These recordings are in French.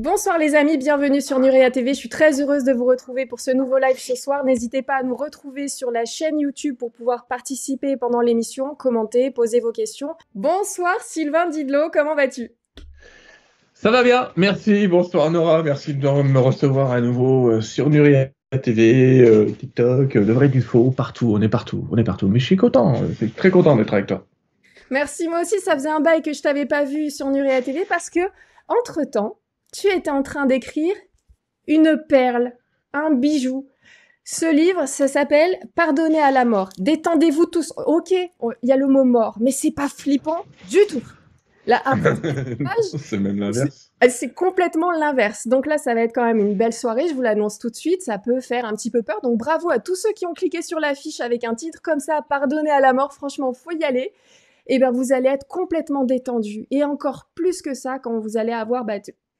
Bonsoir les amis, bienvenue sur Nurea TV. Je suis très heureuse de vous retrouver pour ce nouveau live ce soir. N'hésitez pas à nous retrouver sur la chaîne YouTube pour pouvoir participer pendant l'émission, commenter, poser vos questions. Bonsoir Sylvain Didlot, comment vas-tu? Ça va bien, merci, bonsoir Nora, merci de me recevoir à nouveau sur Nuria TV, TikTok, de vrai du faux, partout, on est partout. Mais je suis content, je suis très content d'être avec toi. Merci, moi aussi, ça faisait un bail que je t'avais pas vu sur Nurea TV parce que, entre-temps, tu étais en train d'écrire une perle, un bijou. Ce livre, ça s'appelle Pardonner à la mort. Détendez-vous tous. Ok, il y a le mot mort, mais c'est pas flippant du tout. Là, après cette C'est même page, l'inverse. c'est complètement l'inverse. Donc là, ça va être quand même une belle soirée, je vous l'annonce tout de suite. Ça peut faire un petit peu peur. Donc bravo à tous ceux qui ont cliqué sur l'affiche avec un titre comme ça, Pardonner à la mort. Franchement, faut y aller. Et ben, vous allez être complètement détendu. Et encore plus que ça, quand vous allez avoir,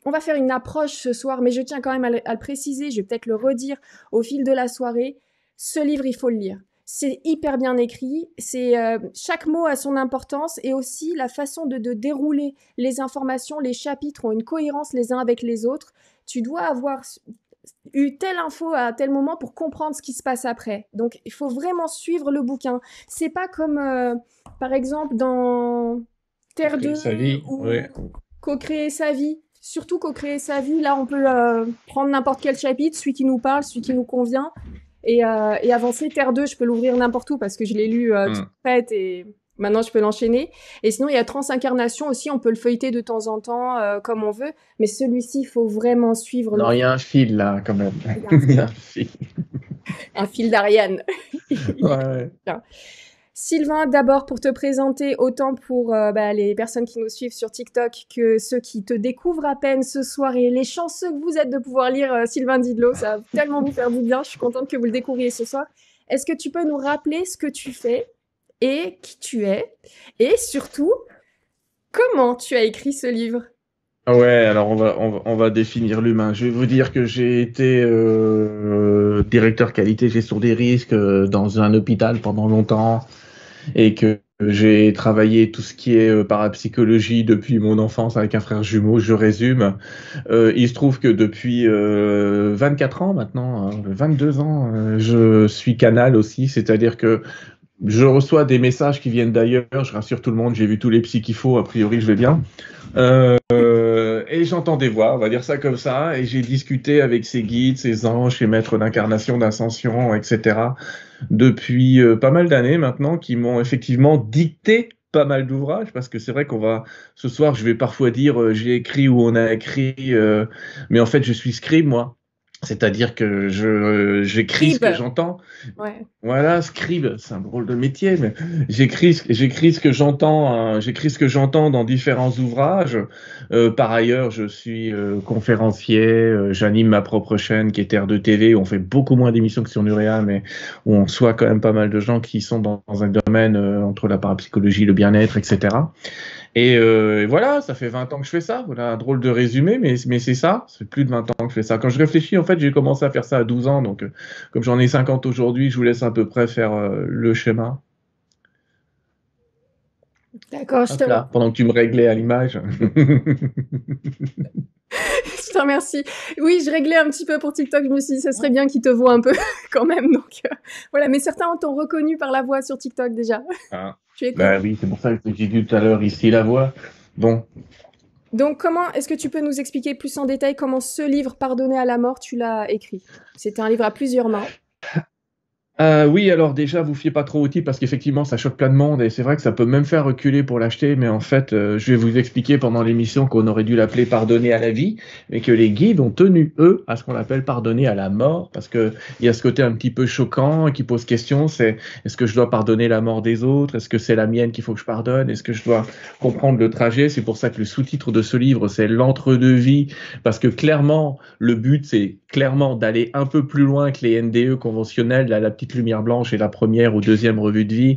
on va faire une approche ce soir, mais je tiens quand même à le préciser, je vais peut-être le redire au fil de la soirée. Ce livre, il faut le lire. C'est hyper bien écrit, chaque mot a son importance et aussi la façon de dérouler les informations, les chapitres ont une cohérence les uns avec les autres. Tu dois avoir eu telle info à tel moment pour comprendre ce qui se passe après. Donc, il faut vraiment suivre le bouquin. C'est pas comme, par exemple, dans Terre Créer 2 sa vie, ou ouais. Co-créer sa vie. Surtout Co-créer sa vie, là, on peut prendre n'importe quel chapitre, celui qui nous parle, celui qui nous convient, et avancer. Terre 2, je peux l'ouvrir n'importe où parce que je l'ai lu toute Hmm. prête et maintenant je peux l'enchaîner. Et sinon, il y a Transincarnation aussi, on peut le feuilleter de temps en temps comme on veut, mais celui-ci, il faut vraiment suivre le Non, il y a un fil là, quand même. il y a Il y a un fil. un fil d'Ariane. Ouais, ouais. Sylvain, d'abord pour te présenter, autant pour les personnes qui nous suivent sur TikTok que ceux qui te découvrent à peine ce soir et les chanceux que vous êtes de pouvoir lire Sylvain Didlot, ça va tellement vous faire du bien, je suis contente que vous le découvriez ce soir. Est-ce que tu peux nous rappeler ce que tu fais et qui tu es et surtout comment tu as écrit ce livre? Ah ouais, alors on va définir l'humain. Je vais vous dire que j'ai été directeur qualité gestion des risques dans un hôpital pendant longtemps. Et que j'ai travaillé tout ce qui est parapsychologie depuis mon enfance avec un frère jumeau, je résume. Il se trouve que depuis 24 ans maintenant, 22 ans, je suis canal aussi, c'est-à-dire que je reçois des messages qui viennent d'ailleurs, je rassure tout le monde, j'ai vu tous les psys qu'il faut, a priori je vais bien. Et j'entends des voix, on va dire ça comme ça, et j'ai discuté avec ces guides, ces anges, ces maîtres d'incarnation, d'ascension, etc. depuis pas mal d'années maintenant, qui m'ont effectivement dicté pas mal d'ouvrages, parce que c'est vrai ce soir, je vais parfois dire j'ai écrit ou on a écrit, mais en fait, je suis scribe, moi. C'est-à-dire que j'écris ce que Scribe. j'entends. Ouais. Voilà, scribe, c'est un drôle de métier, mais j'écris ce que j'entends dans différents ouvrages. Par ailleurs, je suis conférencier, j'anime ma propre chaîne qui est Terre de TV, où on fait beaucoup moins d'émissions que sur Nurea, mais où on soit quand même pas mal de gens qui sont dans un domaine entre la parapsychologie, le bien-être, etc. Et voilà, ça fait 20 ans que je fais ça. Voilà un drôle de résumé, mais c'est ça. C'est plus de 20 ans que je fais ça. Quand je réfléchis, en fait, j'ai commencé à faire ça à 12 ans. Donc, comme j'en ai 50 aujourd'hui, je vous laisse à peu près faire le schéma. D'accord, Hop là, pendant que tu me réglais à l'image. je te remercie. Oui, je réglais un petit peu pour TikTok. Je me suis dit, ce serait bien qu'ils te voient un peu quand même. Donc voilà, mais certains t'ont reconnu par la voix sur TikTok déjà. Ah. Tu es connu. Bah oui, c'est pour ça que j'ai dit tout à l'heure ici la voix. Bon, Donc comment est-ce que tu peux nous expliquer plus en détail comment ce livre Pardonner à la mort tu l'as écrit? C'était un livre à plusieurs mains. Oui, alors déjà, vous fiez pas trop au titre parce qu'effectivement, ça choque plein de monde et c'est vrai que ça peut même faire reculer pour l'acheter. Mais en fait, je vais vous expliquer pendant l'émission qu'on aurait dû l'appeler Pardonner à la vie, mais que les guides ont tenu, eux, à ce qu'on appelle Pardonner à la mort parce que il y a ce côté un petit peu choquant qui pose question, c'est est-ce que je dois pardonner la mort des autres? Est-ce que c'est la mienne qu'il faut que je pardonne? Est-ce que je dois comprendre le trajet? C'est pour ça que le sous-titre de ce livre, c'est l'entre-deux-vie parce que clairement, le but, c'est clairement d'aller un peu plus loin que les NDE conventionnels, la petite lumière blanche et la première ou deuxième revue de vie,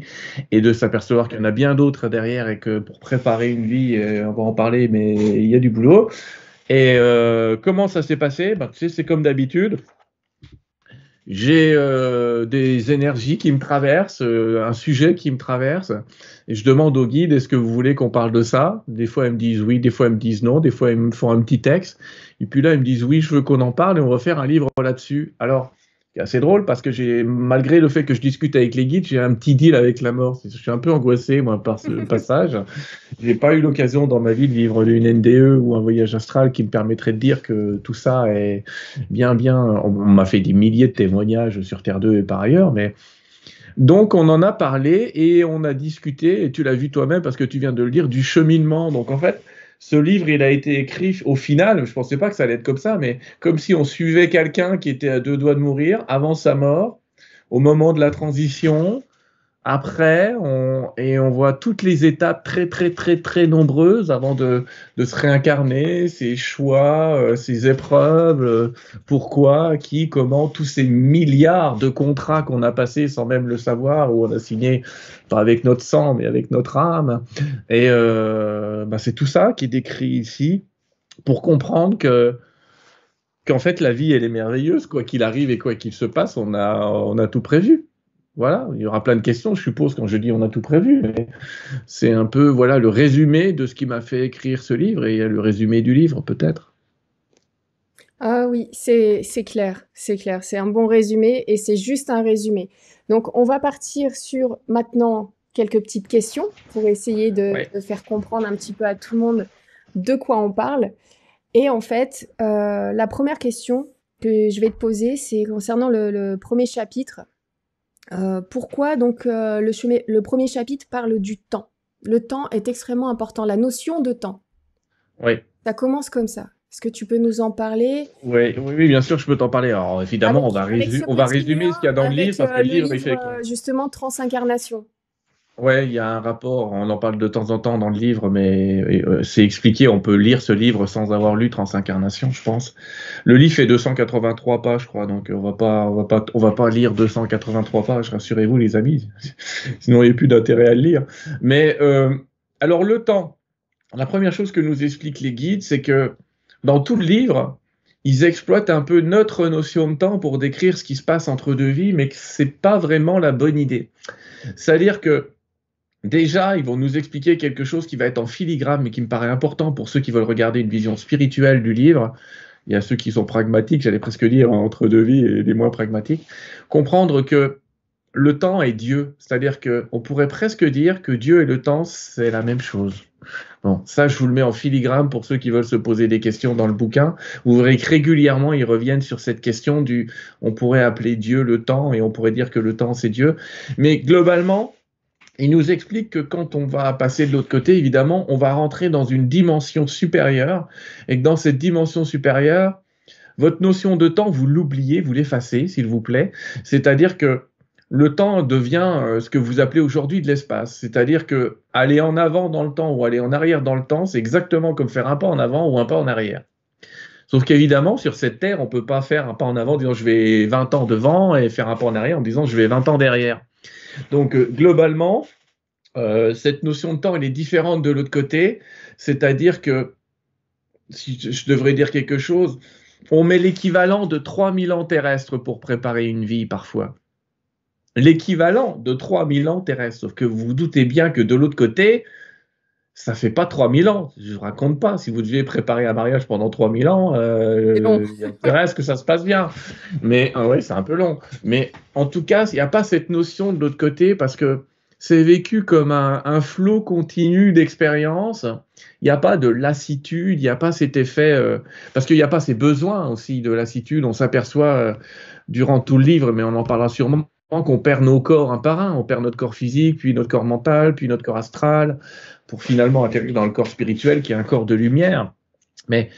et de s'apercevoir qu'il y en a bien d'autres derrière et que pour préparer une vie, on va en parler, mais il y a du boulot. Et comment ça s'est passé? Ben, tu sais, c'est comme d'habitude. j'ai des énergies qui me traversent, un sujet qui me traverse, et je demande au guide, est-ce que vous voulez qu'on parle de ça? Des fois, ils me disent oui, des fois, ils me disent non, des fois, ils me font un petit texte, et puis là, ils me disent oui, je veux qu'on en parle, et on va faire un livre là-dessus. Alors, c'est assez drôle parce que malgré le fait que je discute avec les guides, j'ai un petit deal avec la mort. Je suis un peu angoissé, moi, par ce passage. J'ai pas eu l'occasion dans ma vie de vivre une NDE ou un voyage astral qui me permettrait de dire que tout ça est bien. On m'a fait des milliers de témoignages sur Terre 2 et par ailleurs, mais donc on en a parlé et on a discuté, et tu l'as vu toi-même parce que tu viens de le dire, du cheminement. Donc en fait, ce livre, il a été écrit au final, je pensais pas que ça allait être comme ça, mais comme si on suivait quelqu'un qui était à deux doigts de mourir avant sa mort, au moment de la transition, après, on voit toutes les étapes très nombreuses avant de se réincarner, ses choix, ses épreuves, pourquoi, qui, comment, tous ces milliards de contrats qu'on a passés sans même le savoir, où on a signé pas avec notre sang, mais avec notre âme. Et c'est tout ça qui est décrit ici pour comprendre qu'en fait, la vie, elle est merveilleuse, quoi qu'il arrive et quoi qu'il se passe, on a tout prévu. Voilà, il y aura plein de questions, je suppose, quand je dis on a tout prévu. Mais c'est un peu voilà, le résumé de ce qui m'a fait écrire ce livre et le résumé du livre, peut-être. Ah oui, c'est clair, c'est clair. C'est un bon résumé et c'est juste un résumé. Donc, on va partir sur maintenant quelques petites questions pour essayer Ouais. de faire comprendre un petit peu à tout le monde de quoi on parle. Et en fait, la première question que je vais te poser, c'est concernant le premier chapitre. Pourquoi donc le premier chapitre parle du temps? Le temps est extrêmement important, la notion de temps. Oui. Ça commence comme ça. Est-ce que tu peux nous en parler Oui, bien sûr, je peux t'en parler. Alors, évidemment, avec ce on va petit résumer lien ce qu'il y a dans le livre, avec parce que le le livre, il livre fait. justement Transincarnation? Ouais, il y a un rapport, on en parle de temps en temps dans le livre, mais c'est expliqué, on peut lire ce livre sans avoir lu Transincarnation, je pense. Le livre fait 283 pages, je crois, donc on va pas lire 283 pages, rassurez-vous les amis, sinon il n'y a plus d'intérêt à le lire. Mais alors le temps, la première chose que nous expliquent les guides, c'est que dans tout le livre, ils exploitent un peu notre notion de temps pour décrire ce qui se passe entre deux vies, mais que c'est pas vraiment la bonne idée. C'est-à-dire que déjà, ils vont nous expliquer quelque chose qui va être en filigrane, mais qui me paraît important pour ceux qui veulent regarder une vision spirituelle du livre. Il y a ceux qui sont pragmatiques, j'allais presque dire entre deux vies, et les moins pragmatiques. Comprendre que le temps est Dieu, c'est-à-dire qu'on pourrait presque dire que Dieu et le temps, c'est la même chose. Bon, ça, je vous le mets en filigrane pour ceux qui veulent se poser des questions dans le bouquin. Vous verrez que régulièrement, ils reviennent sur cette question du on pourrait appeler Dieu le temps et on pourrait dire que le temps, c'est Dieu. Mais globalement, il nous explique que quand on va passer de l'autre côté, évidemment, on va rentrer dans une dimension supérieure et que dans cette dimension supérieure, votre notion de temps, vous l'oubliez, vous l'effacez, s'il vous plaît. C'est-à-dire que le temps devient ce que vous appelez aujourd'hui de l'espace. C'est-à-dire que aller en avant dans le temps ou aller en arrière dans le temps, c'est exactement comme faire un pas en avant ou un pas en arrière. Sauf qu'évidemment, sur cette terre, on ne peut pas faire un pas en avant en disant je vais 20 ans devant et faire un pas en arrière en disant je vais 20 ans derrière. Donc, globalement, cette notion de temps, elle est différente de l'autre côté. C'est-à-dire que, si je devrais dire quelque chose, on met l'équivalent de 3000 ans terrestres pour préparer une vie parfois. L'équivalent de 3000 ans terrestres. Sauf que vous vous doutez bien que de l'autre côté, ça fait pas 3000 ans. Je ne vous raconte pas. Si vous deviez préparer un mariage pendant 3000 ans, C'est long. il y a intérêt à ce que ça se passe bien. Mais ouais, c'est un peu long. Mais en tout cas, il n'y a pas cette notion de l'autre côté parce que c'est vécu comme un flot continu d'expériences. Il n'y a pas de lassitude, il n'y a pas cet effet, parce qu'il n'y a pas ces besoins aussi de lassitude. On s'aperçoit durant tout le livre, mais on en parlera sûrement, qu'on perd nos corps un par un. On perd notre corps physique, puis notre corps mental, puis notre corps astral, pour finalement atterrir dans le corps spirituel qui est un corps de lumière. Mais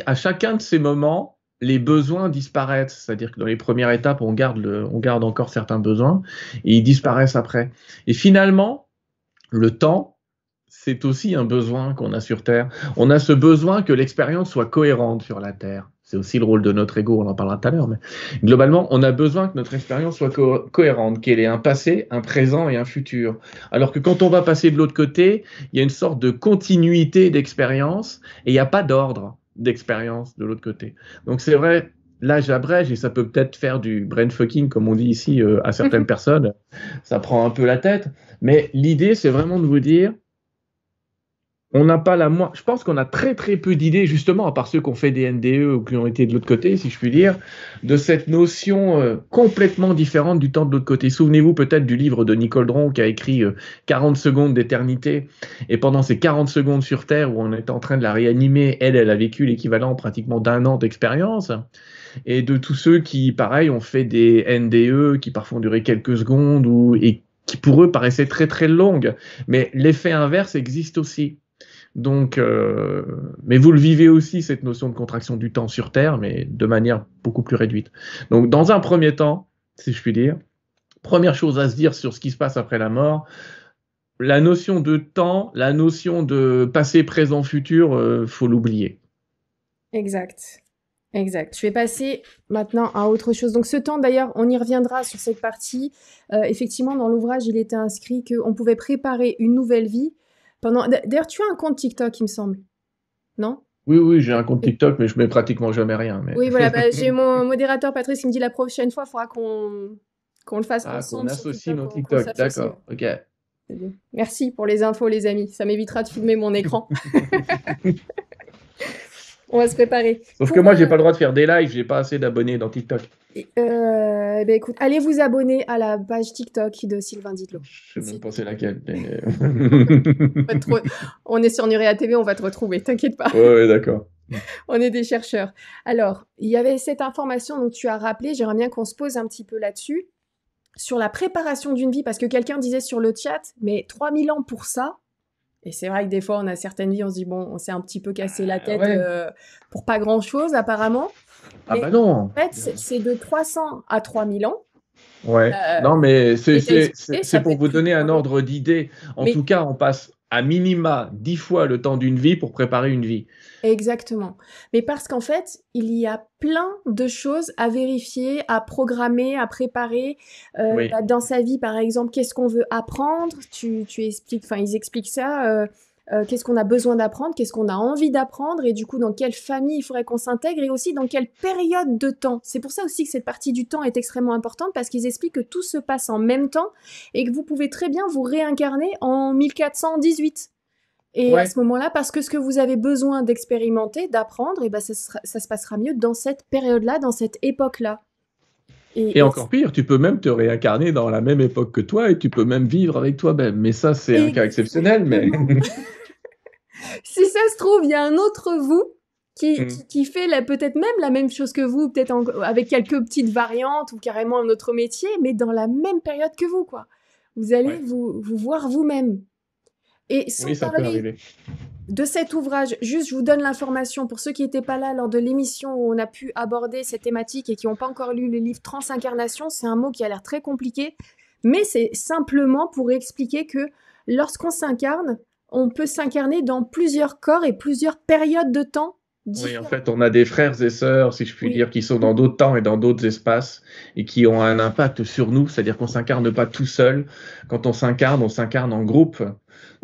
à chacun de ces moments, les besoins disparaissent. C'est-à-dire que dans les premières étapes, on garde encore certains besoins et ils disparaissent après. Et finalement, le temps, c'est aussi un besoin qu'on a sur Terre. On a ce besoin que l'expérience soit cohérente sur la Terre. C'est aussi le rôle de notre ego, on en parlera tout à l'heure. Mais globalement, on a besoin que notre expérience soit cohérente, qu'elle ait un passé, un présent et un futur. Alors que quand on va passer de l'autre côté, il y a une sorte de continuité d'expérience et il n'y a pas d'ordre d'expérience de l'autre côté. Donc c'est vrai, là, j'abrège et ça peut peut-être faire du brain fucking, comme on dit ici, à certaines personnes. Ça prend un peu la tête. Mais l'idée, c'est vraiment de vous dire, on n'a pas la moins. Je pense qu'on a très très peu d'idées, justement, à part ceux qui ont fait des NDE ou qui ont été de l'autre côté, si je puis dire, de cette notion complètement différente du temps de l'autre côté. Souvenez-vous peut-être du livre de Nicole Dron qui a écrit 40 secondes d'éternité. Et pendant ces 40 secondes sur Terre où on est en train de la réanimer, elle a vécu l'équivalent pratiquement d'un an d'expérience. Et de tous ceux qui, pareil, ont fait des NDE qui parfois ont duré quelques secondes et qui pour eux paraissaient très très longues. Mais l'effet inverse existe aussi. Donc, mais vous le vivez aussi, cette notion de contraction du temps sur Terre, mais de manière beaucoup plus réduite. Donc, dans un premier temps, si je puis dire, première chose à se dire sur ce qui se passe après la mort, la notion de temps, la notion de passé, présent, futur, faut l'oublier. Exact. Exact. Je vais passer maintenant à autre chose. Donc ce temps, d'ailleurs, on y reviendra sur cette partie. Effectivement, dans l'ouvrage, il était inscrit qu'on pouvait préparer une nouvelle vie pendant... D'ailleurs, tu as un compte TikTok, il me semble, non? Oui, j'ai un compte TikTok, mais je mets pratiquement jamais rien. Mais... Oui, voilà, bah, j'ai mon modérateur, Patrice, qui me dit la prochaine fois, il faudra qu'on le fasse ensemble qu'on sur associe nos qu'on TikTok, s'associe. d'accord, ok. Merci pour les infos, les amis. Ça m'évitera de filmer mon écran. On va se préparer. Sauf que moi, j'ai pas le droit de faire des lives, j'ai pas assez d'abonnés dans TikTok. Ben écoute, allez vous abonner à la page TikTok de Sylvain Didlot. Je sais même pas c'est laquelle. Mais... On est sur Nurea TV, on va te retrouver, t'inquiète pas. Ouais, d'accord. On est des chercheurs. Alors, il y avait cette information dont tu as rappelé, j'aimerais bien qu'on se pose un petit peu là-dessus, sur la préparation d'une vie, parce que quelqu'un disait sur le chat, mais 3000 ans pour ça. Et c'est vrai que des fois, on a certaines vies, on se dit, bon, on s'est un petit peu cassé la tête pour pas grand-chose, apparemment. Ah bah non. En fait, c'est de 300 à 3000 ans. Ouais. Non, mais c'est pour vous donner un ordre ordre d'idée. En tout cas, on passe à minima 10 fois le temps d'une vie pour préparer une vie. Exactement. Mais parce qu'en fait, il y a plein de choses à vérifier, à programmer, à préparer. Dans sa vie, par exemple, qu'est-ce qu'on veut apprendre? Tu expliques, enfin, ils expliquent ça. Qu'est-ce qu'on a besoin d'apprendre, qu'est-ce qu'on a envie d'apprendre, et du coup, dans quelle famille il faudrait qu'on s'intègre, et aussi dans quelle période de temps. C'est pour ça aussi que cette partie du temps est extrêmement importante, parce qu'ils expliquent que tout se passe en même temps, et que vous pouvez très bien vous réincarner en 1418. Et à ce moment-là, parce que ce que vous avez besoin d'expérimenter, d'apprendre, et ben ça se passera mieux dans cette période-là, dans cette époque-là. Et encore pire, tu peux même te réincarner dans la même époque que toi et tu peux même vivre avec toi-même. Mais ça, c'est un cas exceptionnel. Mais si ça se trouve, il y a un autre vous qui fait peut-être même la même chose que vous, peut-être avec quelques petites variantes ou carrément un autre métier, mais dans la même période que vous, quoi. Vous allez vous voir vous-même. Et sans parler de cet ouvrage, juste je vous donne l'information pour ceux qui n'étaient pas là lors de l'émission où on a pu aborder cette thématique et qui n'ont pas encore lu le livre Transincarnation. C'est un mot qui a l'air très compliqué, mais c'est simplement pour expliquer que lorsqu'on s'incarne, on peut s'incarner dans plusieurs corps et plusieurs périodes de temps. Oui, en fait, on a des frères et sœurs, si je puis dire, qui sont dans d'autres temps et dans d'autres espaces et qui ont un impact sur nous. C'est-à-dire qu'on s'incarne pas tout seul. Quand on s'incarne en groupe.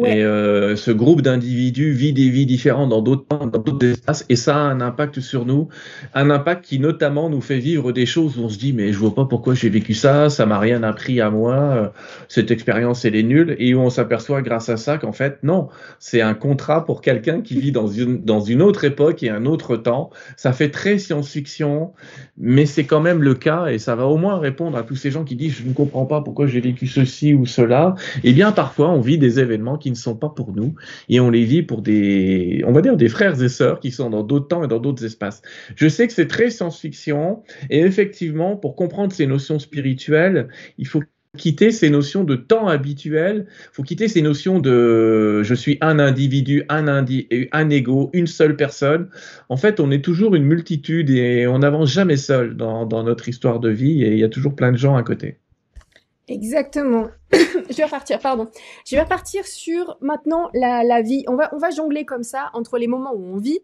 Et ce groupe d'individus vit des vies différentes dans d'autres temps, dans d'autres espaces, et ça a un impact sur nous, un impact qui notamment nous fait vivre des choses où on se dit mais je vois pas pourquoi j'ai vécu ça, ça m'a rien appris à moi, cette expérience elle est nulle, et où on s'aperçoit grâce à ça qu'en fait non, c'est un contrat pour quelqu'un qui vit dans une autre époque et un autre temps. Ça fait très science-fiction, mais c'est quand même le cas, et ça va au moins répondre à tous ces gens qui disent je ne comprends pas pourquoi j'ai vécu ceci ou cela. Eh bien parfois on vit des événements qui ne sont pas pour nous et on les vit pour on va dire des frères et sœurs qui sont dans d'autres temps et dans d'autres espaces. Je sais que c'est très science-fiction et effectivement, pour comprendre ces notions spirituelles, il faut quitter ces notions de temps habituel, il faut quitter ces notions de je suis un individu, un ego, une seule personne. En fait, on est toujours une multitude et on n'avance jamais seul dans notre histoire de vie et il y a toujours plein de gens à côté. Exactement. Je vais repartir sur maintenant la vie. On va jongler comme ça entre les moments où on vit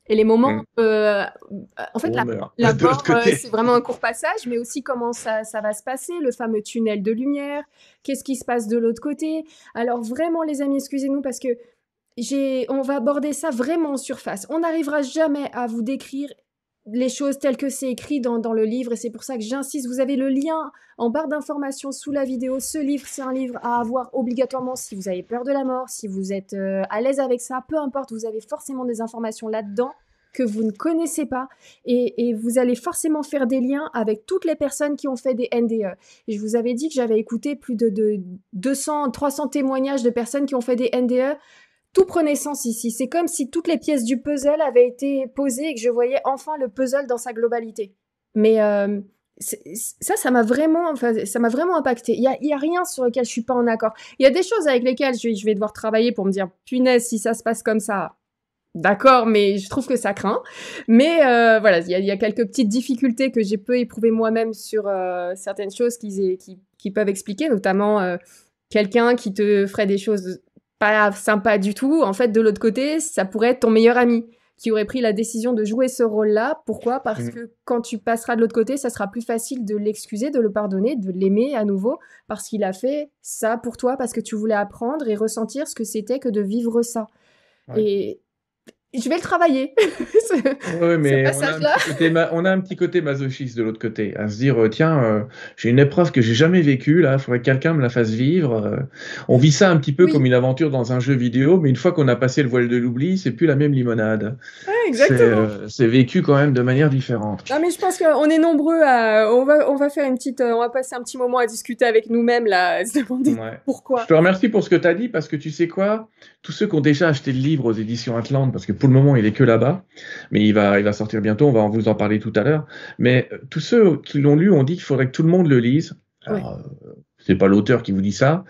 et les moments... en fait, la mort, c'est vraiment un court passage, mais aussi comment ça va se passer, le fameux tunnel de lumière, qu'est-ce qui se passe de l'autre côté. Alors vraiment, les amis, excusez-nous parce que on va aborder ça vraiment en surface. On n'arrivera jamais à vous décrire les choses telles que c'est écrit dans le livre, et c'est pour ça que j'insiste. Vous avez le lien en barre d'informations sous la vidéo. Ce livre, c'est un livre à avoir obligatoirement si vous avez peur de la mort, si vous êtes à l'aise avec ça, peu importe, vous avez forcément des informations là-dedans que vous ne connaissez pas, et vous allez forcément faire des liens avec toutes les personnes qui ont fait des NDE. Et je vous avais dit que j'avais écouté plus de 200, 300 témoignages de personnes qui ont fait des NDE. Tout prenait sens ici. C'est comme si toutes les pièces du puzzle avaient été posées et que je voyais enfin le puzzle dans sa globalité. Mais ça m'a vraiment impacté. Il y a rien sur lequel je suis pas en accord. Il y a des choses avec lesquelles je vais devoir travailler pour me dire, punaise, si ça se passe comme ça, d'accord, mais je trouve que ça craint. Mais voilà, il y a quelques petites difficultés que j'ai peu éprouvé moi-même sur certaines choses qui peuvent expliquer, notamment quelqu'un qui te ferait des choses pas sympas du tout. En fait, de l'autre côté, ça pourrait être ton meilleur ami qui aurait pris la décision de jouer ce rôle-là. Pourquoi ? Parce que quand tu passeras de l'autre côté, ça sera plus facile de l'excuser, de le pardonner, de l'aimer à nouveau, parce qu'il a fait ça pour toi, parce que tu voulais apprendre et ressentir ce que c'était que de vivre ça. Ouais. Et je vais le travailler. Oui, mais on a un petit côté masochiste de l'autre côté, à se dire, tiens, j'ai une épreuve que j'ai jamais vécue, là, il faudrait que quelqu'un me la fasse vivre. On vit ça un petit peu comme une aventure dans un jeu vidéo, mais une fois qu'on a passé le voile de l'oubli, c'est plus la même limonade. Ouais, exactement. C'est vécu quand même de manière différente. Non, mais je pense qu'on est nombreux à... On va faire une petite... On va passer un petit moment à discuter avec nous-mêmes, là, à se demander pourquoi. Je te remercie pour ce que tu as dit, parce que tu sais quoi ? Tous ceux qui ont déjà acheté le livre aux éditions Atlante, parce que pour le moment, il est que là-bas, mais il va sortir bientôt, on va vous en parler tout à l'heure. Mais tous ceux qui l'ont lu ont dit qu'il faudrait que tout le monde le lise. Alors, c'est pas l'auteur qui vous dit ça,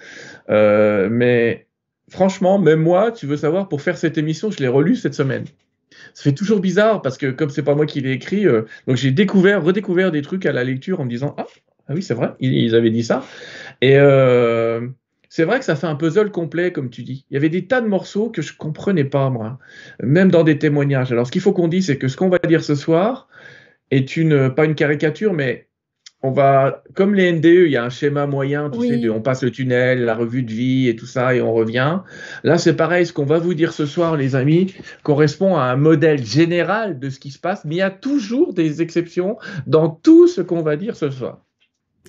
mais franchement, même moi, tu veux savoir, pour faire cette émission, je l'ai relu cette semaine. Ça fait toujours bizarre, parce que comme c'est pas moi qui l'ai écrit, donc j'ai redécouvert des trucs à la lecture en me disant, ah oui, c'est vrai, ils avaient dit ça. Et c'est vrai que ça fait un puzzle complet, comme tu dis. Il y avait des tas de morceaux que je comprenais pas, moi, même dans des témoignages. Alors, ce qu'il faut qu'on dise, c'est que ce qu'on va dire ce soir est pas une caricature, mais on va, comme les NDE, il y a un schéma moyen, tu sais, on passe le tunnel, la revue de vie et tout ça, et on revient. Là, c'est pareil, ce qu'on va vous dire ce soir, les amis, correspond à un modèle général de ce qui se passe, mais il y a toujours des exceptions dans tout ce qu'on va dire ce soir.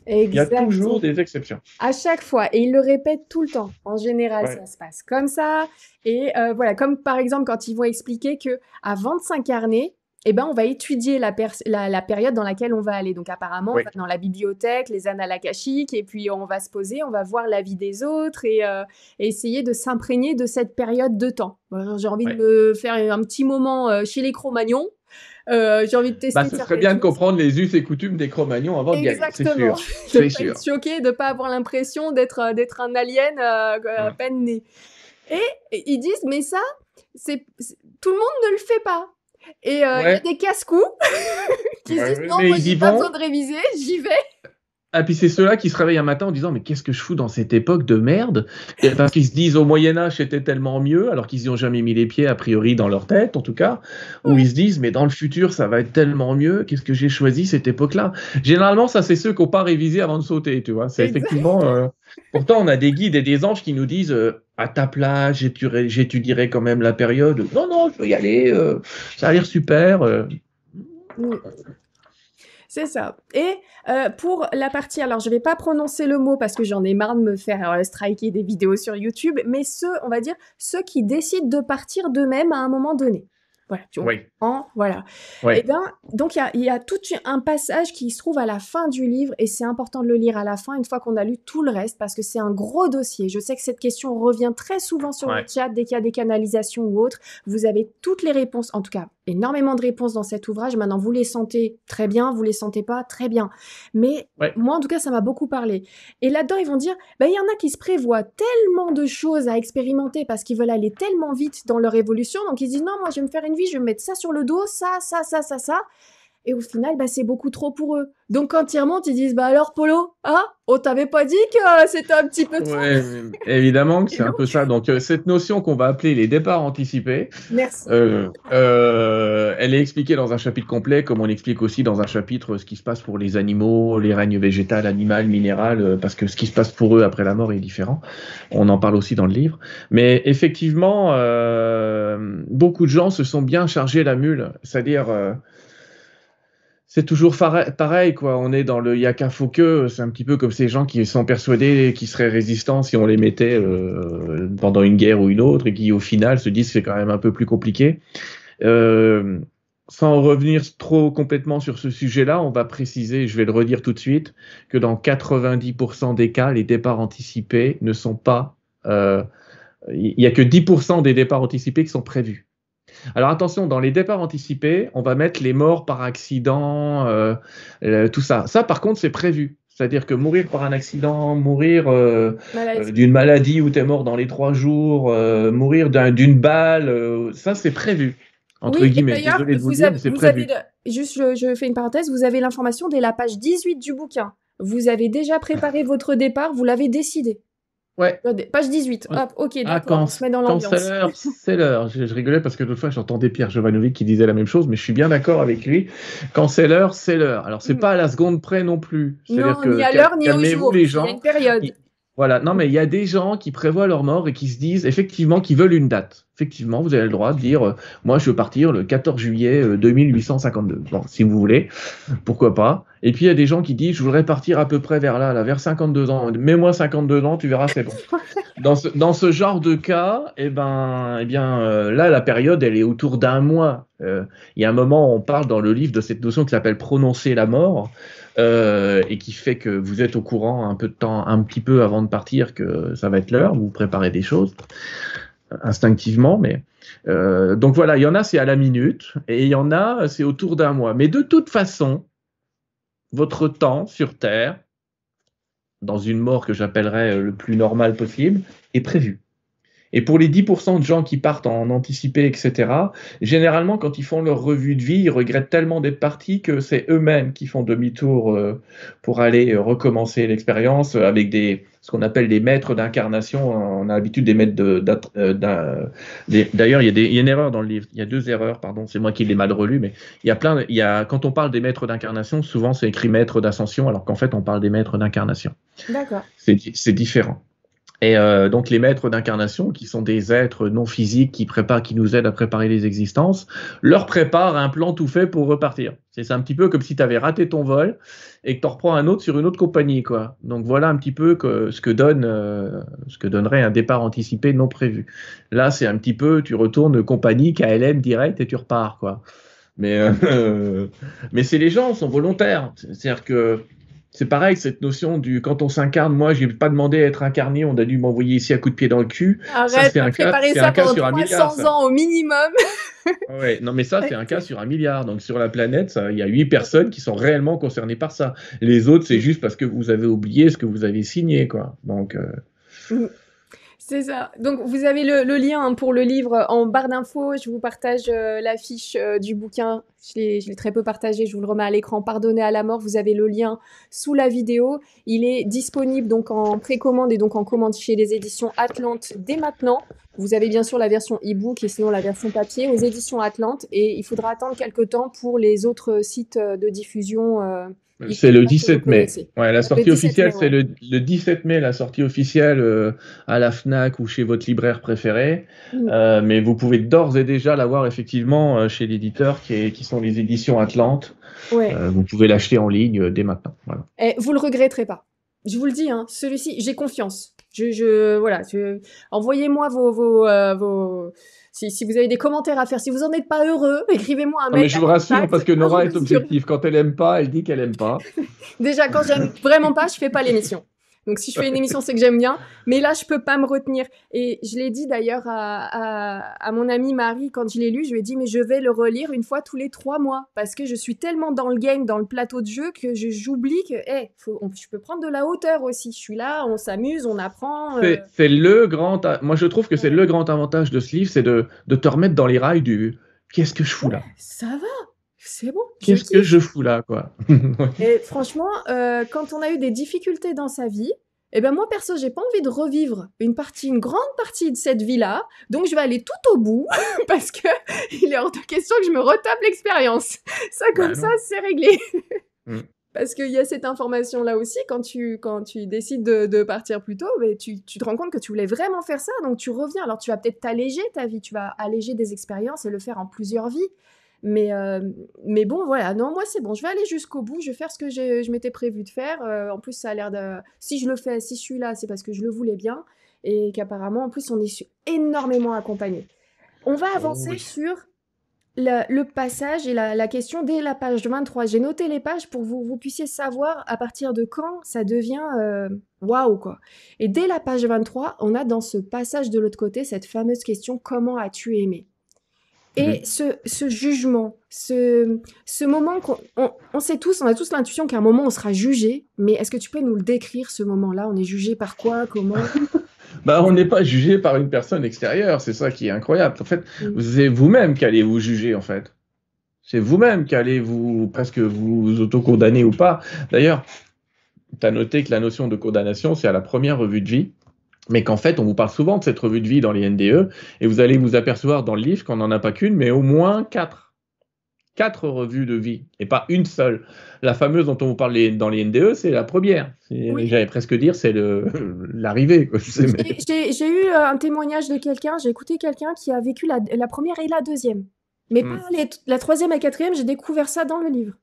Exactement. Il y a toujours des exceptions. À chaque fois. Et il le répète tout le temps. En général, ça se passe comme ça. Et voilà, comme par exemple quand ils vont expliquer qu'avant de s'incarner, on va étudier la période dans laquelle on va aller. Donc apparemment, on va dans la bibliothèque, les annales akashiques, et puis on va se poser, on va voir la vie des autres et essayer de s'imprégner de cette période de temps. J'ai envie de me faire un petit moment chez les Cro-Magnons. J'ai envie de tester. Ce serait bien de comprendre les us et coutumes des Cro-Magnons avant d'y aller, c'est sûr. C'est sûr. Être choqué de ne pas avoir l'impression d'être un alien à peine né. Et ils disent, mais ça, tout le monde ne le fait pas. Et il y a des casse-coups qui se disent, non, moi j'ai pas besoin de réviser, j'y vais. Ah, puis c'est ceux-là qui se réveillent un matin en disant, mais qu'est-ce que je fous dans cette époque de merde? Et parce qu'ils se disent au Moyen-Âge c'était tellement mieux, alors qu'ils n'y ont jamais mis les pieds, a priori, dans leur tête, en tout cas, où ils se disent, mais dans le futur, ça va être tellement mieux, qu'est-ce que j'ai choisi cette époque-là? Généralement, ça, c'est ceux qui n'ont pas révisé avant de sauter, tu vois. C'est effectivement, pourtant, on a des guides et des anges qui nous disent, à ta place, j'étudierai quand même la période. Non, je veux y aller, ça a l'air super. C'est ça. Et pour la partie, alors je vais pas prononcer le mot parce que j'en ai marre de me faire striker des vidéos sur YouTube, mais on va dire, ceux qui décident de partir d'eux-mêmes à un moment donné. Voilà, tu vois. Voilà. Et donc il y a tout un passage qui se trouve à la fin du livre, et c'est important de le lire à la fin, une fois qu'on a lu tout le reste, parce que c'est un gros dossier. Je sais que cette question revient très souvent sur le chat dès qu'il y a des canalisations ou autres. Vous avez toutes les réponses, en tout cas énormément de réponses dans cet ouvrage. Maintenant, vous les sentez très bien, vous les sentez pas très bien. Mais moi, en tout cas, ça m'a beaucoup parlé. Et là-dedans, ils vont dire, il y en a qui se prévoient tellement de choses à expérimenter parce qu'ils veulent aller tellement vite dans leur évolution. Donc, ils disent, non, moi, je vais me faire une vie, je vais me mettre ça sur le dos, ça. Et au final, c'est beaucoup trop pour eux. Donc, quand ils remontent, ils disent, alors, Polo, on t'avait pas dit que c'était un petit peu trop. Évidemment que c'est un peu ça. Donc, cette notion qu'on va appeler les départs anticipés, merci. Elle est expliquée dans un chapitre complet, comme on explique aussi dans un chapitre ce qui se passe pour les animaux, les règnes végétal, animal, minéral, parce que ce qui se passe pour eux après la mort est différent. On en parle aussi dans le livre. Mais effectivement, beaucoup de gens se sont bien chargés la mule. C'est-à-dire... c'est toujours pareil, quoi. On est dans le yaka faut que. C'est un petit peu comme ces gens qui sont persuadés qu'ils seraient résistants si on les mettait pendant une guerre ou une autre et qui, au final, se disent que c'est quand même un peu plus compliqué. Euh, Sans revenir trop complètement sur ce sujet-là, on va préciser, je vais le redire tout de suite, que dans 90% des cas, les départs anticipés ne sont pas. Il n'y a que 10% des départs anticipés qui sont prévus. Alors attention, dans les départs anticipés, on va mettre les morts par accident, tout ça. Ça, par contre, c'est prévu. C'est-à-dire que mourir par un accident, mourir d'une maladie où tu es mort dans les 3 jours, mourir d'une balle, ça, c'est prévu. Entre Oui, et guillemets, d'ailleurs, désolé de vous dire, mais c'est prévu. juste, je fais une parenthèse, vous avez l'information dès la page 18 du bouquin. Vous avez déjà préparé votre départ, vous l'avez décidé. Ouais. Page 18, hop, ok, Ah, d'accord, on se met dans quand c'est l'ambiance. l'heure, c'est l'heure. Je rigolais parce que l'autre fois, j'entendais Pierre Jovanovic qui disait la même chose, mais je suis bien d'accord avec lui. Quand c'est l'heure, c'est l'heure. Alors, c'est pas à la seconde près non plus. C'est-à-dire Non, ni que à l'heure, ni au calmez-vous jour, les il y a gens. une période. Voilà, non, mais il y a des gens qui prévoient leur mort et qui se disent effectivement qu'ils veulent une date. Effectivement, vous avez le droit de dire moi, je veux partir le 14 juillet 2852. Bon, si vous voulez, pourquoi pas. Et puis il y a des gens qui disent je voudrais partir à peu près vers là, vers 52 ans. Mets-moi 52 ans, tu verras, c'est bon. Dans ce genre de cas, là, la période, elle est autour d'un mois. Il y a un moment, on parle dans le livre de cette notion qui s'appelle prononcer la mort. Et qui fait que vous êtes au courant un peu de temps, un petit peu avant de partir, que ça va être l'heure, vous préparez des choses instinctivement, mais donc voilà, il y en a c'est à la minute et il y en a c'est autour d'un mois. Mais de toute façon, votre temps sur Terre, dans une mort que j'appellerais le plus normal possible, est prévu. Et pour les 10% de gens qui partent en anticipé, etc., généralement, quand ils font leur revue de vie, ils regrettent tellement d'être partis que c'est eux-mêmes qui font demi-tour pour aller recommencer l'expérience avec ce qu'on appelle des maîtres d'incarnation. On a l'habitude des maîtres d'ailleurs, il y a une erreur dans le livre. Il y a 2 erreurs, pardon, c'est moi qui l'ai mal relu, mais quand on parle des maîtres d'incarnation, souvent c'est écrit maîtres d'ascension, alors qu'en fait, on parle des maîtres d'incarnation. D'accord. C'est différent. Et donc les maîtres d'incarnation, qui sont des êtres non physiques qui nous aident à préparer les existences, leur préparent un plan tout fait pour repartir. C'est un petit peu comme si tu avais raté ton vol et que tu en reprends un autre sur une autre compagnie, quoi. Donc voilà un petit peu ce que donnerait un départ anticipé non prévu. Là, c'est un petit peu, tu retournes compagnie KLM direct et tu repars, quoi. Mais mais les gens sont volontaires. C'est-à-dire que c'est pareil, cette notion quand on s'incarne, moi, j'ai pas demandé à être incarné, on a dû m'envoyer ici à coup de pied dans le cul. Arrête, t'as préparé ça pendant sur 300 ans au minimum. Ouais, non, mais ça, c'est un cas sur 1 milliard. Donc, sur la planète, il y a 8 personnes qui sont réellement concernées par ça. Les autres, c'est juste parce que vous avez oublié ce que vous avez signé, quoi. Donc, C'est ça. Donc, vous avez le lien pour le livre en barre d'infos. Je vous partage l'affiche du bouquin. Je l'ai très peu partagé. Je vous le remets à l'écran. Pardonner à la mort. Vous avez le lien sous la vidéo. Il est disponible donc en précommande et donc en commande chez les éditions Atlante dès maintenant. Vous avez bien sûr la version e-book et sinon la version papier aux éditions Atlante. Et il faudra attendre quelques temps pour les autres sites de diffusion. C'est le 17 mai. Ouais, la sortie 17 officielle, mai, ouais. c'est le 17 mai, la sortie officielle à la Fnac ou chez votre libraire préféré. Mais vous pouvez d'ores et déjà l'avoir effectivement chez l'éditeur qui sont les éditions Atlante. Ouais. Vous pouvez l'acheter en ligne dès maintenant. Voilà. Et vous le regretterez pas. Je vous le dis, hein, celui-ci, j'ai confiance. Voilà, envoyez-moi si vous avez des commentaires à faire, si vous en êtes pas heureux, écrivez-moi un mail. Mais je vous rassure parce que Nora est objective. Quand elle aime pas, elle dit qu'elle aime pas. Déjà, quand j'aime vraiment pas, je fais pas l'émission. Donc, si je fais une émission, c'est que j'aime bien. Mais là, je peux pas me retenir. Et je l'ai dit d'ailleurs à mon amie Marie, quand je l'ai lu, je lui ai dit, mais je vais le relire une fois tous les 3 mois. Parce que je suis tellement dans le game, dans le plateau de jeu, que j'oublie que, je peux prendre de la hauteur aussi. Je suis là, on s'amuse, on apprend. C'est moi, je trouve que c'est le grand avantage de ce livre, c'est de te remettre dans les rails du qu'est-ce que je fous là? Ça va. C'est bon. Qu'est-ce que je fous là, quoi? Et franchement, quand on a eu des difficultés dans sa vie, moi perso, j'ai pas envie de revivre une grande partie de cette vie-là, donc je vais aller tout au bout parce que il est hors de question que je me retape l'expérience. Ça comme ça, c'est réglé. Parce qu'il y a cette information-là aussi, quand tu décides de partir plus tôt, mais tu te rends compte que tu voulais vraiment faire ça, donc tu reviens. Alors tu vas peut-être t'alléger ta vie, tu vas alléger des expériences et le faire en plusieurs vies. Mais bon, voilà. Non, moi, c'est bon. Je vais aller jusqu'au bout. Je vais faire ce que je m'étais prévu de faire. En plus, ça a l'air de... Si je le fais, si je suis là, c'est parce que je le voulais bien. Et qu'apparemment, en plus, on est énormément accompagné. On va Oh avancer oui. sur le passage et la question dès la page 23. J'ai noté les pages pour que vous puissiez savoir à partir de quand ça devient waouh, quoi. Et dès la page 23, on a dans ce passage de l'autre côté cette fameuse question: comment as-tu aimé? Et Mhm. ce jugement, ce moment on sait tous, on a tous l'intuition qu'à un moment on sera jugé, mais est-ce que tu peux nous le décrire, ce moment-là? On est jugé par quoi? Comment? Bah, on n'est pas jugé par une personne extérieure, c'est ça qui est incroyable. En fait, Mm. c'est vous-même qui allez vous juger, en fait. C'est vous-même qui allez vous presque vous auto-condamner ou pas. D'ailleurs, tu as noté que la notion de condamnation, c'est à la première revue de vie, mais qu'en fait, on vous parle souvent de cette revue de vie dans les NDE, et vous allez vous apercevoir dans le livre qu'on n'en a pas qu'une, mais au moins quatre. Quatre revues de vie, et pas une seule. La fameuse dont on vous parle dans les NDE, c'est la première. Oui. J'allais presque dire, c'est l'arrivée. J'ai eu un témoignage de quelqu'un, j'ai écouté quelqu'un qui a vécu la première et la deuxième. Mais pas Hmm. la troisième et quatrième, j'ai découvert ça dans le livre.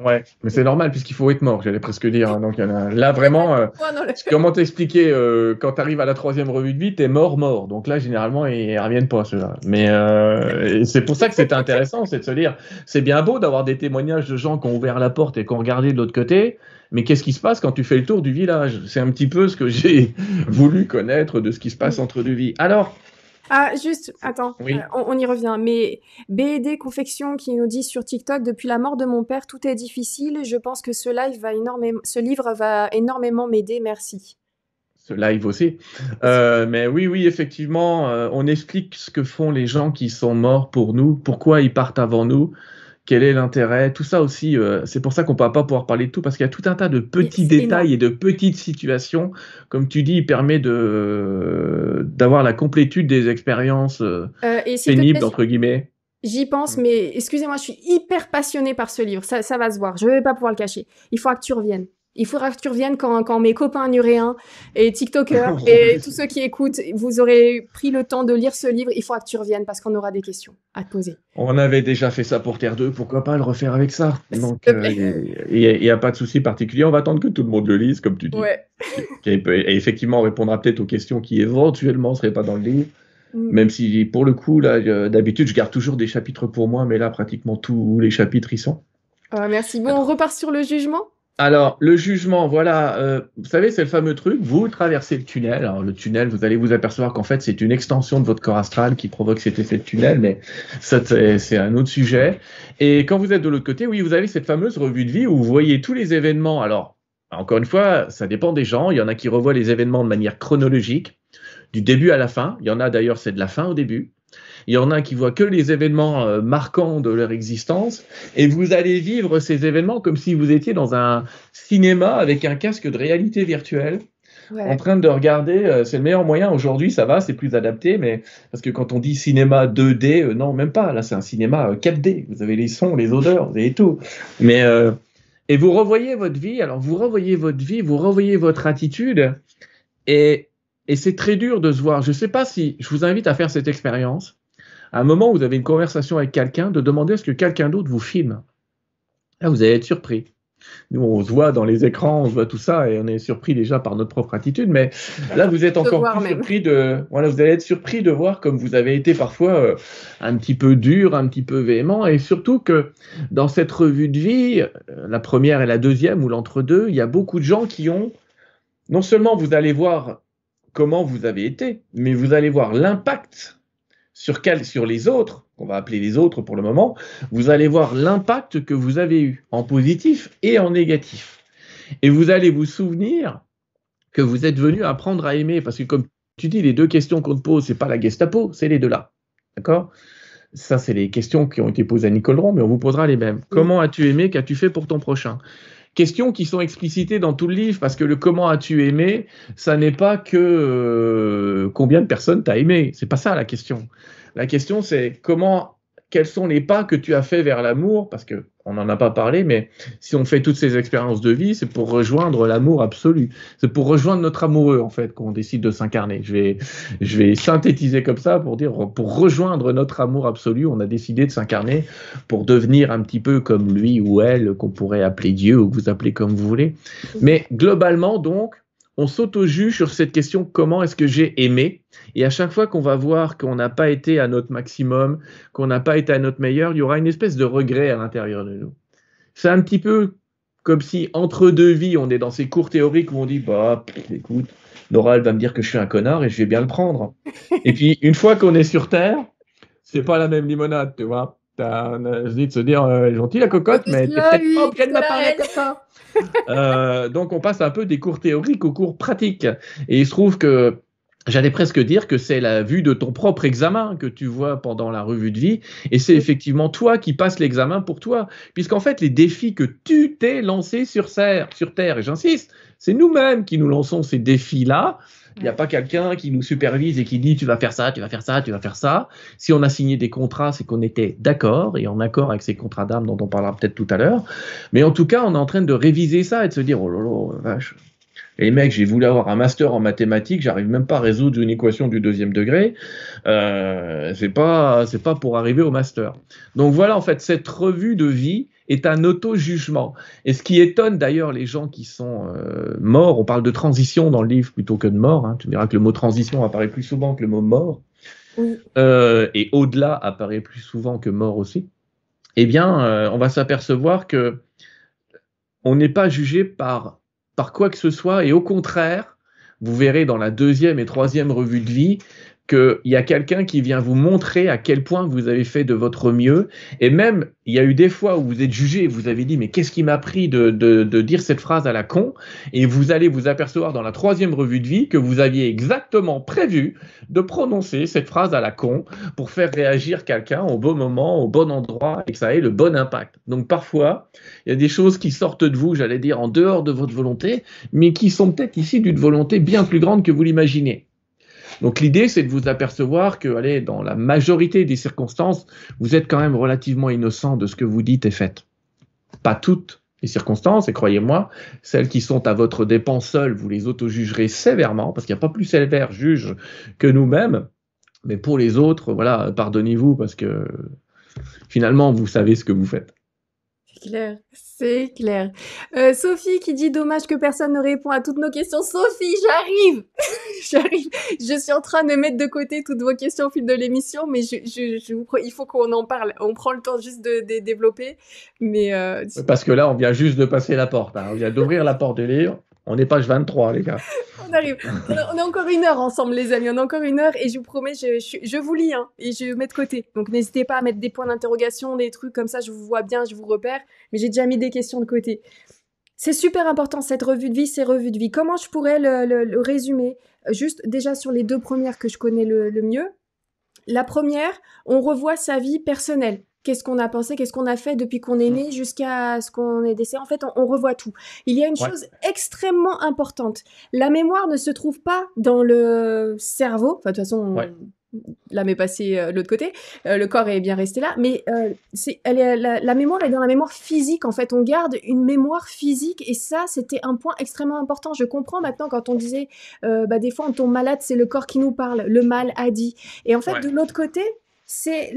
Ouais, mais c'est normal puisqu'il faut être mort, j'allais presque dire, hein. Donc, là, vraiment, Ouais, non, comment t'expliquer quand tu arrives à la troisième revue de vie, t'es mort, mort. Donc là, généralement, ils reviennent pas, ceux-là. Mais et c'est pour ça que c'était intéressant, c'est de se dire, c'est bien beau d'avoir des témoignages de gens qui ont ouvert la porte et qui ont regardé de l'autre côté, mais qu'est-ce qui se passe quand tu fais le tour du village? C'est un petit peu ce que j'ai voulu connaître de ce qui se passe entre deux vies. Alors, Ah, juste, attends, oui. on y revient. Mais BD Confection qui nous dit sur TikTok: depuis la mort de mon père, tout est difficile. Je pense que ce livre va énormément m'aider. Merci. Ce live aussi. Mais oui, oui, effectivement, on explique ce que font les gens qui sont morts pour nous, pourquoi ils partent avant nous, quel est l'intérêt, tout ça aussi. C'est pour ça qu'on ne va pas pouvoir parler de tout, parce qu'il y a tout un tas de petits C'est énorme. détails et de petites situations. Comme tu dis, il permet d'avoir la complétude des expériences Et s'il te pénibles, plaît, entre guillemets. j'y pense, mais excusez-moi, je suis hyper passionnée par ce livre. Ça va se voir. Je vais pas pouvoir le cacher. Il faudra que tu reviennes. Il faudra que tu reviennes quand mes copains nuréens et TikTokers et tous ceux qui écoutent, vous aurez pris le temps de lire ce livre. Il faudra que tu reviennes parce qu'on aura des questions à te poser. On avait déjà fait ça pour Terre 2, pourquoi pas le refaire avec ça? S'il Donc, te plaît. il n'y a pas de souci particulier. On va attendre que tout le monde le lise, comme tu dis. Ouais. Et effectivement, on répondra peut-être aux questions qui éventuellement ne seraient pas dans le livre. Mm. Même si, pour le coup, là, d'habitude, je garde toujours des chapitres pour moi, mais là, pratiquement tous les chapitres y sont. Merci. Bon, on repart sur le jugement. Alors, le jugement, voilà, vous savez, c'est le fameux truc, vous traversez le tunnel. Alors, le tunnel, vous allez vous apercevoir qu'en fait, c'est une extension de votre corps astral qui provoque cet effet de tunnel, mais ça, c'est un autre sujet. Et quand vous êtes de l'autre côté, oui, vous avez cette fameuse revue de vie où vous voyez tous les événements. Alors, encore une fois, ça dépend des gens. Il y en a qui revoient les événements de manière chronologique, du début à la fin. Il y en a d'ailleurs, c'est de la fin au début. Il y en a qui voient que les événements marquants de leur existence, et vous allez vivre ces événements comme si vous étiez dans un cinéma avec un casque de réalité virtuelle, en Ouais. train de regarder. C'est le meilleur moyen aujourd'hui, ça va, c'est plus adapté, mais parce que quand on dit cinéma 2D, non, même pas. Là, c'est un cinéma 4D. Vous avez les sons, les odeurs, vous avez tout. Mais et vous revoyez votre vie. Alors vous revoyez votre vie, vous revoyez votre attitude, et c'est très dur de se voir. Je ne sais pas si je vous invite à faire cette expérience à un moment où vous avez une conversation avec quelqu'un, de demander à ce que quelqu'un d'autre vous filme. Là, vous allez être surpris. Nous, on se voit dans les écrans, on se voit tout ça, et on est surpris déjà par notre propre attitude, mais là, vous êtes De encore voir plus même. surpris voilà, vous allez être surpris de voir comme vous avez été parfois un petit peu dur, un petit peu véhément, et surtout que dans cette revue de vie, la première et la deuxième, ou l'entre-deux, il y a beaucoup de gens qui ont, non seulement vous allez voir comment vous avez été, mais vous allez voir l'impact sur les autres, qu'on va appeler les autres pour le moment, vous allez voir l'impact que vous avez eu, en positif et en négatif. Et vous allez vous souvenir que vous êtes venu apprendre à aimer, parce que comme tu dis, les deux questions qu'on te pose, c'est pas la Gestapo, c'est les deux là. D'accord? Ça, c'est les questions qui ont été posées à Nicole Dron, mais on vous posera les mêmes. Mm. Comment as-tu aimé? Qu'as-tu fait pour ton prochain? Questions qui sont explicitées dans tout le livre, parce que le comment as-tu aimé, ça n'est pas que combien de personnes t'as aimé. C'est pas ça la question. La question, c'est quels sont les pas que tu as fait vers l'amour, parce que on n'en a pas parlé, mais si on fait toutes ces expériences de vie, c'est pour rejoindre l'amour absolu. C'est pour rejoindre notre amoureux, en fait, qu'on décide de s'incarner. Je vais synthétiser comme ça pour dire, pour rejoindre notre amour absolu, on a décidé de s'incarner pour devenir un petit peu comme lui ou elle, qu'on pourrait appeler Dieu ou que vous appelez comme vous voulez. Mais globalement, donc, on s'auto-juge sur cette question, comment est-ce que j'ai aimé? Et à chaque fois qu'on va voir qu'on n'a pas été à notre maximum, qu'on n'a pas été à notre meilleur, il y aura une espèce de regret à l'intérieur de nous. C'est un petit peu comme si, entre deux vies, on est dans ces cours théoriques où on dit, bah, écoute, Nora, elle va me dire que je suis un connard et je vais bien le prendre. Et puis, une fois qu'on est sur Terre, c'est pas la même limonade, tu vois. T'as envie de se dire, gentil la cocotte, mais t'es peut-être pas obligé de me parler comme ça. Donc, on passe un peu des cours théoriques aux cours pratiques. Et il se trouve que j'allais presque dire que c'est la vue de ton propre examen que tu vois pendant la revue de vie. Et c'est effectivement toi qui passes l'examen pour toi. Puisqu'en fait, les défis que tu t'es lancés sur Terre, et j'insiste, c'est nous-mêmes qui nous lançons ces défis-là. Il n'y a pas quelqu'un qui nous supervise et qui dit tu vas faire ça, tu vas faire ça, tu vas faire ça. Si on a signé des contrats, c'est qu'on était d'accord et en accord avec ces contrats d'âme dont on parlera peut-être tout à l'heure. Mais en tout cas, on est en train de réviser ça et de se dire oh là là, vache. Et les mecs, j'ai voulu avoir un master en mathématiques, j'arrive même pas à résoudre une équation du 2e degré. C'est pas pour arriver au master. Donc voilà, en fait, cette revue de vie est un auto-jugement. Et ce qui étonne d'ailleurs les gens qui sont morts, on parle de transition dans le livre plutôt que de mort, hein. Tu verras que le mot transition apparaît plus souvent que le mot mort, et au-delà apparaît plus souvent que mort aussi. Eh bien, on va s'apercevoir que on n'est pas jugé par quoi que ce soit, et au contraire, vous verrez dans la 2e et 3e revue de vie qu'il y a quelqu'un qui vient vous montrer à quel point vous avez fait de votre mieux, et même, il y a eu des fois où vous êtes jugé, et vous avez dit, mais qu'est-ce qui m'a pris de dire cette phrase à la con, et vous allez vous apercevoir dans la 3e revue de vie que vous aviez exactement prévu de prononcer cette phrase à la con pour faire réagir quelqu'un au bon moment, au bon endroit, et que ça ait le bon impact. Donc parfois, il y a des choses qui sortent de vous, j'allais dire, en dehors de votre volonté, mais qui sont peut-être issues d'une volonté bien plus grande que vous l'imaginez. Donc l'idée, c'est de vous apercevoir que, allez, dans la majorité des circonstances, vous êtes quand même relativement innocent de ce que vous dites et faites. Pas toutes les circonstances, et croyez-moi, celles qui sont à votre dépens seules, vous les auto-jugerez sévèrement, parce qu'il n'y a pas plus sévère juge que nous-mêmes. Mais pour les autres, voilà, pardonnez-vous, parce que finalement, vous savez ce que vous faites. C'est clair, c'est clair. Sophie qui dit dommage que personne ne répond à toutes nos questions. Sophie, j'arrive, j'arrive. Je suis en train de mettre de côté toutes vos questions au fil de l'émission, mais il faut qu'on en parle. On prend le temps juste de développer, mais parce que là, on vient juste de passer la porte. Hein. On vient d'ouvrir la porte du livre. On est page 23, les gars. On arrive. On a encore 1 heure ensemble, les amis. On a encore 1 heure et je vous promets, je vous lis hein, et je mets de côté. Donc n'hésitez pas à mettre des points d'interrogation, des trucs comme ça. Je vous vois bien, je vous repère. Mais j'ai déjà mis des questions de côté. C'est super important cette revue de vie, ces revues de vie. Comment je pourrais le résumer? Juste déjà sur les 2 premières que je connais le mieux. La première, on revoit sa vie personnelle. Qu'est-ce qu'on a pensé, qu'est-ce qu'on a fait depuis qu'on est né jusqu'à ce qu'on est décédé. En fait, on revoit tout. Il y a une chose extrêmement importante. La mémoire ne se trouve pas dans le cerveau. Enfin, de toute façon, l'âme est passée de l'autre côté. Le corps est bien resté là. Mais la mémoire est dans la mémoire physique. En fait, on garde une mémoire physique. Et ça, c'était un point extrêmement important. Je comprends maintenant quand on disait, des fois, on tombe malade, c'est le corps qui nous parle. Le mal a dit. Et en fait, de l'autre côté, c'est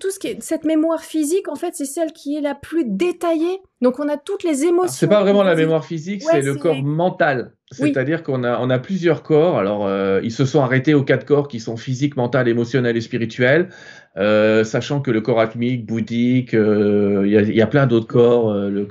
tout ce qui est cette mémoire physique en fait c'est celle qui est la plus détaillée, donc on a toutes les émotions. C'est pas vraiment la mémoire physique, c'est le corps mental, c'est-à-dire qu'on a plusieurs corps. Alors ils se sont arrêtés aux 4 corps qui sont physique, mental, émotionnel et spirituel, sachant que le corps atmique, bouddhique, il y a plein d'autres corps, le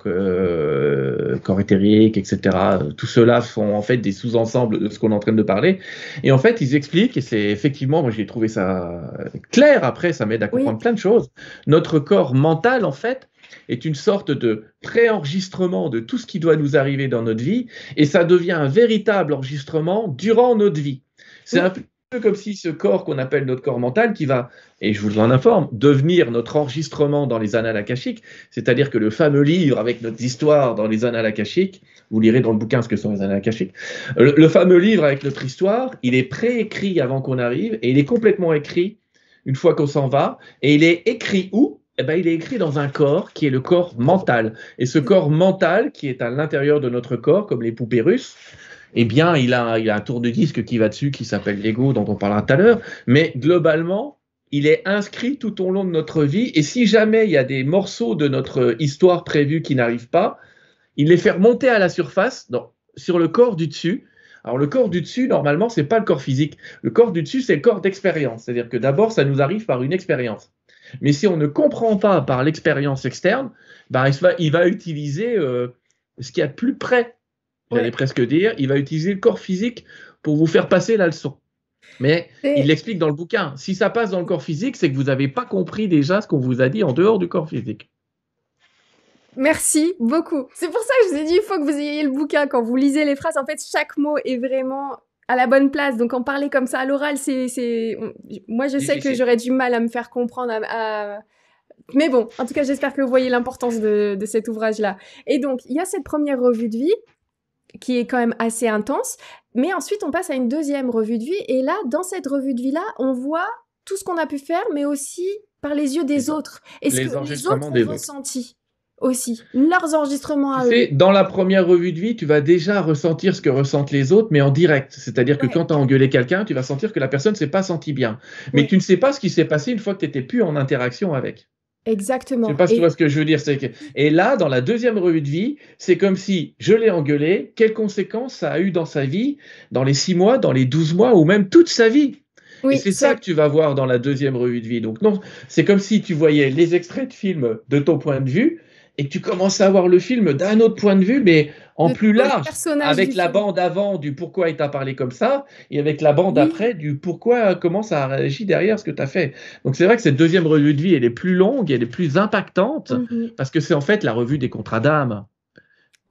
corps éthérique, etc. Tout cela sont en fait des sous-ensembles de ce qu'on est en train de parler. Et en fait, ils expliquent, et c'est effectivement, moi j'ai trouvé ça clair après, ça m'aide à comprendre plein de choses. Notre corps mental, en fait, est une sorte de préenregistrement de tout ce qui doit nous arriver dans notre vie, et ça devient un véritable enregistrement durant notre vie. C'est un peu comme si ce corps qu'on appelle notre corps mental, qui va, et je vous en informe, devenir notre enregistrement dans les annales akashiques, c'est-à-dire que le fameux livre avec notre histoire dans les annales akashiques, vous lirez dans le bouquin ce que sont les annales akashiques, le fameux livre avec notre histoire, il est préécrit avant qu'on arrive, et il est complètement écrit une fois qu'on s'en va, et il est écrit où ? eh ben, il est écrit dans un corps qui est le corps mental. Et ce corps mental qui est à l'intérieur de notre corps, comme les poupées russes, eh bien, il a un tourne-disque qui va dessus, qui s'appelle l'ego, dont on parlera tout à l'heure. Mais globalement, il est inscrit tout au long de notre vie. Et si jamais il y a des morceaux de notre histoire prévue qui n'arrivent pas, il les fait remonter à la surface, sur le corps du dessus. Alors, le corps du dessus, normalement, c'est pas le corps physique. Le corps du dessus, c'est le corps d'expérience. C'est-à-dire que d'abord, ça nous arrive par une expérience. Mais si on ne comprend pas par l'expérience externe, ben, il va utiliser ce qu'il y a de plus près. J'allais presque dire, il va utiliser le corps physique pour vous faire passer la leçon. Mais il l'explique dans le bouquin. Si ça passe dans le corps physique, c'est que vous n'avez pas compris déjà ce qu'on vous a dit en dehors du corps physique. Merci beaucoup. C'est pour ça que je vous ai dit, il faut que vous ayez le bouquin. Quand vous lisez les phrases, en fait, chaque mot est vraiment à la bonne place. Donc, en parler comme ça à l'oral, moi, je sais que j'aurais du mal à me faire comprendre. Mais bon, en tout cas, j'espère que vous voyez l'importance de cet ouvrage-là. Et donc, il y a cette première revue de vie qui est quand même assez intense. Mais ensuite, on passe à une deuxième revue de vie. Et là, dans cette revue de vie-là, on voit tout ce qu'on a pu faire, mais aussi par les yeux des autres. Et ce que les autres ont ressenti aussi. Leurs enregistrements à eux. Dans la première revue de vie, tu vas déjà ressentir ce que ressentent les autres, mais en direct. C'est-à-dire que quand tu as engueulé quelqu'un, tu vas sentir que la personne ne s'est pas sentie bien. Mais tu ne sais pas ce qui s'est passé une fois que tu n'étais plus en interaction avec. Exactement. Je ne sais pas si tu vois ce que je veux dire. Et là, dans la deuxième revue de vie, c'est comme si je l'ai engueulé, quelles conséquences ça a eu dans sa vie, dans les 6 mois, dans les 12 mois, ou même toute sa vie. Oui, et c'est ça que tu vas voir dans la deuxième revue de vie. Donc non, c'est comme si tu voyais les extraits de films de ton point de vue, et que tu commences à voir le film d'un autre point de vue, mais en plus large, avec la bande avant du pourquoi il t'a parlé comme ça, et avec la bande après du pourquoi, comment ça a réagi derrière ce que tu as fait. Donc c'est vrai que cette deuxième revue de vie, elle est plus longue, elle est plus impactante, parce que c'est en fait la revue des contrats d'âme.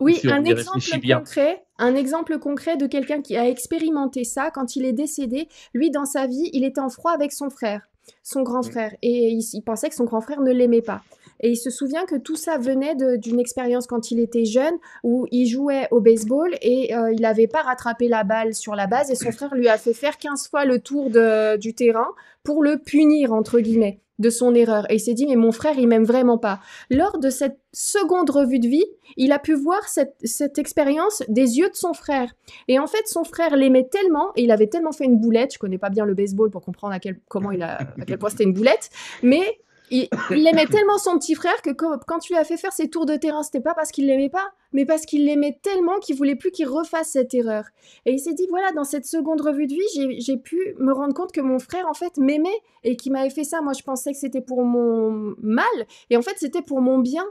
Oui, un exemple concret de quelqu'un qui a expérimenté ça quand il est décédé. Lui, dans sa vie, il était en froid avec son frère, son grand frère, et il pensait que son grand frère ne l'aimait pas. Et il se souvient que tout ça venait d'une expérience quand il était jeune, où il jouait au baseball et il n'avait pas rattrapé la balle sur la base, et son frère lui a fait faire 15 fois le tour du terrain pour le punir, entre guillemets, de son erreur. Et il s'est dit, mais mon frère, il m'aime vraiment pas. Lors de cette seconde revue de vie, il a pu voir cette expérience des yeux de son frère. Et en fait, son frère l'aimait tellement, et il avait tellement fait une boulette, je connais pas bien le baseball pour comprendre à quel point c'était une boulette, mais il aimait tellement son petit frère que quand tu lui as fait faire ses tours de terrain, c'était pas parce qu'il l'aimait pas, mais parce qu'il l'aimait tellement qu'il voulait plus qu'il refasse cette erreur. Et il s'est dit, voilà, dans cette seconde revue de vie, j'ai pu me rendre compte que mon frère, en fait, m'aimait et qu'il m'avait fait ça. Moi, je pensais que c'était pour mon mal, et en fait, c'était pour mon bien.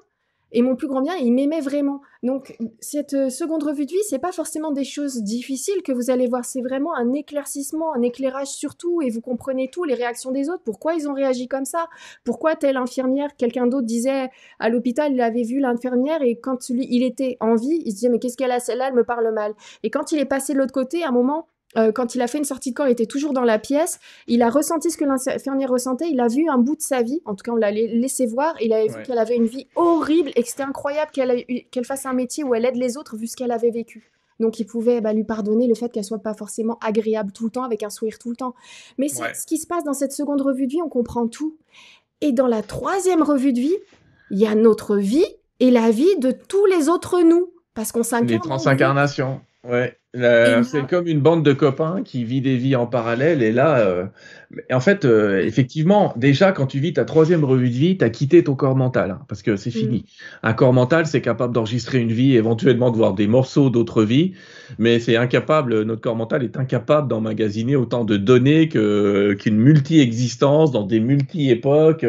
Et mon plus grand bien, il m'aimait vraiment. Donc, cette seconde revue de vie, c'est pas forcément des choses difficiles que vous allez voir. C'est vraiment un éclaircissement, un éclairage sur tout, et vous comprenez tout, les réactions des autres. Pourquoi ils ont réagi comme ça? Pourquoi telle infirmière, quelqu'un d'autre disait à l'hôpital, il avait vu l'infirmière, et quand il était en vie, il se disait, mais qu'est-ce qu'elle a, celle-là, elle me parle mal. Et quand il est passé de l'autre côté, à un moment, quand il a fait une sortie de corps, il était toujours dans la pièce, il a ressenti ce que l'infirmière ressentait, il a vu un bout de sa vie, en tout cas on l'a laissé voir, il avait vu qu'elle avait une vie horrible et que c'était incroyable qu'elle fasse un métier où elle aide les autres vu ce qu'elle avait vécu. Donc il pouvait lui pardonner le fait qu'elle soit pas forcément agréable tout le temps, avec un sourire tout le temps. Mais c'est ce qui se passe dans cette seconde revue de vie, on comprend tout. Et dans la troisième revue de vie, il y a notre vie et la vie de tous les autres nous, parce qu'on s'incarne. Les transincarnations, ouais. C'est comme une bande de copains qui vit des vies en parallèle. Et là, en fait, effectivement, déjà, quand tu vis ta troisième revue de vie, tu as quitté ton corps mental, hein, parce que c'est fini. Un corps mental, c'est capable d'enregistrer une vie, éventuellement de voir des morceaux d'autres vies, mais c'est incapable, notre corps mental est incapable d'emmagasiner autant de données qu'une multi-existence dans des multi-époques.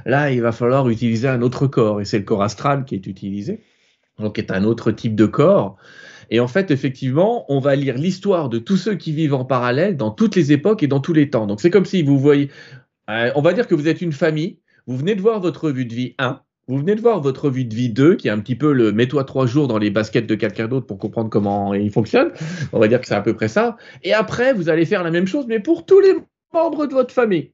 Là, il va falloir utiliser un autre corps, et c'est le corps astral qui est utilisé, donc qui est un autre type de corps. Et en fait, effectivement, on va lire l'histoire de tous ceux qui vivent en parallèle dans toutes les époques et dans tous les temps. Donc, c'est comme si vous voyez, on va dire que vous êtes une famille, vous venez de voir votre revue de vie 1, vous venez de voir votre revue de vie 2, qui est un petit peu le mets-toi 3 jours dans les baskets de quelqu'un d'autre pour comprendre comment il fonctionne. On va dire que c'est à peu près ça. Et après, vous allez faire la même chose, mais pour tous les membres de votre famille.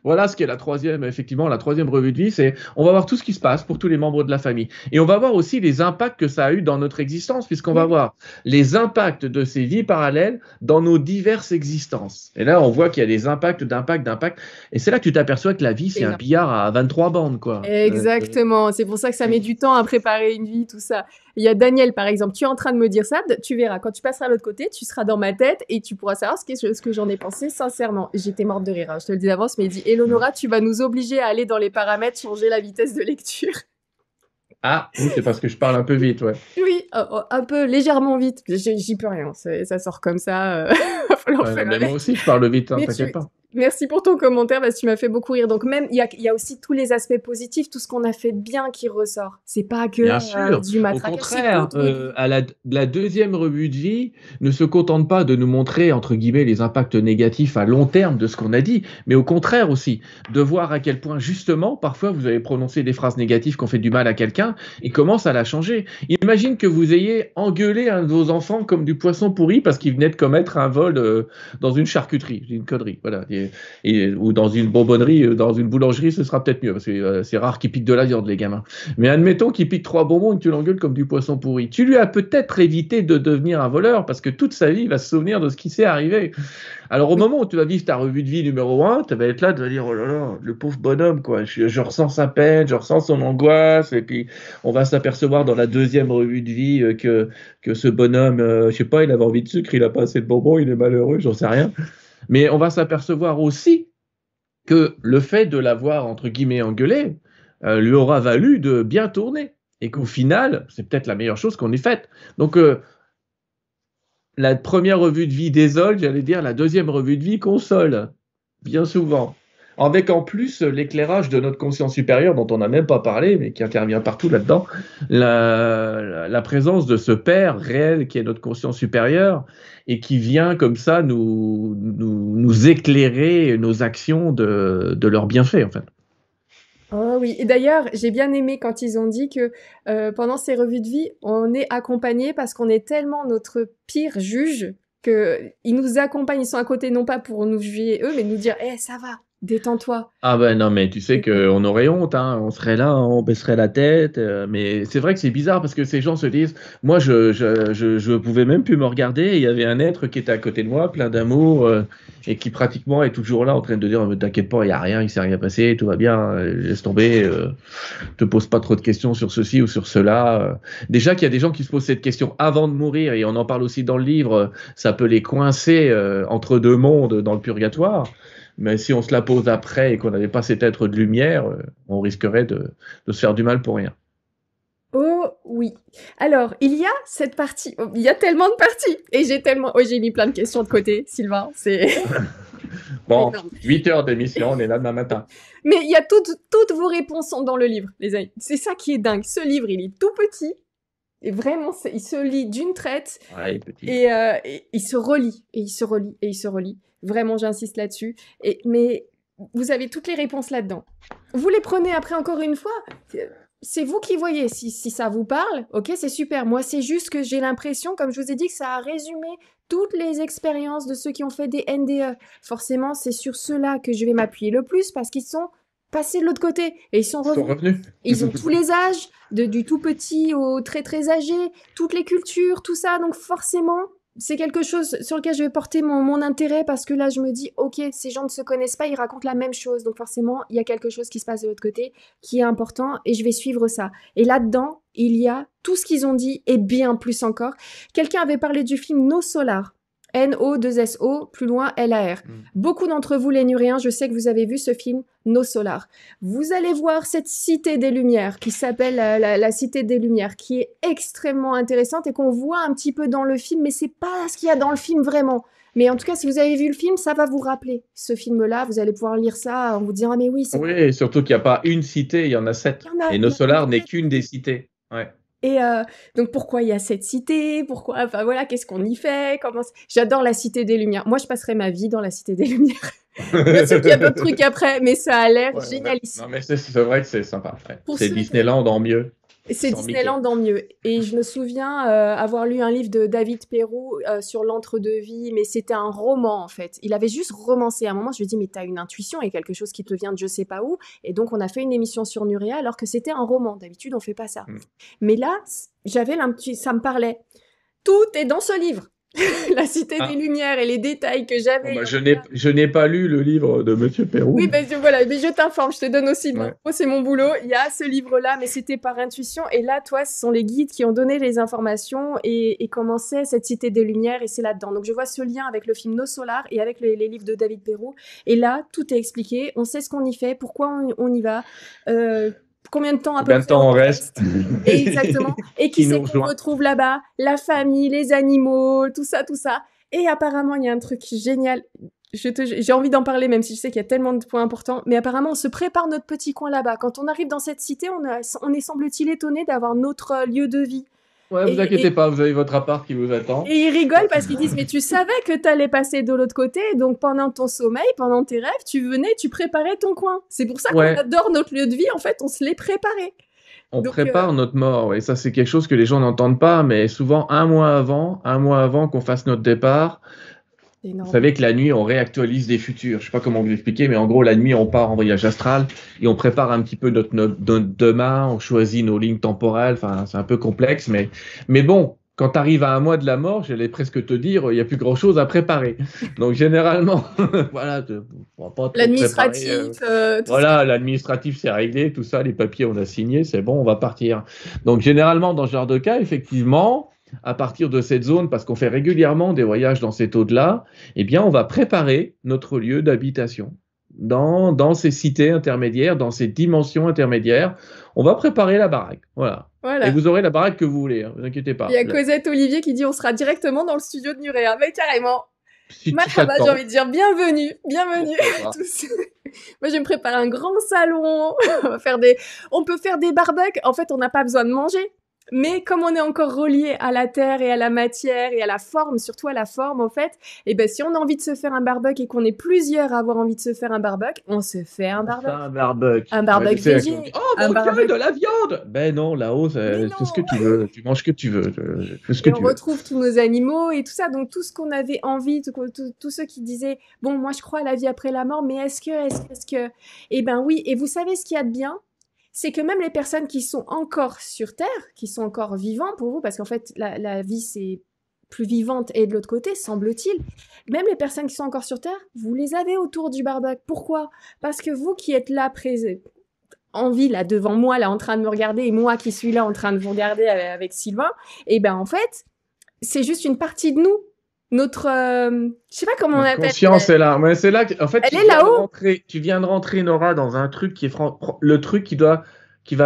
voilà ce qu'est la troisième, effectivement, la troisième revue de vie, c'est on va voir tout ce qui se passe pour tous les membres de la famille. Et on va voir aussi les impacts que ça a eu dans notre existence, puisqu'on va voir les impacts de ces vies parallèles dans nos diverses existences. Et là, on voit qu'il y a des impacts, d'impacts. Et c'est là que tu t'aperçois que la vie, c'est un billard à 23 bandes, quoi. Exactement. C'est pour ça que ça met du temps à préparer une vie, tout ça. Il y a Daniel, par exemple. Tu es en train de me dire ça. Tu verras. Quand tu passeras à l'autre côté, tu seras dans ma tête et tu pourras savoir ce que j'en ai pensé sincèrement. J'étais morte de rire. Hein, je te le dis d'avance, mais il dit, Eleonora, tu vas nous obliger à aller dans les paramètres, changer la vitesse de lecture. Ah, oui, c'est parce que je parle un peu vite, ouais. Oui, un peu légèrement vite. J'y peux rien. Ça sort comme ça. Mais moi aussi, je parle vite, hein, t'inquiète pas. Merci pour ton commentaire parce que tu m'as fait beaucoup rire. Donc même, il y a aussi tous les aspects positifs, tout ce qu'on a fait de bien qui ressort. C'est pas que du matraquage. Au contraire, la deuxième revue de vie ne se contente pas de nous montrer, entre guillemets, les impacts négatifs à long terme de ce qu'on a dit, mais au contraire aussi, de voir à quel point, justement, parfois vous avez prononcé des phrases négatives qui ont fait du mal à quelqu'un et comment ça l'a changé. Imagine que vous ayez engueulé un de vos enfants comme du poisson pourri parce qu'il venait de commettre un vol dans une charcuterie, une connerie, voilà. Ou dans une bonbonnerie, dans une boulangerie, ce sera peut-être mieux, parce que c'est rare qu'ils piquent de la viande, les gamins. Mais admettons qu'ils piquent 3 bonbons et que tu l'engueules comme du poisson pourri. Tu lui as peut-être évité de devenir un voleur, parce que toute sa vie, il va se souvenir de ce qui s'est arrivé. Alors au moment où tu vas vivre ta revue de vie numéro 1, tu vas être là, tu vas dire, oh là là, le pauvre bonhomme, quoi. Je ressens sa peine, je ressens son angoisse, et puis on va s'apercevoir dans la deuxième revue de vie que ce bonhomme, je sais pas, il avait envie de sucre, il a pas assez de bonbons, il est malheureux, j'en sais rien. Mais on va s'apercevoir aussi que le fait de l'avoir, entre guillemets, engueulé, lui aura valu de bien tourner. Et qu'au final, c'est peut-être la meilleure chose qu'on ait faite. Donc, la première revue de vie désole, j'allais dire, la deuxième revue de vie console. Bien souvent. Avec en plus l'éclairage de notre conscience supérieure, dont on n'a même pas parlé, mais qui intervient partout là-dedans, la présence de ce Père réel qui est notre conscience supérieure et qui vient comme ça nous éclairer nos actions de leurs bienfaits, en fait. Oh oui, et d'ailleurs, j'ai bien aimé quand ils ont dit que pendant ces revues de vie, on est accompagné parce qu'on est tellement notre pire juge qu'ils nous accompagnent, ils sont à côté non pas pour nous juger eux, mais nous dire « ça va ». Détends-toi. Ah ben non, mais tu sais qu'on aurait honte, hein. On serait là, on baisserait la tête. Mais c'est vrai que c'est bizarre parce que ces gens se disent, moi je pouvais même plus me regarder. Et il y avait un être qui était à côté de moi, plein d'amour, et qui pratiquement est toujours là en train de dire, ne t'inquiète pas, il n'y a rien, il s'est rien passé, tout va bien, laisse tomber, te pose pas trop de questions sur ceci ou sur cela. Déjà qu'il y a des gens qui se posent cette question avant de mourir, et on en parle aussi dans le livre, ça peut les coincer entre deux mondes dans le purgatoire. Mais si on se la pose après et qu'on n'avait pas cet être de lumière, on risquerait de se faire du mal pour rien. Oh oui. Alors, il y a cette partie, il y a tellement de parties, et j'ai mis plein de questions de côté, Sylvain, c'est... Bon, 8 heures d'émission, on est là demain matin. Mais il y a toutes vos réponses sont dans le livre, les amis. C'est ça qui est dingue. Ce livre, il est tout petit, et vraiment, il se lit d'une traite, et il se relit, et il se relit, et il se relit. Vraiment, j'insiste là-dessus. Mais vous avez toutes les réponses là-dedans. Vous les prenez après encore une fois. C'est vous qui voyez. Si ça vous parle, ok, c'est super. Moi, c'est juste que j'ai l'impression, comme je vous ai dit, que ça a résumé toutes les expériences de ceux qui ont fait des NDE. Forcément, c'est sur ceux-là que je vais m'appuyer le plus parce qu'ils sont passés de l'autre côté et ils sont revenus. Ils ont tous les âges, du tout petit au très très âgé, toutes les cultures, tout ça. Donc forcément, c'est quelque chose sur lequel je vais porter mon intérêt parce que là, je me dis, ok, ces gens ne se connaissent pas, ils racontent la même chose. Donc forcément, il y a quelque chose qui se passe de l'autre côté qui est important et je vais suivre ça. Et là-dedans, il y a tout ce qu'ils ont dit et bien plus encore. Quelqu'un avait parlé du film No Solar. N-O-2-S-O, plus loin L-A-R. Beaucoup d'entre vous, les Nuréens, je sais que vous avez vu ce film No Solar. Vous allez voir cette cité des Lumières qui s'appelle la cité des Lumières, qui est extrêmement intéressante et qu'on voit un petit peu dans le film, mais c'est pas ce qu'il y a dans le film vraiment. Mais en tout cas, si vous avez vu le film, ça va vous rappeler ce film-là. Vous allez pouvoir lire ça en vous disant « Ah mais oui, c'est... » Oui, surtout qu'il n'y a pas une cité, il y en a 7. Et No Solar n'est qu'une des cités. Ouais. Et donc pourquoi il y a cette cité? Pourquoi? Enfin voilà, qu'est-ce qu'on y fait? J'adore la Cité des Lumières. Moi, je passerai ma vie dans la Cité des Lumières. Bien sûr qu'il y a d'autres trucs après, mais ça a l'air génialissime. Non, mais c'est vrai que c'est sympa. Ouais. C'est Disneyland en mieux. C'est sans Mickey. Disneyland en mieux. Et je me souviens avoir lu un livre de David Perrou sur l'entre-deux-vie, mais c'était un roman en fait. Il avait juste romancé. À un moment, je lui ai dit, mais t'as une intuition et quelque chose qui te vient de je sais pas où. Et donc, on a fait une émission sur Nurea alors que c'était un roman. D'habitude, on fait pas ça. Mais là, j'avais ça me parlait. Tout est dans ce livre. La Cité des Lumières et les détails que j'avais. Bon, je n'ai pas lu le livre de Monsieur Perrou. Oui, voilà, mais je t'informe, je te donne aussi de Ouais. l'info, c'est mon boulot. Il y a ce livre-là, mais c'était par intuition. Et là, toi, ce sont les guides qui ont donné les informations et comment c'est cette Cité des Lumières, et c'est là-dedans. Donc, je vois ce lien avec le film Nos Solar et avec les livres de David Perrou. Et là, tout est expliqué. On sait ce qu'on y fait, pourquoi on y va, combien de temps à peu près on reste. Exactement. Et qui c'est qu'on retrouve là-bas, la famille, les animaux, tout ça, tout ça. Et apparemment, il y a un truc génial. J'ai envie d'en parler, même si je sais qu'il y a tellement de points importants. Mais apparemment, on se prépare notre petit coin là-bas. Quand on arrive dans cette cité, on est, semble-t-il, étonné d'avoir notre lieu de vie. Ouais, vous inquiétez pas, vous avez votre appart qui vous attend. Et ils rigolent parce qu'ils disent, mais tu savais que t'allais passer de l'autre côté, donc pendant ton sommeil, pendant tes rêves, tu venais, tu préparais ton coin. C'est pour ça qu'on adore notre lieu de vie, en fait, on se l'est préparé. On prépare notre mort, et ça c'est quelque chose que les gens n'entendent pas, mais souvent un mois avant qu'on fasse notre départ, vous savez que la nuit on réactualise des futurs. Je sais pas comment vous expliquer, mais en gros la nuit on part en voyage astral et on prépare un petit peu notre demain, on choisit nos lignes temporelles, enfin c'est un peu complexe, mais bon. Quand tu arrives à un mois de la mort, j'allais presque te dire, il n'y a plus grand-chose à préparer. Donc, généralement, voilà, l'administratif, voilà, l'administratif, c'est réglé, tout ça, les papiers, on a signé, c'est bon, on va partir. Donc, généralement, dans ce genre de cas, effectivement, à partir de cette zone, parce qu'on fait régulièrement des voyages dans cette eau-là, eh bien, on va préparer notre lieu d'habitation. Dans ces cités intermédiaires, dans ces dimensions intermédiaires, on va préparer la baraque. Voilà. Et vous aurez la baraque que vous voulez, ne vous inquiétez pas. Il y a Cosette Olivier qui dit on sera directement dans le studio de Nurea. Mais carrément. Marhaba, j'ai envie de dire bienvenue. Moi, je vais me préparer un grand salon. On peut faire des barbecues. En fait, on n'a pas besoin de manger. Mais comme on est encore relié à la terre et à la matière et à la forme, surtout à la forme, en fait, et ben si on a envie de se faire un barbecue et qu'on est plusieurs à avoir envie de se faire un barbecue, on se fait un barbecue. Un barbecue végé. Oh mon Dieu, de la viande. Ben non, là-haut, c'est ce que tu veux. Tu manges ce que tu veux. On retrouve tous nos animaux et tout ça. Donc tout ce qu'on avait envie, tous ceux qui disaient bon, moi je crois à la vie après la mort, mais est-ce que, eh ben oui. Et vous savez ce qu'il y a de bien? C'est que même les personnes qui sont encore sur Terre, qui sont encore vivantes pour vous, parce qu'en fait, la vie, c'est plus vivante et de l'autre côté, semble-t-il, même les personnes qui sont encore sur Terre, vous les avez autour du barbecue. Pourquoi? Parce que vous qui êtes là, en vie, là, devant moi, là, en train de me regarder, et moi qui suis là, en train de vous regarder avec Sylvain, et ben en fait, c'est juste une partie de nous. Notre, je sais pas comment on appelle. Conscience est là. Mais c'est là que, en fait, elle est là-haut. Tu viens de rentrer, Nora, dans un truc qui est le truc qui va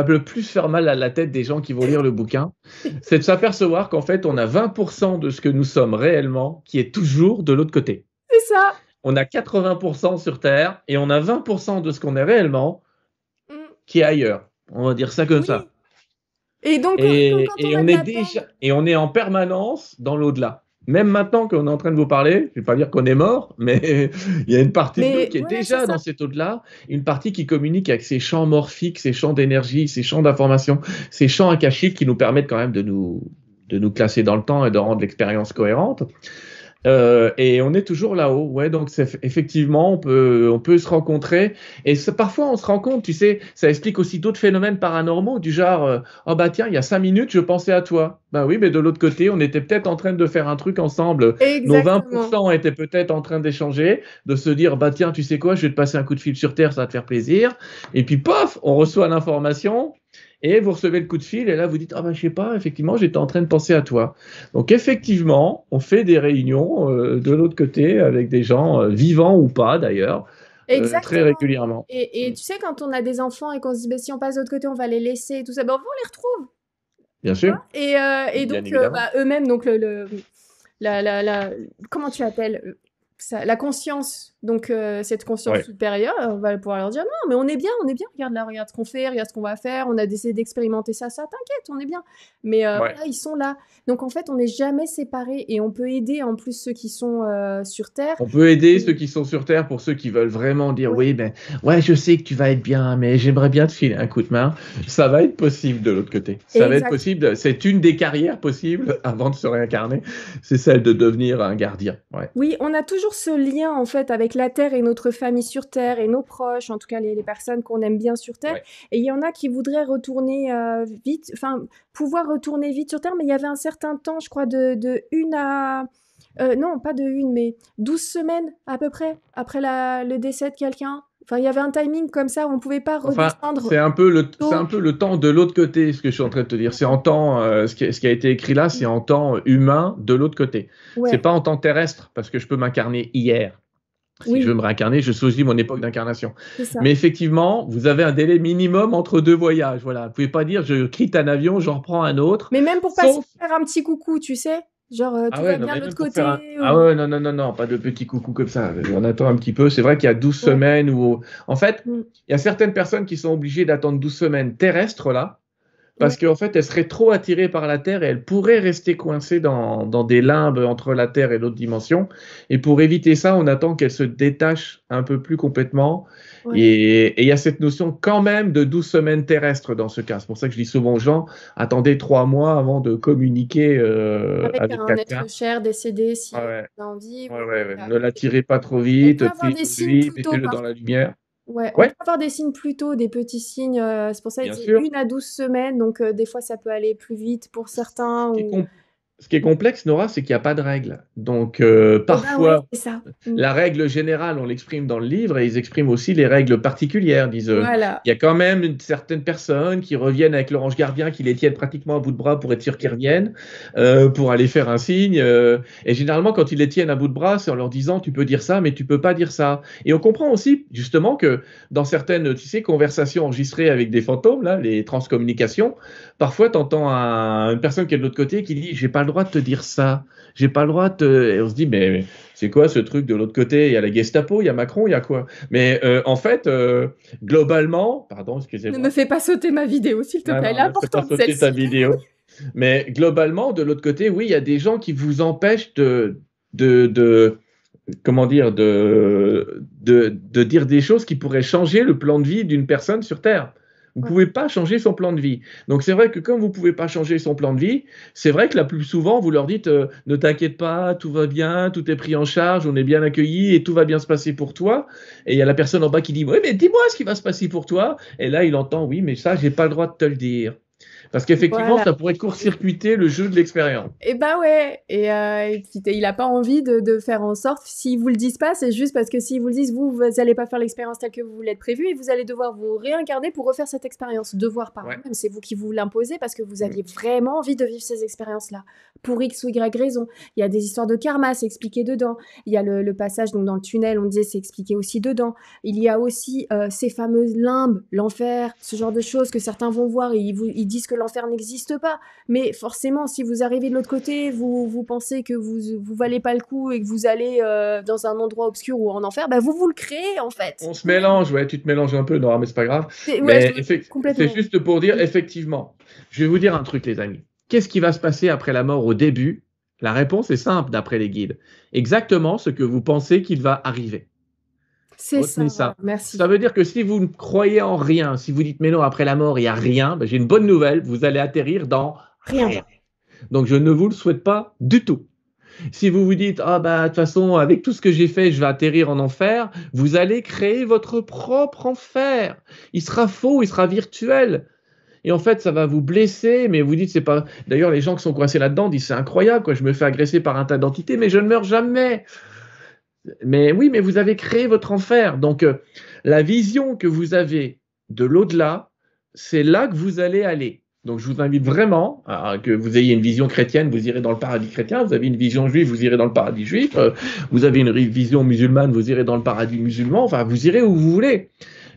le plus faire mal à la tête des gens qui vont lire le bouquin. C'est de s'apercevoir qu'en fait, on a 20% de ce que nous sommes réellement qui est toujours de l'autre côté. C'est ça. On a 80% sur Terre et on a 20% de ce qu'on est réellement qui est ailleurs. On va dire ça comme ça. Et donc, on est en permanence dans l'au-delà. Même maintenant qu'on est en train de vous parler, je ne vais pas dire qu'on est mort, mais il y a une partie de nous qui est déjà dans cet au-delà, une partie qui communique avec ces champs morphiques, ces champs d'énergie, ces champs d'information, ces champs akashiques qui nous permettent quand même de nous classer dans le temps et de rendre l'expérience cohérente. Et on est toujours là-haut, ouais. Donc effectivement, on peut se rencontrer. Et parfois, on se rencontre. Tu sais, ça explique aussi d'autres phénomènes paranormaux du genre, oh bah tiens, il y a 5 minutes, je pensais à toi. Bah oui, mais de l'autre côté, on était peut-être en train de faire un truc ensemble. Exactement. Nos 20% étaient peut-être en train d'échanger, de se dire, bah tiens, tu sais quoi, je vais te passer un coup de fil sur Terre, ça va te faire plaisir. Et puis, pof, on reçoit l'information. Et vous recevez le coup de fil et là vous dites ah ben je sais pas, effectivement j'étais en train de penser à toi. Donc effectivement on fait des réunions de l'autre côté avec des gens vivants ou pas d'ailleurs très régulièrement. Et tu sais quand on a des enfants et qu'on se dit bah, si on passe de l'autre côté on va les laisser et tout ça, ben on les retrouve. Bien sûr. Et donc eux-mêmes donc comment tu l'appelles la conscience Donc, cette conscience Ouais. supérieure, on va pouvoir leur dire: «Non, mais on est bien, regarde là, regarde ce qu'on fait, regarde ce qu'on va faire, on a décidé d'expérimenter ça, t'inquiète, on est bien». Mais, Ouais. voilà, ils sont là. Donc en fait, on n'est jamais séparés et on peut aider en plus ceux qui sont, sur terre. On peut aider ceux Et qui sont sur Terre pour ceux qui veulent vraiment dire ouais, oui, ben ouais, je sais que tu vas être bien, mais j'aimerais bien te filer un coup de main. Ça va être possible de l'autre côté. Ça va être exact. possible. C'est une des carrières possibles avant de se réincarner. C'est celle de devenir un gardien. Ouais. Oui, on a toujours ce lien en fait avec la Terre et notre famille sur Terre et nos proches, en tout cas les personnes qu'on aime bien sur Terre. Ouais. Et il y en a qui voudraient retourner vite, enfin pouvoir retourner vite sur Terre, mais il y avait un certain temps, je crois, de une à... non, pas de une, mais 12 semaines à peu près après le décès de quelqu'un. Enfin, il y avait un timing comme ça où on ne pouvait pas Enfin, redescendre c'est un tôt. peu le temps de l'autre côté, ce que je suis en train de te dire. C'est en temps, ce qui a été écrit là, c'est en temps humain de l'autre côté. C'est Ouais, pas en temps terrestre, parce que je peux m'incarner hier. Si je veux oui, me réincarner, je choisis mon époque d'incarnation. c'est ça. Mais effectivement, vous avez un délai minimum entre deux voyages. Voilà, vous pouvez pas dire je quitte un avion, j'en reprends un autre. Mais même pour passer Sauf faire un petit coucou, tu sais, genre ah tout ouais, va non bien mais de même l'autre pour faire côté. un ah ouais, non non non non, pas de petit coucou comme ça. On attend un petit peu. C'est vrai qu'il y a 12 Ouais. semaines où en fait, Mm. il y a certaines personnes qui sont obligées d'attendre 12 semaines terrestres là parce Ouais. qu'en fait, elles seraient trop attirées par la Terre et elles pourraient rester coincées dans des limbes entre la Terre et l'autre dimension. Et pour éviter ça, on attend qu'elles se détachent un peu plus complètement. Ouais. Et il y a cette notion quand même de 12 semaines terrestres dans ce cas. C'est pour ça que je dis souvent aux gens, attendez 3 mois avant de communiquer Avec avec un être quelqu'un. cher décédé, si Ouais, on a envie, ouais, oui, ouais, ouais. voilà. Ne l'attirez pas trop On peut vite, avoir priez des de signes lui, plus tôt, mettez-le dans par la contre. lumière. Ouais, on peut Ouais, avoir des signes plus tôt, des petits signes, c'est pour ça qu'ils bien disent sûr. 1 à 12 semaines, donc des fois ça peut aller plus vite pour Ce certains qui est ou ce qui est complexe, Nora, c'est qu'il n'y a pas de règle. Donc, eh ben, ouais, parfois, c'est ça. Mmh. la règle générale, on l'exprime dans le livre et ils expriment aussi les règles particulières. Disent, Voilà. il y a quand même certaines personnes qui reviennent avec leur ange gardien, qui les tiennent pratiquement à bout de bras pour être sûr qu'ils reviennent, pour aller faire un signe. Et généralement, quand ils les tiennent à bout de bras, c'est en leur disant, tu peux dire ça, mais tu peux pas dire ça. Et on comprend aussi, justement, que dans certaines, tu sais, conversations enregistrées avec des fantômes, là, les transcommunications, parfois, tu entends une personne qui est de l'autre côté qui dit, j'ai pas le droit de te dire ça. J'ai pas le droit de te... Et on se dit, mais c'est quoi ce truc de l'autre côté? Il y a la Gestapo, il y a Macron, il y a quoi? Mais en fait, globalement, pardon, Ne me excusez-moi. fais pas sauter ma vidéo, s'il te Non, plaît, elle non, est ne fais pas importante sauter ta celle-ci. vidéo. Mais globalement, de l'autre côté, oui, il y a des gens qui vous empêchent de comment dire, de dire des choses qui pourraient changer le plan de vie d'une personne sur Terre. Vous ne Ouais, pouvez pas changer son plan de vie. Donc c'est vrai que comme vous ne pouvez pas changer son plan de vie, c'est vrai que la plus souvent, vous leur dites ne t'inquiète pas, tout va bien, tout est pris en charge, on est bien accueilli et tout va bien se passer pour toi. Et il y a la personne en bas qui dit oui, mais dis-moi ce qui va se passer pour toi. Et là, il entend oui, mais ça, j'ai pas le droit de te le dire. Parce qu'effectivement, voilà. ça pourrait court-circuiter le jeu de l'expérience. Et bah ouais, et puis il a pas envie de faire en sorte, s'ils vous le disent pas, c'est juste parce que s'ils vous le disent, vous allez pas faire l'expérience telle que vous l'êtes prévu et vous allez devoir vous réincarner pour refaire cette expérience. Devoir par Ouais. vous-même, c'est vous qui vous l'imposez parce que vous Mm. aviez vraiment envie de vivre ces expériences-là. Pour X ou Y raison. Il y a des histoires de karma, c'est expliqué dedans. Il y a le passage donc dans le tunnel, on disait, c'est expliqué aussi dedans. Il y a aussi ces fameuses limbes, l'enfer, ce genre de choses que certains vont voir et ils disent que l'enfer n'existe pas. Mais forcément, si vous arrivez de l'autre côté, vous pensez que vous valez pas le coup et que vous allez dans un endroit obscur ou en enfer, bah vous le créez en fait. On se Vous-même. mélange, ouais, tu te mélanges un peu, Nora, mais c'est pas grave. Ouais, Mais c'est complètement. juste pour dire, effectivement, je vais vous dire un truc, les amis. Qu'est-ce qui va se passer après la mort au début? La réponse est simple d'après les guides. Exactement ce que vous pensez qu'il va arriver. C'est Retenez ça, ça. Ça merci. veut dire que si vous ne croyez en rien, si vous dites mais non, après la mort, il n'y a rien, ben, j'ai une bonne nouvelle, vous allez atterrir dans Rien. rien. Donc je ne vous le souhaite pas du tout. Si vous vous dites, ah bah de toute façon, avec tout ce que j'ai fait, je vais atterrir en enfer, vous allez créer votre propre enfer. Il sera faux, il sera virtuel. Et en fait, ça va vous blesser, mais vous dites, c'est pas. D'ailleurs, les gens qui sont coincés là-dedans disent, c'est incroyable, quoi, je me fais agresser par un tas d'entités, mais je ne meurs jamais. Mais oui, mais vous avez créé votre enfer. Donc, la vision que vous avez de l'au-delà, c'est là que vous allez aller. Donc, je vous invite vraiment à que vous ayez une vision chrétienne, vous irez dans le paradis chrétien. Vous avez une vision juive, vous irez dans le paradis juif. Vous avez une vision musulmane, vous irez dans le paradis musulman. Enfin, vous irez où vous voulez.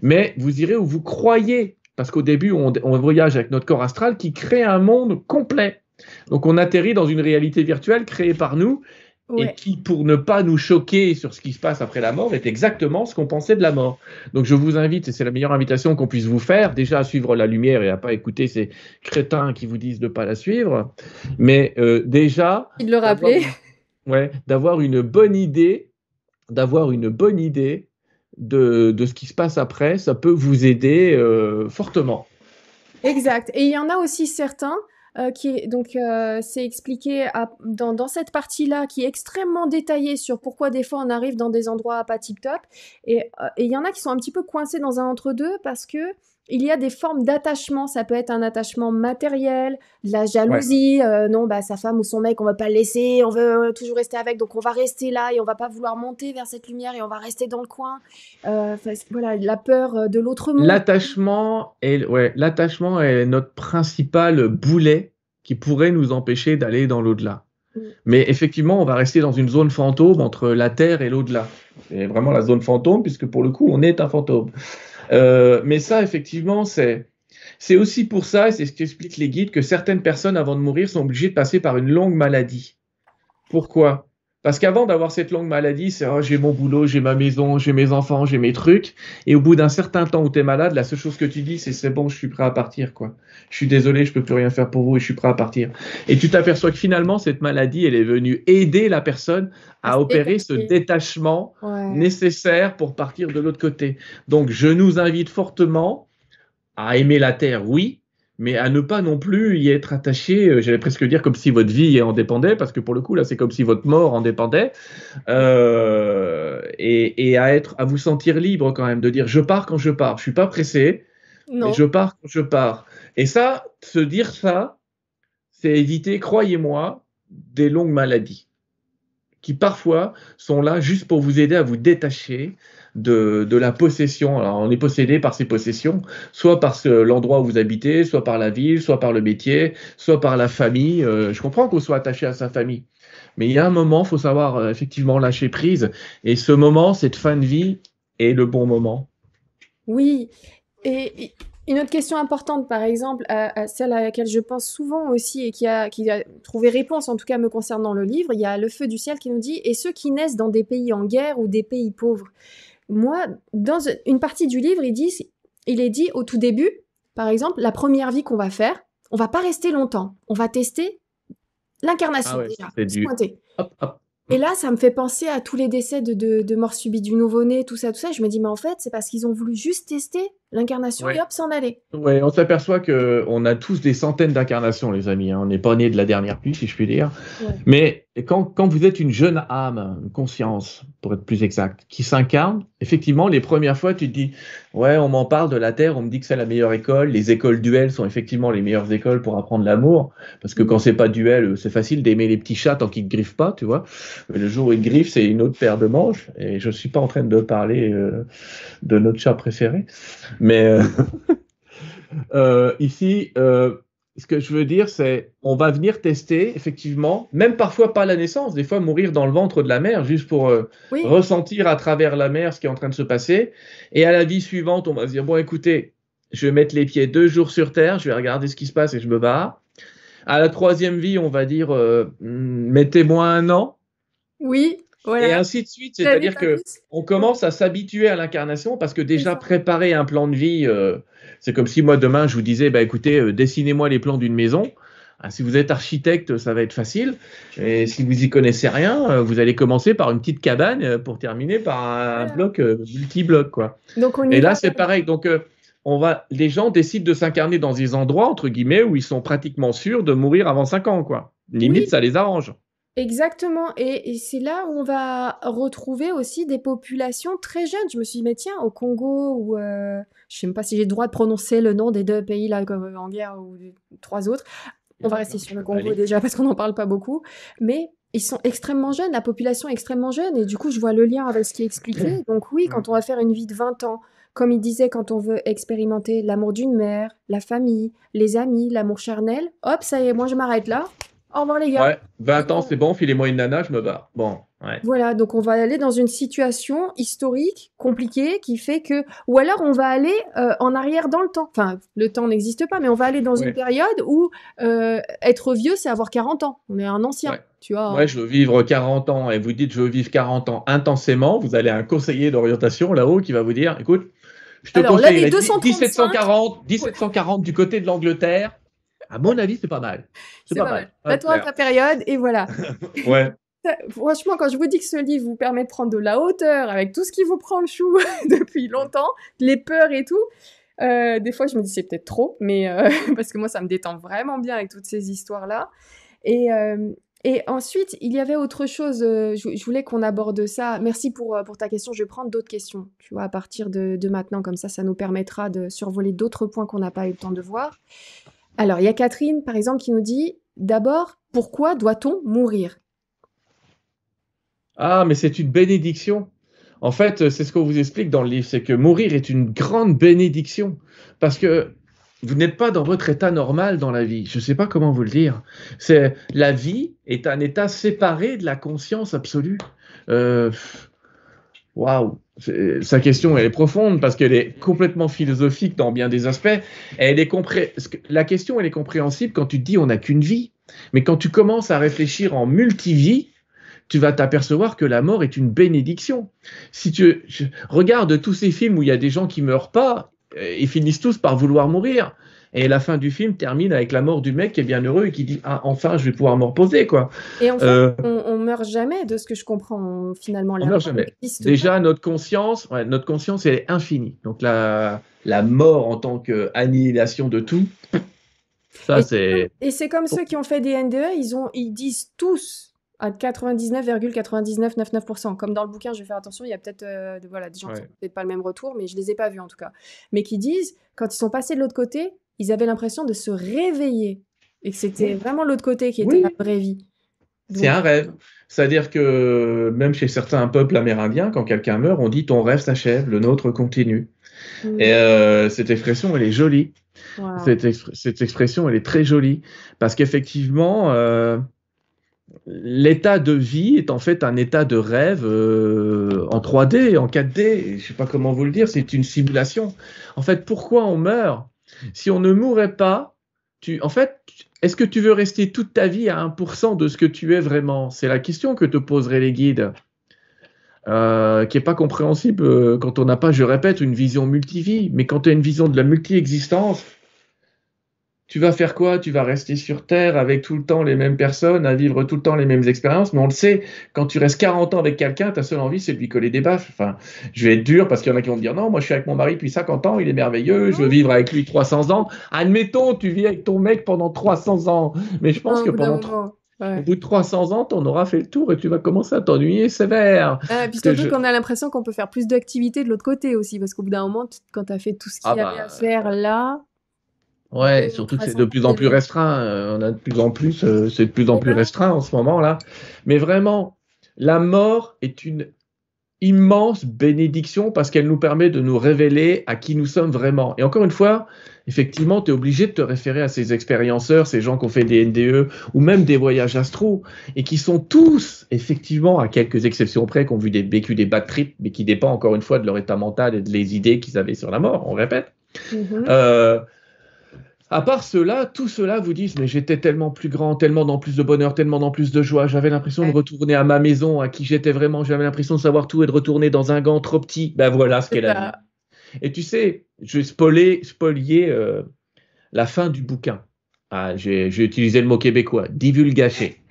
Mais vous irez où vous croyez. Parce qu'au début, on voyage avec notre corps astral qui crée un monde complet. Donc, on atterrit dans une réalité virtuelle créée par nous et Ouais. qui, pour ne pas nous choquer sur ce qui se passe après la mort, est exactement ce qu'on pensait de la mort. Donc je vous invite, et c'est la meilleure invitation qu'on puisse vous faire, déjà à suivre la lumière et à pas écouter ces crétins qui vous disent de ne pas la suivre, mais déjà Et de le d'avoir rappeler. ouais, d'avoir une bonne idée de ce qui se passe après, ça peut vous aider fortement. Exact. Et il y en a aussi certains c'est expliqué dans cette partie-là qui est extrêmement détaillée sur pourquoi des fois on arrive dans des endroits pas tip-top. Et il y en a qui sont un petit peu coincés dans un entre-deux parce que il y a des formes d'attachement. Ça peut être un attachement matériel, de la Ouais. jalousie. Non, bah sa femme ou son mec, on va pas le laisser, on veut toujours rester avec, donc on va rester là et on va pas vouloir monter vers cette lumière et on va rester dans le coin. Voilà, la peur de l'autre monde. L'attachement est notre principal boulet qui pourrait nous empêcher d'aller dans l'au-delà. Mm. Mais effectivement, on va rester dans une zone fantôme entre la Terre et l'au-delà. C'est vraiment la zone fantôme, puisque pour le coup, on est un fantôme. Mais ça, effectivement, c'est aussi pour ça, et c'est ce qu'expliquent les guides, que certaines personnes, avant de mourir, sont obligées de passer par une longue maladie. Pourquoi? Parce qu'avant d'avoir cette longue maladie, c'est oh, j'ai mon boulot, j'ai ma maison, j'ai mes enfants, j'ai mes trucs. Et au bout d'un certain temps où tu es malade, la seule chose que tu dis, c'est bon, je suis prêt à partir, quoi. Je suis désolé, je peux plus rien faire pour vous et je suis prêt à partir. Et tu t'aperçois que finalement, cette maladie, elle est venue aider la personne À à se opérer ce détacher. détachement Ouais. nécessaire pour partir de l'autre côté. Donc, je nous invite fortement à aimer la terre, oui, mais à ne pas non plus y être attaché, j'allais presque dire comme si votre vie en dépendait, parce que pour le coup, là, c'est comme si votre mort en dépendait, et à vous sentir libre quand même, de dire je pars quand je pars, je suis pas pressé, mais Non. je pars quand je pars. Et ça, se dire ça, c'est éviter, croyez-moi, des longues maladies qui parfois sont là juste pour vous aider à vous détacher de la possession. Alors, on est possédé par ces possessions, soit par l'endroit où vous habitez, soit par la ville, soit par le métier, soit par la famille. Je comprends qu'on soit attaché à sa famille, mais il y a un moment, il faut savoir effectivement lâcher prise. Et ce moment, cette fin de vie, est le bon moment. Oui. Et une autre question importante, par exemple, celle à laquelle je pense souvent aussi et qui a trouvé réponse, en tout cas me concernant le livre, il y a Le Feu du ciel qui nous dit: «Et ceux qui naissent dans des pays en guerre ou des pays pauvres». Moi, dans une partie du livre, il est dit au tout début, par exemple, la première vie qu'on va faire, on va pas rester longtemps. On va tester Ah l'incarnation ouais, déjà, c'est se du pointer. hop, hop. Et là, ça me fait penser à tous les décès de mort subite du nouveau-né, tout ça, tout ça. Je me dis, mais en fait, c'est parce qu'ils ont voulu juste tester l'incarnation et Ouais. hop, s'en aller. Ouais, on s'aperçoit que on a tous des centaines d'incarnations, les amis, hein. On n'est pas né de la dernière pluie, si je puis dire. Ouais. Mais quand vous êtes une jeune âme, une conscience, pour être plus exact, qui s'incarne, effectivement, les premières fois, tu te dis, ouais, on m'en parle de la Terre, on me dit que c'est la meilleure école. Les écoles duel sont effectivement les meilleures écoles pour apprendre l'amour. Parce que quand Mm. c'est pas duel, c'est facile d'aimer les petits chats tant qu'ils ne griffent pas, tu vois. Mais le jour où ils griffent, c'est une autre paire de manches. Et je suis pas en train de parler de notre chat préféré. Mais ici, ce que je veux dire, c'est on va venir tester, effectivement, même parfois pas la naissance, des fois mourir dans le ventre de la mère, juste pour Oui, ressentir à travers la mer ce qui est en train de se passer. Et à la vie suivante, on va se dire, bon, écoutez, je vais mettre les pieds 2 jours sur Terre, je vais regarder ce qui se passe et je me barre. À la troisième vie, on va dire, mettez-moi 1 an. oui, Et voilà. ainsi de suite, J'avais c'est-à-dire pas que vu. on Ouais, commence à s'habituer à l'incarnation parce que c'est déjà ça. préparer un plan de vie, c'est comme si moi demain je vous disais, bah écoutez, dessinez-moi les plans d'une maison. Ah, si vous êtes architecte, ça va être facile. Et si vous y connaissez rien, vous allez commencer par une petite cabane pour terminer par un Voilà. bloc multi-bloc, quoi. Donc on Et y là, va c'est pareil. Donc, les gens décident de s'incarner dans des endroits entre guillemets où ils sont pratiquement sûrs de mourir avant 5 ans, quoi. Limite, oui, ça les arrange. exactement. Et c'est là où on va retrouver aussi des populations très jeunes. Je me suis dit, mais tiens, au Congo, ou je sais même pas si j'ai le droit de prononcer le nom des deux pays là en guerre ou des trois autres. On va rester sur le Congo Allez. déjà parce qu'on n'en parle pas beaucoup. Mais ils sont extrêmement jeunes, la population est extrêmement jeune. Et du coup, je vois le lien avec ce qui est expliqué. Donc oui, quand on va faire une vie de 20 ans, comme il disait, quand on veut expérimenter l'amour d'une mère, la famille, les amis, l'amour charnel, hop, ça y est, moi je m'arrête là. Au revoir les gars. Ouais, 20 ans, c'est bon, filez-moi une nana, je me barre. Bon. Ouais. Voilà, donc on va aller dans une situation historique compliquée qui fait que, ou alors on va aller en arrière dans le temps. Enfin, le temps n'existe pas, mais on va aller dans une Ouais. période où être vieux, c'est avoir 40 ans. On est un ancien, Ouais. tu vois. Ouais, je veux vivre 40 ans et vous dites je veux vivre 40 ans intensément, vous allez à un conseiller d'orientation là-haut qui va vous dire, écoute, je te Alors l'année conseillerais 235, 1740, ouais, 1740 du côté de l'Angleterre. À mon avis, c'est pas mal. C'est c'est pas pas mal. mal. Hop Mets-toi à là. ta période et voilà. Ouais. Franchement, quand je vous dis que ce livre vous permet de prendre de la hauteur avec tout ce qui vous prend le chou depuis longtemps, les peurs et tout, des fois je me dis c'est peut-être trop, mais parce que moi ça me détend vraiment bien avec toutes ces histoires-là. Et, euh, et ensuite, il y avait autre chose, je voulais qu'on aborde ça. Merci pour ta question, je vais prendre d'autres questions, tu vois, à partir de maintenant, comme ça nous permettra de survoler d'autres points qu'on n'a pas eu le temps de voir. Alors, il y a Catherine, par exemple, qui nous dit, d'abord, pourquoi doit-on mourir? Ah, mais c'est une bénédiction. En fait, c'est ce qu'on vous explique dans le livre, c'est que mourir est une grande bénédiction. Parce que vous n'êtes pas dans votre état normal dans la vie. Je ne sais pas comment vous le dire. La vie est un état séparé de la conscience absolue. Euh, Waouh! Sa question, elle est profonde parce qu'elle est complètement philosophique dans bien des aspects. La question, elle est compréhensible quand tu te dis on n'a qu'une vie. Mais quand tu commences à réfléchir en multivie, tu vas t'apercevoir que la mort est une bénédiction. Si regarde tous ces films où il y a des gens qui meurent pas, ils finissent tous par vouloir mourir. Et la fin du film termine avec la mort du mec qui est bien heureux et qui dit ah enfin je vais pouvoir me reposer quoi. Et en fait, Euh, on meurt jamais, de ce que je comprends, finalement, on la meurt mort jamais. n'existe pas. Déjà notre conscience elle est infinie. Donc la mort en tant qu'annihilation de tout, ça c'est Et c'est comme ceux qui ont fait des NDE, ils disent tous à 99,999%. Comme dans le bouquin, je vais faire attention, il y a peut-être voilà, des gens qui n'ont ouais. peut-être pas le même retour, mais je les ai pas vus en tout cas. Mais qui disent, quand ils sont passés de l'autre côté, ils avaient l'impression de se réveiller. Et que c'était vraiment l'autre côté qui était la Oui. vraie vie. C'est Donc, un rêve. C'est-à-dire que même chez certains peuples amérindiens, quand quelqu'un meurt, on dit ton rêve s'achève, le nôtre continue. Et cette expression, elle est jolie. waouh. Cette expression, elle est très jolie. Parce qu'effectivement, l'état de vie est en fait un état de rêve en 3D, en 4D. Je ne sais pas comment vous le dire, c'est une simulation. En fait, pourquoi on meurt? Si on ne mourrait pas, en fait, est-ce que tu veux rester toute ta vie à 1% de ce que tu es vraiment? C'est la question que te poseraient les guides, qui n'est pas compréhensible quand on n'a pas, je répète, une vision multivie. Mais quand tu as une vision de la multi-existence, tu vas faire quoi? Tu vas rester sur Terre avec tout le temps les mêmes personnes, à vivre tout le temps les mêmes expériences. Mais on le sait, quand tu restes 40 ans avec quelqu'un, ta seule envie, c'est de lui coller des baffes. Enfin, je vais être dur parce qu'il y en a qui vont me dire non, moi je suis avec mon mari depuis 50 ans, il est merveilleux, je veux Non, vivre avec lui 300 ans. Admettons, tu vis avec ton mec pendant 300 ans. Mais je pense non, que au bout d'un moment. au Ouais. bout de 300 ans, tu en auras fait le tour et tu vas commencer à t'ennuyer sévère. Ah, et puis Parce que surtout qu'on a l'impression qu'on peut faire plus d'activités de l'autre côté aussi, parce qu'au bout d'un moment, quand tu as fait tout ce Ah qu'il y avait à bah, faire là, ouais, surtout que c'est de façon plus en plus d'aimer. restreint. On a de plus en plus, c'est de plus en Eh plus ben, restreint en ce moment-là. Mais vraiment, la mort est une immense bénédiction parce qu'elle nous permet de nous révéler à qui nous sommes vraiment. Et encore une fois, effectivement, tu es obligé de te référer à ces expérienceurs, ces gens qui ont fait des NDE ou même des voyages astro et qui sont tous, effectivement, à quelques exceptions près, qui ont vécu des bad trips, mais qui dépendent encore une fois de leur état mental et de les idées qu'ils avaient sur la mort, on répète. mhm. Euh, à part cela, tout cela vous disent, mais j'étais tellement plus grand, tellement dans plus de bonheur, tellement dans plus de joie, j'avais l'impression de Ouais, retourner à ma maison, à qui j'étais vraiment, j'avais l'impression de savoir tout et de retourner dans un gant trop petit. Ben voilà ce qu'est c'est la vie. ça. Et tu sais, je vais spolier la fin du bouquin. Ah, j'ai utilisé le mot québécois, divulgacher.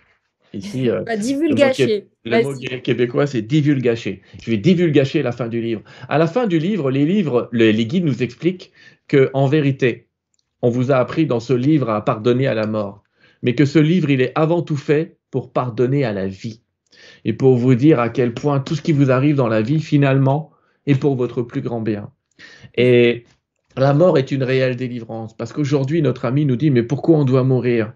Ici, Bah, le mot Vas-y. québécois, c'est divulgacher. Je vais divulgacher la fin du livre. À la fin du livre, les guides nous expliquent que, en vérité, on vous a appris dans ce livre à pardonner à la mort, mais que ce livre, il est avant tout fait pour pardonner à la vie et pour vous dire à quel point tout ce qui vous arrive dans la vie, finalement, est pour votre plus grand bien. Et la mort est une réelle délivrance, parce qu'aujourd'hui, notre ami nous dit, mais pourquoi on doit mourir?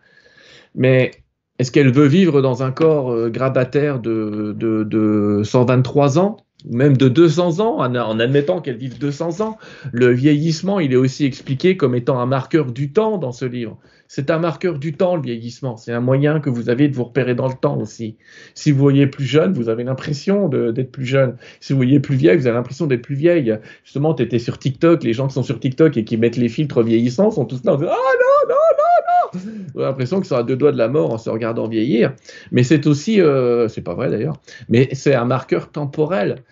Mais est-ce qu'elle veut vivre dans un corps grabataire de 123 ans? même de 200 ans, en admettant qu'elles vivent 200 ans. Le vieillissement, il est aussi expliqué comme étant un marqueur du temps dans ce livre. C'est un marqueur du temps, le vieillissement. C'est un moyen que vous avez de vous repérer dans le temps aussi. Si vous voyez plus jeune, vous avez l'impression d'être plus jeune. Si vous voyez plus vieille, vous avez l'impression d'être plus vieille. Justement, tu étais sur TikTok, les gens qui sont sur TikTok et qui mettent les filtres vieillissants sont tous là en disant, ah non, non, non, non. On a l'impression qu'ils sont à deux doigts de la mort en se regardant vieillir. Mais c'est aussi, c'est pas vrai d'ailleurs, mais c'est un marqueur temporel.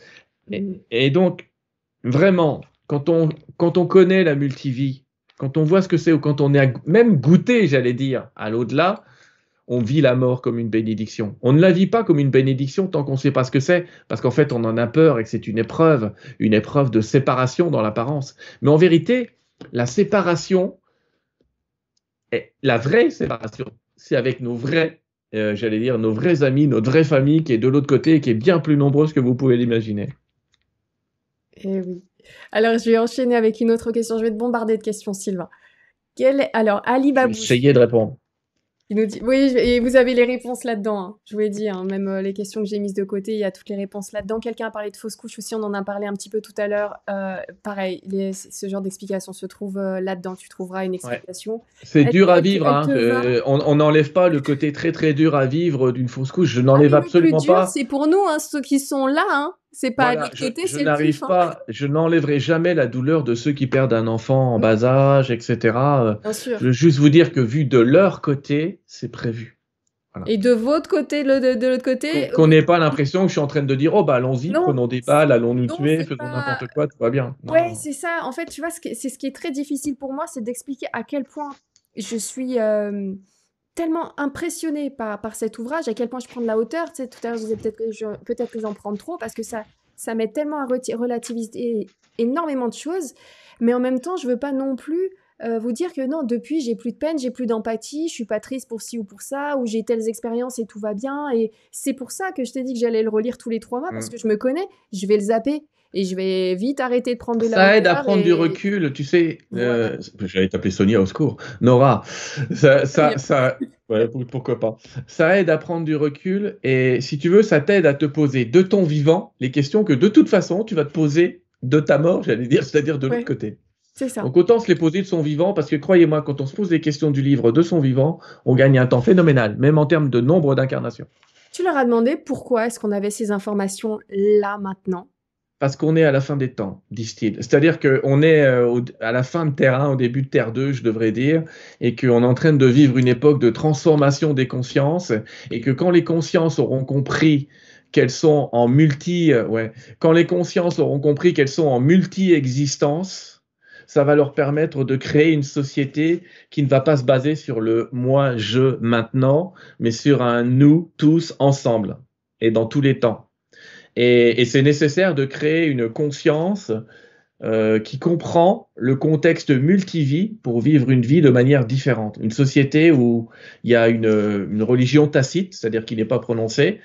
Et donc, vraiment, quand on connaît la multivie, quand on voit ce que c'est, ou quand on est même goûté, j'allais dire, à l'au-delà, on vit la mort comme une bénédiction. On ne la vit pas comme une bénédiction tant qu'on ne sait pas ce que c'est, parce qu'en fait, on en a peur et que c'est une épreuve de séparation dans l'apparence. Mais en vérité, la séparation, la vraie séparation, c'est avec nos vrais, j'allais dire, nos vrais amis, notre vraie famille qui est de l'autre côté et qui est bien plus nombreuse que vous pouvez l'imaginer. Eh oui. Alors, je vais enchaîner avec une autre question. Je vais te bombarder de questions, Sylvain. Alors, Ali Je vais Babouche, essayer de répondre. il nous dit... Oui, et vous avez les réponses là-dedans, hein. Je vous l'ai dit, hein, même les questions que j'ai mises de côté, il y a toutes les réponses là-dedans. Quelqu'un a parlé de fausse couche aussi, on en a parlé un petit peu tout à l'heure. Pareil, ce genre d'explication se trouve là-dedans. Tu trouveras une Ouais. explication. C'est Elle- dur à elle- vivre, elle hein. te va. On n'enlève pas le côté très très dur à vivre d'une fausse couche. Je Ah, n'enlève mais le plus absolument dur, pas. c'est pour nous, hein, ceux qui sont là, hein. C'est pas de Voilà, l'autre côté, je c'est le pif, n'arrive hein. pas, je n'enlèverai jamais la douleur de ceux qui perdent un enfant en bas âge, etc. Bien Je sûr. veux juste vous dire que vu de leur côté, c'est prévu. Voilà. Et de votre côté, de l'autre côté, Qu'on n'ait pas l'impression que je suis en train de dire, oh bah allons-y, non, prenons des balles, allons nous non, tuer, c'est faisons pas. n'importe quoi, tout va bien. Non, Ouais, non. c'est ça. En fait, tu vois, c'est ce qui est très difficile pour moi, c'est d'expliquer à quel point je suis tellement impressionnée par cet ouvrage, à quel point je prends de la hauteur. Tu sais, tout à l'heure, je disais peut-être que j'en prends trop parce que ça m'aide tellement à relativiser énormément de choses. Mais en même temps, je veux pas non plus vous dire que non, depuis, j'ai plus de peine, j'ai plus d'empathie, je suis pas triste pour ci ou pour ça, ou j'ai telles expériences et tout va bien. Et c'est pour ça que je t'ai dit que j'allais le relire tous les 3 mois parce Mm. que je me connais, je vais le zapper. Et je vais vite arrêter de prendre de la Ça aide à hauteur prendre du et recul, tu sais. voilà. J'allais t'appeler Sonia au secours. Nora, ouais, pourquoi pas. Ça aide à prendre du recul et si tu veux, ça t'aide à te poser de ton vivant les questions que de toute façon tu vas te poser de ta mort, j'allais dire, c'est-à-dire de l'autre Ouais, côté. c'est ça. Donc autant se les poser de son vivant parce que croyez-moi, quand on se pose des questions du livre de son vivant, on gagne un temps phénoménal, même en termes de nombre d'incarnations. Tu leur as demandé pourquoi est-ce qu'on avait ces informations là maintenant. Parce qu'on est à la fin des temps, disent-ils. C'est-à-dire qu'on est à la fin de Terre 1, au début de Terre 2, je devrais dire, et qu'on est en train de vivre une époque de transformation des consciences, et que quand les consciences auront compris qu'elles sont en quand les consciences auront compris qu'elles sont en multi-existence, ça va leur permettre de créer une société qui ne va pas se baser sur le moi, je, maintenant, mais sur un nous, tous, ensemble, et dans tous les temps. Et c'est nécessaire de créer une conscience qui comprend le contexte multivie pour vivre une vie de manière différente. Une société où il y a une religion tacite, c'est-à-dire qui n'est pas prononcée,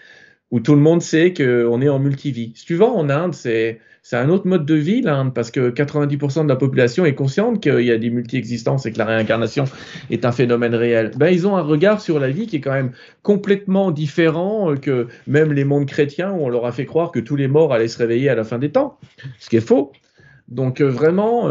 où tout le monde sait qu'on est en multivie. Si tu vas en Inde, c'est un autre mode de vie, l'Inde, parce que 90% de la population est consciente qu'il y a des multi-existences et que la réincarnation est un phénomène réel. Ben, ils ont un regard sur la vie qui est quand même complètement différent que même les mondes chrétiens où on leur a fait croire que tous les morts allaient se réveiller à la fin des temps, ce qui est faux. Donc vraiment,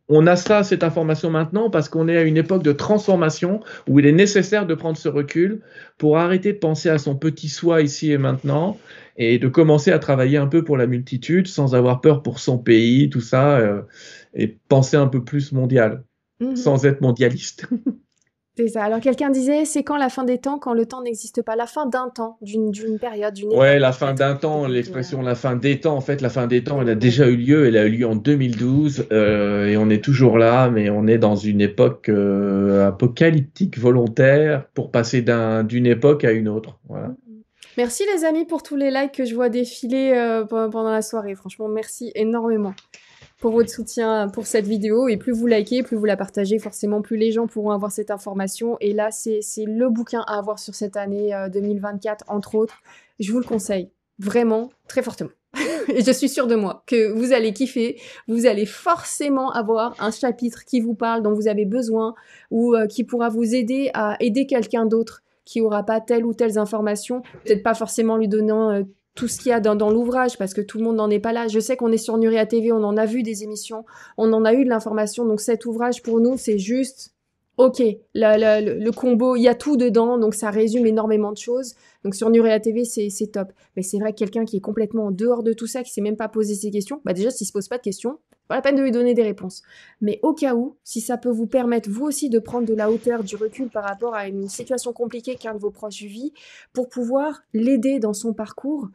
on a cette information maintenant parce qu'on est à une époque de transformation où il est nécessaire de prendre ce recul pour arrêter de penser à son petit soi ici et maintenant et de commencer à travailler un peu pour la multitude sans avoir peur pour son pays, tout ça, et penser un peu plus mondial, Mhm. sans être mondialiste. C'est ça. Alors quelqu'un disait, c'est quand la fin des temps, quand le temps n'existe pas, la fin d'un temps, d'une période, d'une époque Ouais, la fin peut-être. d'un temps, l'expression la fin des temps, en fait, la fin des temps, elle a Ouais. déjà eu lieu, elle a eu lieu en 2012, et on est toujours là, mais on est dans une époque apocalyptique volontaire pour passer d'une époque à une autre. Voilà. Mhm. Merci les amis pour tous les likes que je vois défiler pendant la soirée. Franchement, merci énormément pour votre soutien pour cette vidéo. Et plus vous likez, plus vous la partagez, forcément, plus les gens pourront avoir cette information. Et là, c'est le bouquin à avoir sur cette année 2024, entre autres. Je vous le conseille, vraiment, très fortement. Et je suis sûre de moi que vous allez kiffer. Vous allez forcément avoir un chapitre qui vous parle, dont vous avez besoin, ou qui pourra vous aider à aider quelqu'un d'autre qui aura pas telle ou telle information. Peut-être pas forcément lui donnant tout ce qu'il y a dans l'ouvrage, parce que tout le monde n'en est pas là. Je sais qu'on est sur Nuria TV, on en a vu des émissions, on en a eu de l'information. Donc cet ouvrage, pour nous, c'est juste, ok, le combo, il y a tout dedans, donc ça résume énormément de choses. Donc sur Nuria TV, c'est top. Mais c'est vrai que quelqu'un qui est complètement en dehors de tout ça, qui ne sait même pas poser ses questions, bah déjà, s'il ne se pose pas de questions, pas la peine de lui donner des réponses. Mais au cas où, si ça peut vous permettre, vous aussi, de prendre de la hauteur, du recul par rapport à une situation compliquée qu'un de vos proches vit, pour pouvoir l'aider dans son parcours,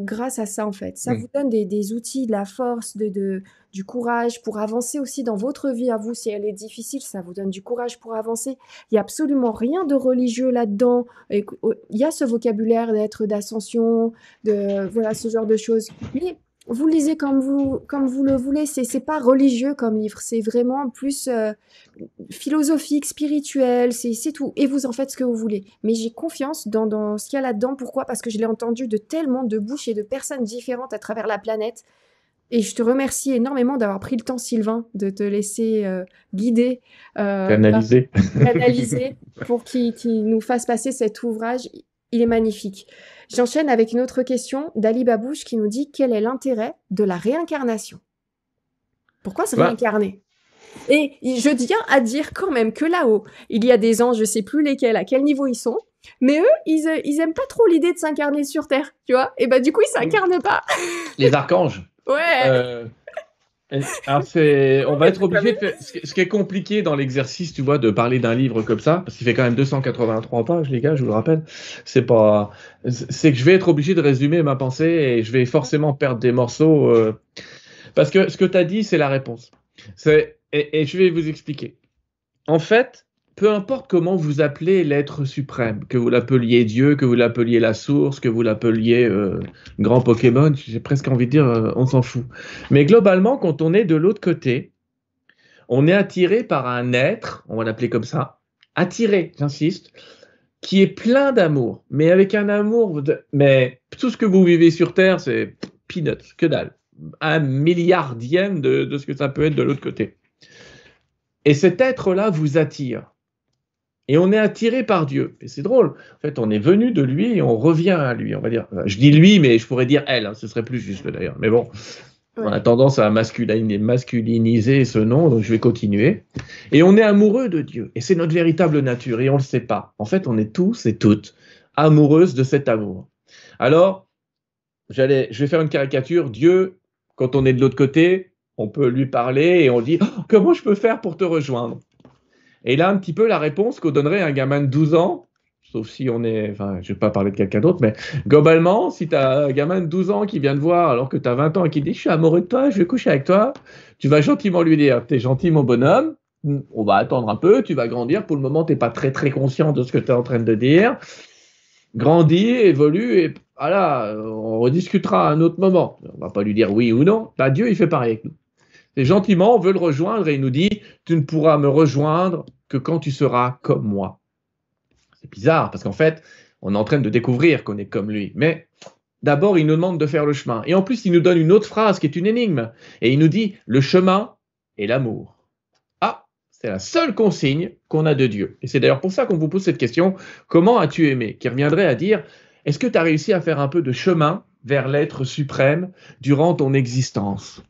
grâce à ça, en fait. Ça vous donne des outils, de la force, du courage pour avancer aussi dans votre vie à vous. Si elle est difficile, ça vous donne du courage pour avancer. Il n'y a absolument rien de religieux là-dedans. Il y a ce vocabulaire d'ascension, voilà, ce genre de choses. Mais vous lisez comme vous le voulez. C'est pas religieux comme livre. C'est vraiment plus philosophique, spirituel. C'est tout. Et vous en faites ce que vous voulez. Mais j'ai confiance dans ce qu'il y a là-dedans. Pourquoi? Parce que je l'ai entendu de tellement de bouches et de personnes différentes à travers la planète. Et je te remercie énormément d'avoir pris le temps, Sylvain, de te laisser guider, Canaliser. canaliser, pour qu'il nous fasse passer cet ouvrage. Il est magnifique. J'enchaîne avec une autre question d'Ali Babouche qui nous dit: quel est l'intérêt de la réincarnation? Pourquoi se réincarner? Et je tiens à dire quand même que là-haut, il y a des anges, je sais plus lesquels, à quel niveau ils sont, mais eux, ils aiment pas trop l'idée de s'incarner sur Terre, tu vois. Et bah du coup, ils s'incarnent pas. Les archanges. Ouais. Alors on va être obligé de faire. Ce qui est compliqué dans l'exercice, tu vois, de parler d'un livre comme ça, parce qu'il fait quand même 283 pages, les gars, je vous le rappelle. C'est que je vais être obligé de résumer ma pensée et je vais forcément perdre des morceaux. Parce que ce que tu as dit, c'est la réponse. Et je vais vous expliquer. En fait, peu importe comment vous appelez l'être suprême, que vous l'appeliez Dieu, que vous l'appeliez la source, que vous l'appeliez grand Pokémon, j'ai presque envie de dire, on s'en fout. Mais globalement, quand on est de l'autre côté, on est attiré par un être, on va l'appeler comme ça, attiré, j'insiste, qui est plein d'amour, mais avec un amour, mais tout ce que vous vivez sur Terre, c'est peanuts, que dalle. Un milliardième de ce que ça peut être de l'autre côté. Et cet être-là vous attire. Et on est attiré par Dieu. Et c'est drôle. En fait, on est venu de lui et on revient à lui. On va dire. Je dis lui, mais je pourrais dire elle. Hein, ce serait plus juste d'ailleurs. Mais bon, on a tendance à masculiniser ce nom, donc je vais continuer. Et on est amoureux de Dieu. Et c'est notre véritable nature. Et on ne le sait pas. En fait, on est tous et toutes amoureuses de cet amour. Alors, je vais faire une caricature. Dieu, quand on est de l'autre côté, on peut lui parler et on dit « Comment je peux faire pour te rejoindre ?» Et là, un petit peu la réponse qu'on donnerait à un gamin de 12 ans, sauf si on est, enfin, je ne vais pas parler de quelqu'un d'autre, mais globalement, si tu as un gamin de 12 ans qui vient te voir alors que tu as 20 ans et qui dit « Je suis amoureux de toi, je vais coucher avec toi », tu vas gentiment lui dire « T'es gentil mon bonhomme, on va attendre un peu, tu vas grandir, pour le moment, tu n'es pas très très conscient de ce que tu es en train de dire, grandis, évolue, et voilà, on rediscutera à un autre moment. » On ne va pas lui dire oui ou non, bah, Dieu il fait pareil avec nous. Et gentiment, on veut le rejoindre et il nous dit « Tu ne pourras me rejoindre que quand tu seras comme moi. » C'est bizarre parce qu'en fait, on est en train de découvrir qu'on est comme lui. Mais d'abord, il nous demande de faire le chemin. Et en plus, il nous donne une autre phrase qui est une énigme. Et il nous dit « Le chemin est l'amour. » Ah, c'est la seule consigne qu'on a de Dieu. Et c'est d'ailleurs pour ça qu'on vous pose cette question « Comment as-tu aimé ?» qui reviendrait à dire « Est-ce que tu as réussi à faire un peu de chemin vers l'être suprême durant ton existence ?»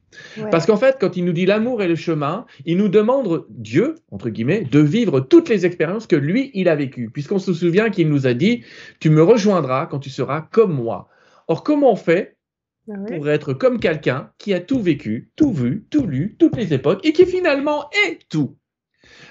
Parce qu'en fait, quand il nous dit l'amour et le chemin, il nous demande, Dieu, entre guillemets, de vivre toutes les expériences que lui, il a vécues. Puisqu'on se souvient qu'il nous a dit, tu me rejoindras quand tu seras comme moi. Or, comment on fait pour être comme quelqu'un qui a tout vécu, tout vu, tout lu, toutes les époques, et qui finalement est tout?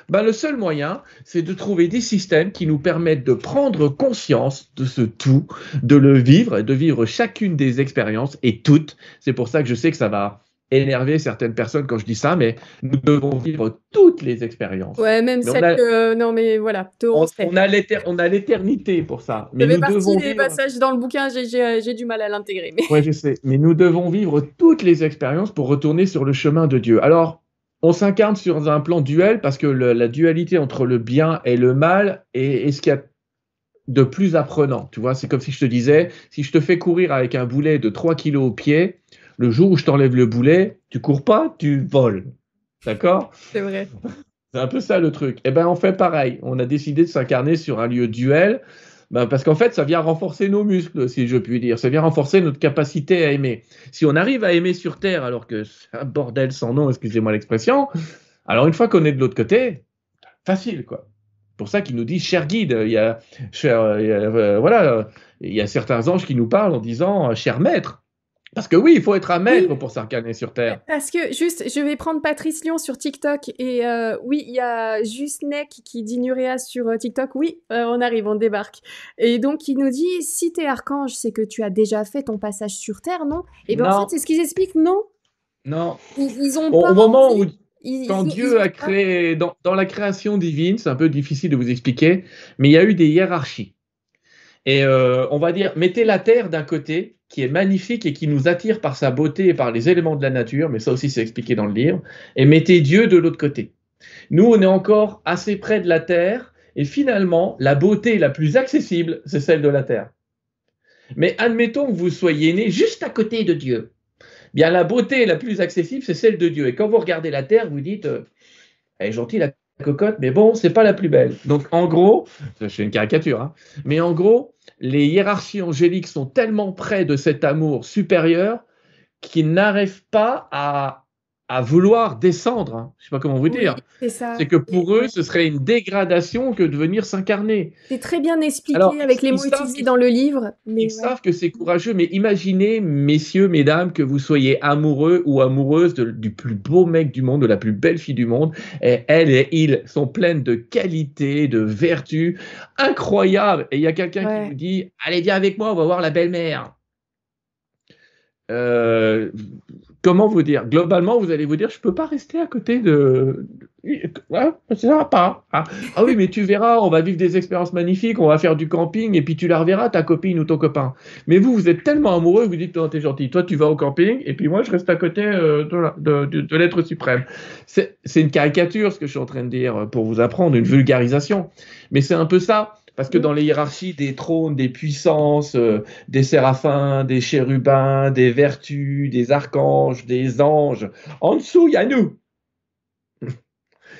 Ben, le seul moyen, c'est de trouver des systèmes qui nous permettent de prendre conscience de ce tout, de le vivre, de vivre chacune des expériences, et toutes. C'est pour ça que je sais que ça va énerver certaines personnes quand je dis ça, mais nous devons vivre toutes les expériences. Ouais, même celles que... Non, mais voilà. On a l'éternité pour ça. Mais nous devons vivre... des passages dans le bouquin, j'ai du mal à l'intégrer. Mais... Oui, je sais. Mais nous devons vivre toutes les expériences pour retourner sur le chemin de Dieu. Alors, on s'incarne sur un plan duel parce que la dualité entre le bien et le mal est ce qu'il y a de plus apprenant. Tu vois, c'est comme si je te disais, si je te fais courir avec un boulet de 3 kilos au pied, le jour où je t'enlève le boulet, tu cours pas, tu voles. D'accord ? C'est vrai. C'est un peu ça le truc. Eh bien, on fait pareil. On a décidé de s'incarner sur un lieu duel Ben, parce qu'en fait, ça vient renforcer nos muscles, si je puis dire. Ça vient renforcer notre capacité à aimer. Si on arrive à aimer sur Terre, alors que c'est un bordel sans nom, excusez-moi l'expression, alors une fois qu'on est de l'autre côté, facile, quoi. C'est pour ça qu'il nous dit, cher guide, voilà, il y a certains anges qui nous parlent en disant, cher maître. Parce que oui, il faut être un maître Oui, pour s'incarner sur Terre. parce que juste, je vais prendre Patrice Lion sur TikTok et oui, il y a juste Neck qui dit Nurea sur TikTok. Oui, on arrive, on débarque. Et donc, il nous dit, si t'es archange, c'est que tu as déjà fait ton passage sur Terre, non? Et ben en fait, Non, c'est ce qu'ils expliquent, non? non. Ils ont Au pas moment où, envie. quand Ils Dieu ont a pas. créé, dans la création divine, c'est un peu difficile de vous expliquer, mais il y a eu des hiérarchies. Et on va dire, mettez la Terre d'un côté, qui est magnifique et qui nous attire par sa beauté et par les éléments de la nature, mais ça aussi c'est expliqué dans le livre, et mettez Dieu de l'autre côté. Nous, on est encore assez près de la Terre, et finalement, la beauté la plus accessible, c'est celle de la Terre. Mais admettons que vous soyez né juste à côté de Dieu. Bien, la beauté la plus accessible, c'est celle de Dieu. Et quand vous regardez la Terre, vous dites, elle est gentille la cocotte, mais bon, c'est pas la plus belle. Donc, en gros, c'est une caricature, hein, mais en gros, les hiérarchies angéliques sont tellement près de cet amour supérieur qu'ils n'arrivent pas à vouloir descendre, hein. Je ne sais pas comment vous Oui, dire. c'est ça. C'est que Et pour eux, ouais. ce serait une dégradation que de venir s'incarner. C'est très bien Alors, expliqué avec les ils mots savent utilisés dans le livre, ils mais ouais. savent que c'est courageux, mais imaginez, messieurs, mesdames, que vous soyez amoureux ou amoureuse du plus beau mec du monde, de la plus belle fille du monde, et elle et il sont pleines de qualités, de vertus incroyables. Et il y a quelqu'un qui vous Ouais. dit, allez, viens avec moi, on va voir la belle-mère. Euh, Comment vous dire? Globalement, vous allez vous dire, je peux pas rester à côté de. Ouais, ça va pas. Ah, ah oui, mais tu verras, on va vivre des expériences magnifiques, on va faire du camping, et puis tu la reverras, ta copine ou ton copain. Mais vous êtes tellement amoureux, vous dites, oh, t'es gentil, toi tu vas au camping, et puis moi je reste à côté de l'être suprême. C'est une caricature ce que je suis en train de dire pour vous apprendre, une vulgarisation. Mais c'est un peu ça. Parce que Mm. dans les hiérarchies des trônes, des puissances, des séraphins, des chérubins, des vertus, des archanges, des anges. En dessous, il y a nous.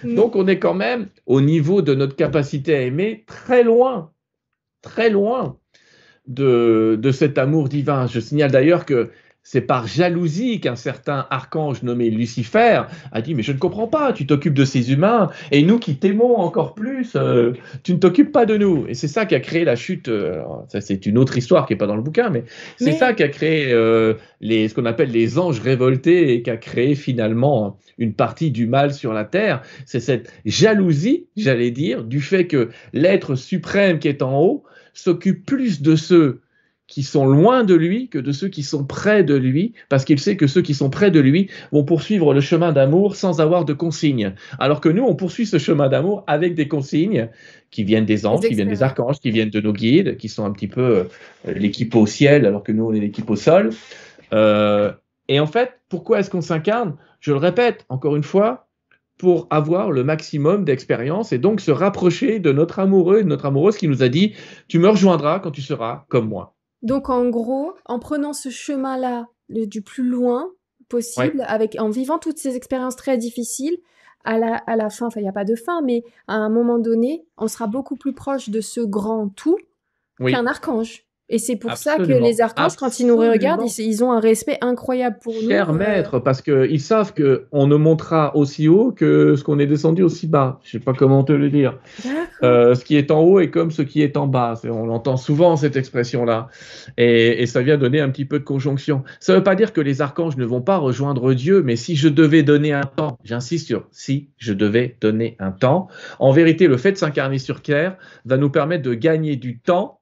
Mm. Donc, on est quand même, au niveau de notre capacité à aimer, très loin de cet amour divin. Je signale d'ailleurs que c'est par jalousie qu'un certain archange nommé Lucifer a dit, mais je ne comprends pas, tu t'occupes de ces humains, et nous qui t'aimons encore plus, tu ne t'occupes pas de nous. Et c'est ça qui a créé la chute, ça c'est une autre histoire qui n'est pas dans le bouquin, mais c'est ça Mais qui a créé ce qu'on appelle les anges révoltés, et qui a créé finalement une partie du mal sur la terre. C'est cette jalousie, j'allais dire, du fait que l'être suprême qui est en haut s'occupe plus de ceux qui sont loin de lui que de ceux qui sont près de lui, parce qu'il sait que ceux qui sont près de lui vont poursuivre le chemin d'amour sans avoir de consignes. Alors que nous, on poursuit ce chemin d'amour avec des consignes qui viennent des les anges, qui viennent des expériences. archanges, qui viennent de nos guides, qui sont un petit peu l'équipe au ciel, alors que nous, on est l'équipe au sol. Euh, et en fait, pourquoi est-ce qu'on s'incarne? Je le répète, encore une fois, pour avoir le maximum d'expérience et donc se rapprocher de notre amoureux et de notre amoureuse qui nous a dit, tu me rejoindras quand tu seras comme moi. Donc en gros, en prenant ce chemin-là du plus loin Ouais, possible, en vivant toutes ces expériences très difficiles, à la fin, enfin il n'y a pas de fin, mais à un moment donné, on sera beaucoup plus proche de ce grand tout qu'un oui, archange. Et c'est pour ça que absolument, les archanges, quand ils nous regardent, absolument. ils ont un respect incroyable pour nous. Cher maître, parce qu'ils savent qu'on ne montera aussi haut que ce qu'on est descendu aussi bas. Je ne sais pas comment te le dire. D'accord. Ce qui est en haut est comme ce qui est en bas. On entend souvent cette expression-là. Et ça vient donner un petit peu de conjonction. Ça ne veut pas dire que les archanges ne vont pas rejoindre Dieu, mais si je devais donner un temps, j'insiste sur si je devais donner un temps, en vérité, le fait de s'incarner sur Terre va nous permettre de gagner du temps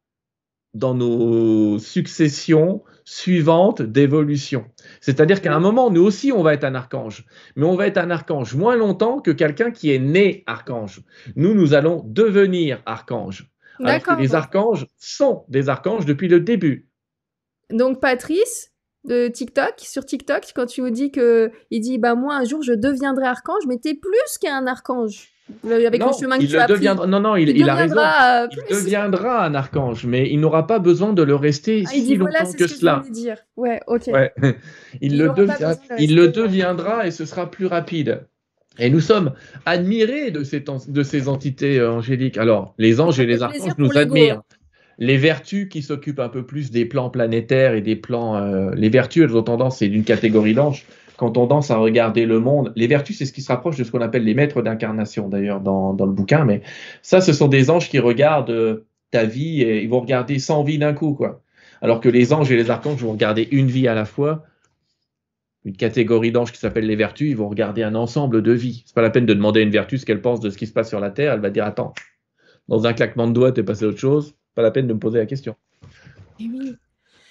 dans nos successions suivantes d'évolution. C'est-à-dire qu'à un moment, nous aussi, on va être un archange, mais on va être un archange moins longtemps que quelqu'un qui est né archange. Nous allons devenir archange, alors que D'accord. les archanges sont des archanges depuis le début. Donc Patrice, de TikTok, sur TikTok, quand tu nous dis que il dit bah moi un jour je deviendrai archange, mais t'es plus qu'un archange avec le Non, chemin que il tu le as pris. deviendra. Non, non, Il il a raison. deviendra Il plus. deviendra un archange, mais il n'aura pas besoin de le rester Ah, il dit si voilà, longtemps c'est ce que que je voulais cela. dire. Ouais, ok. Ouais. Il aura pas besoin de Il le rester. deviendra et ce sera plus rapide. Et nous sommes admirés de ces entités angéliques. Alors, les anges Ça et fait les archanges plaisir pour nous l'ego. admirent. Les vertus qui s'occupent un peu plus des plans planétaires et des plans... les vertus, elles ont tendance, c'est d'une catégorie blanche. Quand on tendance à regarder le monde, les vertus, c'est ce qui se rapproche de ce qu'on appelle les maîtres d'incarnation, d'ailleurs, dans le bouquin. Mais ça, ce sont des anges qui regardent ta vie et ils vont regarder 100 vies d'un coup, quoi. Alors que les anges et les archanges vont regarder une vie à la fois. Une catégorie d'anges qui s'appelle les vertus, ils vont regarder un ensemble de vies. C'est pas la peine de demander à une vertu ce qu'elle pense de ce qui se passe sur la Terre. Elle va dire, attends, dans un claquement de doigts, t'es passé à autre chose. Pas la peine de me poser la question. Et oui.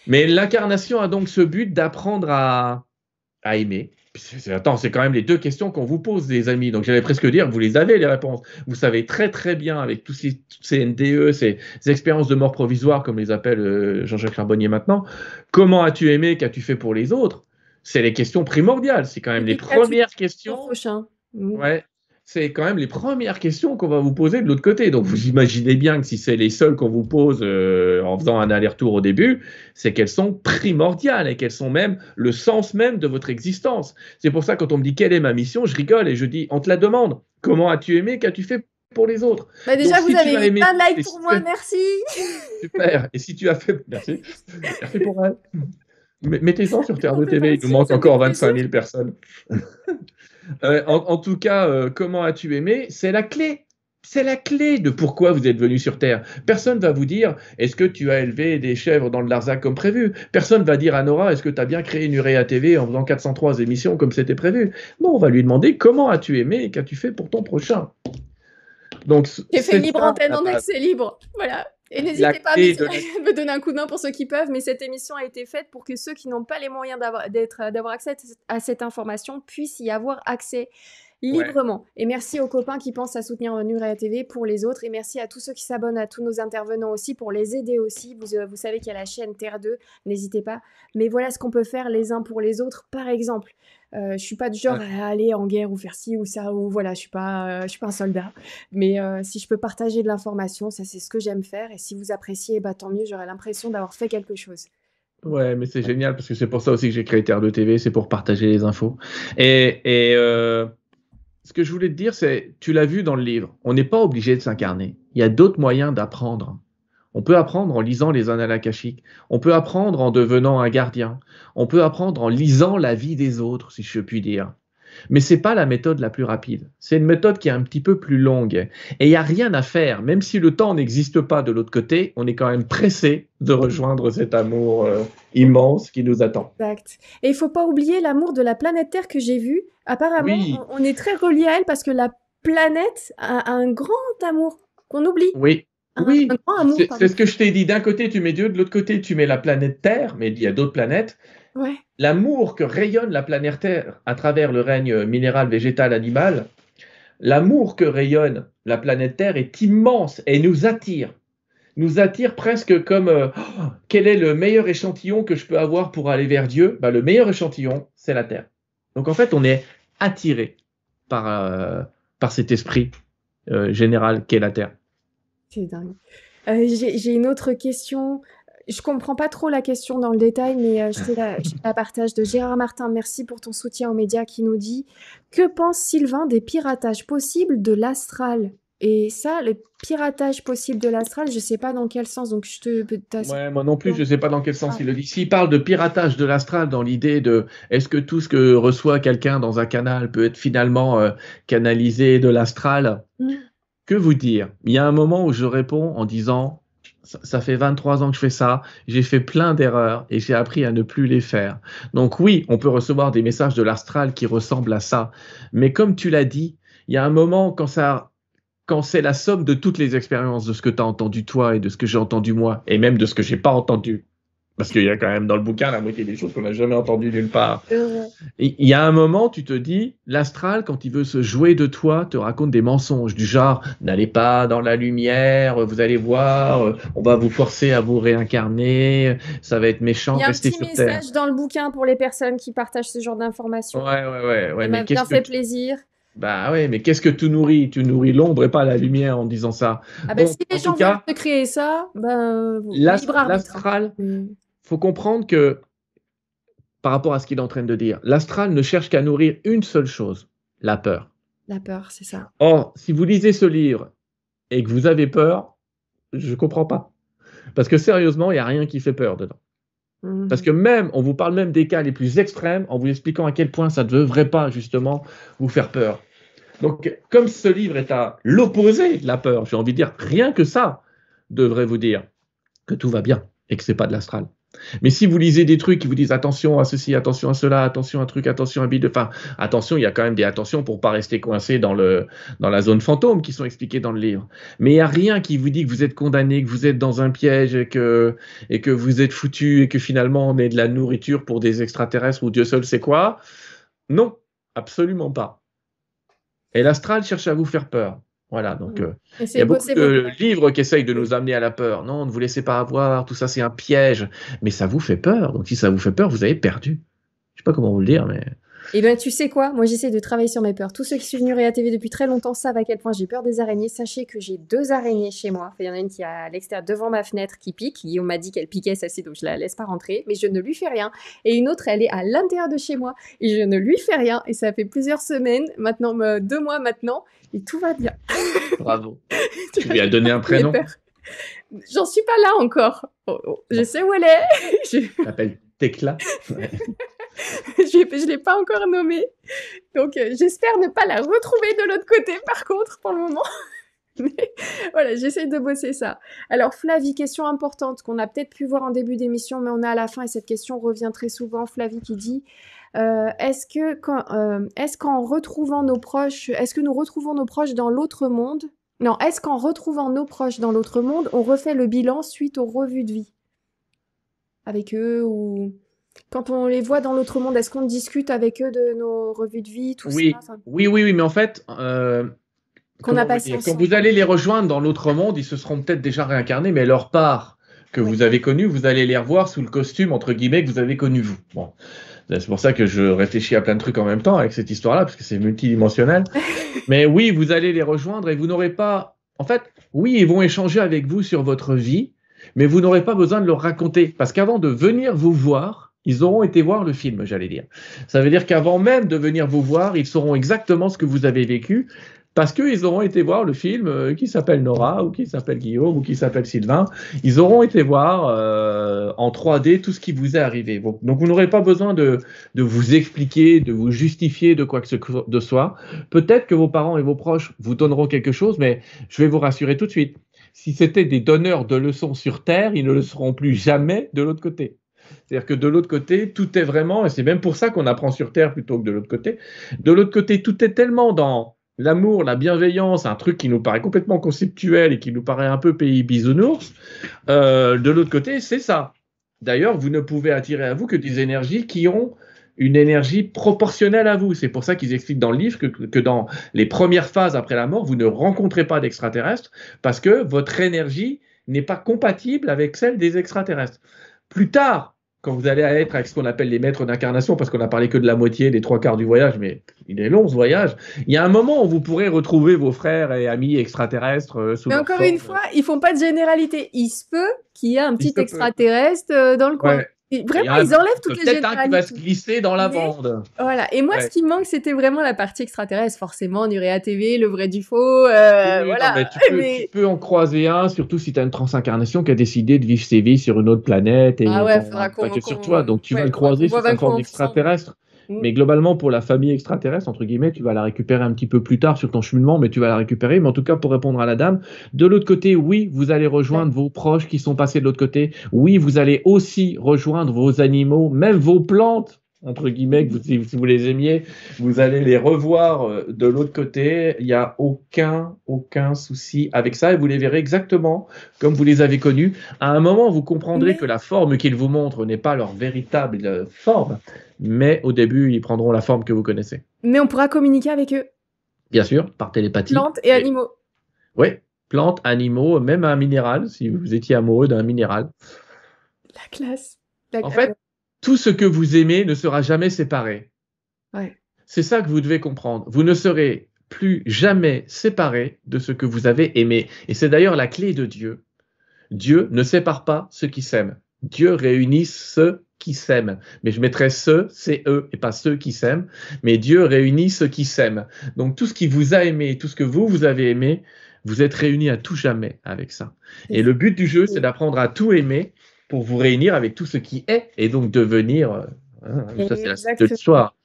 Mais l'incarnation a donc ce but d'apprendre à aimer. Attends, c'est quand même les deux questions qu'on vous pose, les amis. Donc j'allais presque dire, vous les avez, les réponses. Vous savez très très bien, avec toutes ces NDE, ces expériences de mort provisoire, comme les appelle Jean-Jacques Charbonnier maintenant, comment as-tu aimé, qu'as-tu fait pour les autres? C'est les questions primordiales. C'est quand même les premières questions. Prochain. Ouais, c'est quand même les premières questions qu'on va vous poser de l'autre côté. Donc vous imaginez bien que si c'est les seules qu'on vous pose en faisant un aller-retour au début, c'est qu'elles sont primordiales et qu'elles sont même le sens même de votre existence. C'est pour ça quand on me dit quelle est ma mission, je rigole et je dis on te la demande. Comment as-tu aimé, qu'as-tu fait pour les autres? Bah déjà, donc, vous avez mis plein de likes pour moi, merci. Super. Et si tu as fait... Merci. Merci pour elle. Mettez-en sur Terre de TV, il nous manque encore 25 000 personnes. En tout cas, comment as-tu aimé? C'est la clé. C'est la clé de pourquoi vous êtes venu sur Terre. Personne va vous dire, est-ce que tu as élevé des chèvres dans le Larzac comme prévu? Personne va dire à Nora, est-ce que tu as bien créé une Urea TV en faisant 403 émissions comme c'était prévu? Non, on va lui demander, comment as-tu aimé et qu'as-tu fait pour ton prochain? Donc, j'ai fait libre antenne en accès libre. Voilà. Et n'hésitez pas à me donner un coup de main pour ceux qui peuvent, mais cette émission a été faite pour que ceux qui n'ont pas les moyens d'avoir accès à cette information puissent y avoir accès librement. Ouais. Et merci aux copains qui pensent à soutenir Nurea TV pour les autres, et merci à tous ceux qui s'abonnent à tous nos intervenants aussi pour les aider aussi. Vous savez qu'il y a la chaîne Terre 2, n'hésitez pas. Mais voilà ce qu'on peut faire les uns pour les autres. Par exemple, je suis pas du genre à aller en guerre ou faire ci ou ça, ou voilà, je suis pas un soldat. Mais si je peux partager de l'information, ça c'est ce que j'aime faire. Et si vous appréciez, bah tant mieux, j'aurai l'impression d'avoir fait quelque chose. Ouais, mais c'est génial parce que c'est pour ça aussi que j'ai créé Terre 2 TV, c'est pour partager les infos. Ce que je voulais te dire, c'est, tu l'as vu dans le livre, on n'est pas obligé de s'incarner. Il y a d'autres moyens d'apprendre. On peut apprendre en lisant les annales akashiques. On peut apprendre en devenant un gardien. On peut apprendre en lisant la vie des autres, si je puis dire. Mais c'est pas la méthode la plus rapide. C'est une méthode qui est un petit peu plus longue. Et il n'y a rien à faire. Même si le temps n'existe pas de l'autre côté, on est quand même pressé de rejoindre cet amour immense qui nous attend. Exact. Et il faut pas oublier l'amour de la planète Terre que j'ai vu. Apparemment, oui. on est très relié à elle parce que la planète a un grand amour qu'on oublie. Oui. Oui, c'est ce que je t'ai dit. D'un côté, tu mets Dieu, de l'autre côté, tu mets la planète Terre, mais il y a d'autres planètes. Ouais. L'amour que rayonne la planète Terre à travers le règne minéral, végétal, animal, l'amour que rayonne la planète Terre est immense et nous attire. Nous attire presque comme quel est le meilleur échantillon que je peux avoir pour aller vers Dieu? Le meilleur échantillon, c'est la Terre. Donc en fait, on est attiré par cet esprit général qu'est la Terre. C'est dingue. J'ai une autre question. Je comprends pas trop la question dans le détail, mais je la partage de Gérard Martin. Merci pour ton soutien aux médias qui nous dit « Que pense Sylvain des piratages possibles de l'astral ?» Et ça, le piratage possible de l'astral, je sais pas dans quel sens. Donc ouais, moi non plus, je sais pas dans quel sens il le dit. S'il parle de piratage de l'astral dans l'idée de est-ce que tout ce que reçoit quelqu'un dans un canal peut être finalement canalisé de l'astral, que vous dire? Il y a un moment où je réponds en disant ça fait 23 ans que je fais ça, j'ai fait plein d'erreurs et j'ai appris à ne plus les faire. Donc oui, on peut recevoir des messages de l'astral qui ressemblent à ça. Mais comme tu l'as dit, il y a un moment quand c'est la somme de toutes les expériences de ce que tu as entendu toi et de ce que j'ai entendu moi, et même de ce que j'ai pas entendu, parce qu'il y a quand même dans le bouquin la moitié des choses qu'on n'a jamais entendues nulle part. Il y a un moment, tu te dis, l'astral, quand il veut se jouer de toi, te raconte des mensonges du genre, n'allez pas dans la lumière, vous allez voir, on va vous forcer à vous réincarner, ça va être méchant, restez sur Terre. Il y a un petit message dans le bouquin pour les personnes qui partagent ce genre d'informations. Ouais. Ça m'a bien fait plaisir. Bah ouais, mais qu'est-ce que tu nourris? Tu nourris l'ombre et pas la lumière en disant ça. Ah ben si les gens veulent te créer ça, l'astral, faut comprendre que, par rapport à ce qu'il est en train de dire, l'astral ne cherche qu'à nourrir une seule chose, la peur. La peur, c'est ça. Or, si vous lisez ce livre et que vous avez peur, je comprends pas. Parce que sérieusement, il n'y a rien qui fait peur dedans. Parce que même, on vous parle même des cas les plus extrêmes en vous expliquant à quel point ça ne devrait pas justement vous faire peur. Donc, comme ce livre est à l'opposé de la peur, j'ai envie de dire, rien que ça devrait vous dire que tout va bien et que c'est pas de l'astral. Mais si vous lisez des trucs qui vous disent attention à ceci, attention à cela, attention à un truc, attention à bide, enfin, attention, il y a quand même des attentions pour pas rester coincé dans la zone fantôme qui sont expliquées dans le livre. Mais il n'y a rien qui vous dit que vous êtes condamné, que vous êtes dans un piège et que vous êtes foutu et que finalement on est de la nourriture pour des extraterrestres ou Dieu seul sait quoi. Non, absolument pas. Et l'astral cherche à vous faire peur. Voilà, donc il y a beaucoup de livres qui essayent de nous amener à la peur. Non, ne vous laissez pas avoir, tout ça c'est un piège. Mais ça vous fait peur, donc si ça vous fait peur, vous avez perdu. Je ne sais pas comment vous le dire, mais... Eh bien, tu sais quoi? Moi, j'essaie de travailler sur mes peurs. Tous ceux qui suivent Nuria TV depuis très longtemps savent à quel point j'ai peur des araignées. Sachez que j'ai 2 araignées chez moi. Enfin, il y en a une qui est à l'extérieur devant ma fenêtre qui pique. On m'a dit qu'elle piquait celle-ci, donc je la laisse pas rentrer. Mais je ne lui fais rien. Et une autre, elle est à l'intérieur de chez moi. Et je ne lui fais rien. Et ça fait plusieurs semaines, maintenant 2 mois maintenant. Et tout va bien. Bravo. Tu lui as donné un prénom? J'en suis pas là encore. Je sais où elle est. Je l'appelle Tekla. Ouais. Je l'ai pas encore nommée. Donc, j'espère ne pas la retrouver de l'autre côté, par contre, pour le moment. Mais voilà, j'essaie de bosser ça. Alors, Flavie, question importante qu'on a peut-être pu voir en début d'émission, mais on est à la fin et cette question revient très souvent. Flavie qui dit est-ce qu'en retrouvant nos proches, est-ce que nous retrouvons nos proches dans l'autre monde? Non, est-ce qu'en retrouvant nos proches dans l'autre monde, on refait le bilan suite aux revues de vie avec eux ou... Quand on les voit dans l'autre monde, est-ce qu'on discute avec eux de nos revues de vie, tout ça enfin... Oui, mais en fait, quand vous allez les rejoindre dans l'autre monde, ils se seront peut-être déjà réincarnés, mais leur part que vous avez connue, vous allez les revoir sous le costume, entre guillemets, que vous avez connu vous. Bon. C'est pour ça que je réfléchis à plein de trucs en même temps avec cette histoire-là, parce que c'est multidimensionnel. Mais oui, vous allez les rejoindre et vous n'aurez pas... En fait, oui, ils vont échanger avec vous sur votre vie, mais vous n'aurez pas besoin de leur raconter, parce qu'avant de venir vous voir, ils auront été voir le film, j'allais dire. Ça veut dire qu'avant même de venir vous voir, ils sauront exactement ce que vous avez vécu, parce qu'ils auront été voir le film qui s'appelle Nora, ou qui s'appelle Guillaume, ou qui s'appelle Sylvain. Ils auront été voir en 3D tout ce qui vous est arrivé. Donc vous n'aurez pas besoin de vous expliquer, de vous justifier de quoi que ce soit. Peut-être que vos parents et vos proches vous donneront quelque chose, mais je vais vous rassurer tout de suite. Si c'était des donneurs de leçons sur Terre, ils ne le seront plus jamais de l'autre côté. C'est-à-dire que de l'autre côté, tout est vraiment, et c'est même pour ça qu'on apprend sur Terre plutôt que de l'autre côté, de l'autre côté, tout est tellement dans l'amour, la bienveillance, un truc qui nous paraît complètement conceptuel et qui nous paraît un peu pays bisounours, de l'autre côté, c'est ça. D'ailleurs, vous ne pouvez attirer à vous que des énergies qui ont une énergie proportionnelle à vous. C'est pour ça qu'ils expliquent dans le livre que dans les premières phases après la mort, vous ne rencontrez pas d'extraterrestres parce que votre énergie n'est pas compatible avec celle des extraterrestres. Plus tard, quand vous allez être avec ce qu'on appelle les maîtres d'incarnation, parce qu'on a parlé que de la moitié, des 3/4 du voyage, mais il est long ce voyage, il y a un moment où vous pourrez retrouver vos frères et amis extraterrestres sous mais encore une fois, ils font pas de généralité. Il se peut qu'il y ait un petit extraterrestre dans le coin. Ouais. Vraiment, ils enlèvent toutes les généralités. Peut-être un qui va se glisser dans la bande. Voilà. Et moi, ce qui me manque, c'était vraiment la partie extraterrestre. Forcément, Nuria TV, le vrai du faux. Oui, voilà. Non, tu peux en croiser un, surtout si tu as une transincarnation qui a décidé de vivre ses vies sur une autre planète. Et faudra qu'on sur toi. Donc, tu vas le croiser sous une forme extraterrestre. Mais globalement, pour la famille extraterrestre, entre guillemets, tu vas la récupérer un petit peu plus tard sur ton cheminement, mais tu vas la récupérer. Mais en tout cas, pour répondre à la dame, de l'autre côté, oui, vous allez rejoindre vos proches qui sont passés de l'autre côté. Oui, vous allez aussi rejoindre vos animaux, même vos plantes, entre guillemets, que si vous les aimiez, vous allez les revoir de l'autre côté. Il n'y a aucun souci avec ça et vous les verrez exactement comme vous les avez connus. À un moment, vous comprendrez que la forme qu'ils vous montrent n'est pas leur véritable forme, mais au début, ils prendront la forme que vous connaissez. Mais on pourra communiquer avec eux. Bien sûr, par télépathie. Plantes et animaux. Oui, plantes, animaux, même un minéral, si vous étiez amoureux d'un minéral. La classe. En fait, tout ce que vous aimez ne sera jamais séparé. Ouais. C'est ça que vous devez comprendre. Vous ne serez plus jamais séparé de ce que vous avez aimé. Et c'est d'ailleurs la clé de Dieu. Dieu ne sépare pas ceux qui s'aiment. Dieu réunit ceux qui s'aiment. Mais je mettrais ceux, c'est eux, et pas ceux qui s'aiment. Mais Dieu réunit ceux qui s'aiment. Donc tout ce qui vous a aimé, tout ce que vous avez aimé, vous êtes réunis à tout jamais avec ça. C'est Et ça. le but du jeu, c'est d'apprendre à tout aimer pour vous réunir avec tout ce qui est et donc devenir. Ça, c'est la suite de Exactement. l'histoire.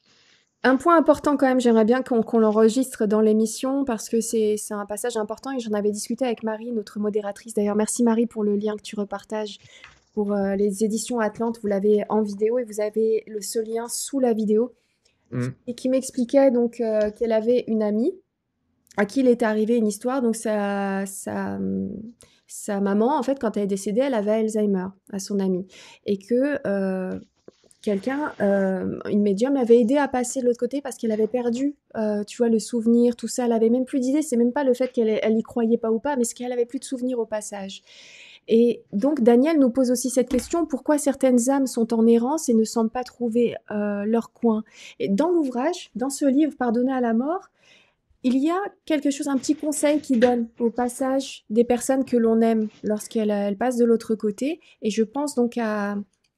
Un point important quand même, j'aimerais bien qu'on l'enregistre dans l'émission parce que c'est un passage important et j'en avais discuté avec Marie, notre modératrice. D'ailleurs, merci Marie pour le lien que tu repartages pour les éditions Atlante. Vous l'avez en vidéo et vous avez ce lien sous la vidéo Mm. et qui m'expliquait donc qu'elle avait une amie à qui il était arrivé une histoire. Donc sa maman, en fait, quand elle est décédée, elle avait Alzheimer à son amie et que quelqu'un, une médium l'avait aidée à passer de l'autre côté parce qu'elle avait perdu, tu vois, le souvenir, tout ça. Elle avait même plus d'idées. C'est même pas le fait qu'elle y croyait pas ou pas, mais c'est qu'elle avait plus de souvenirs au passage. Et donc Daniel nous pose aussi cette question, pourquoi certaines âmes sont en errance et ne semblent pas trouver leur coin? Et dans l'ouvrage, dans ce livre Pardonner à la mort, il y a quelque chose, un petit conseil qu'il donne au passage des personnes que l'on aime lorsqu'elles passent de l'autre côté. Et je pense donc à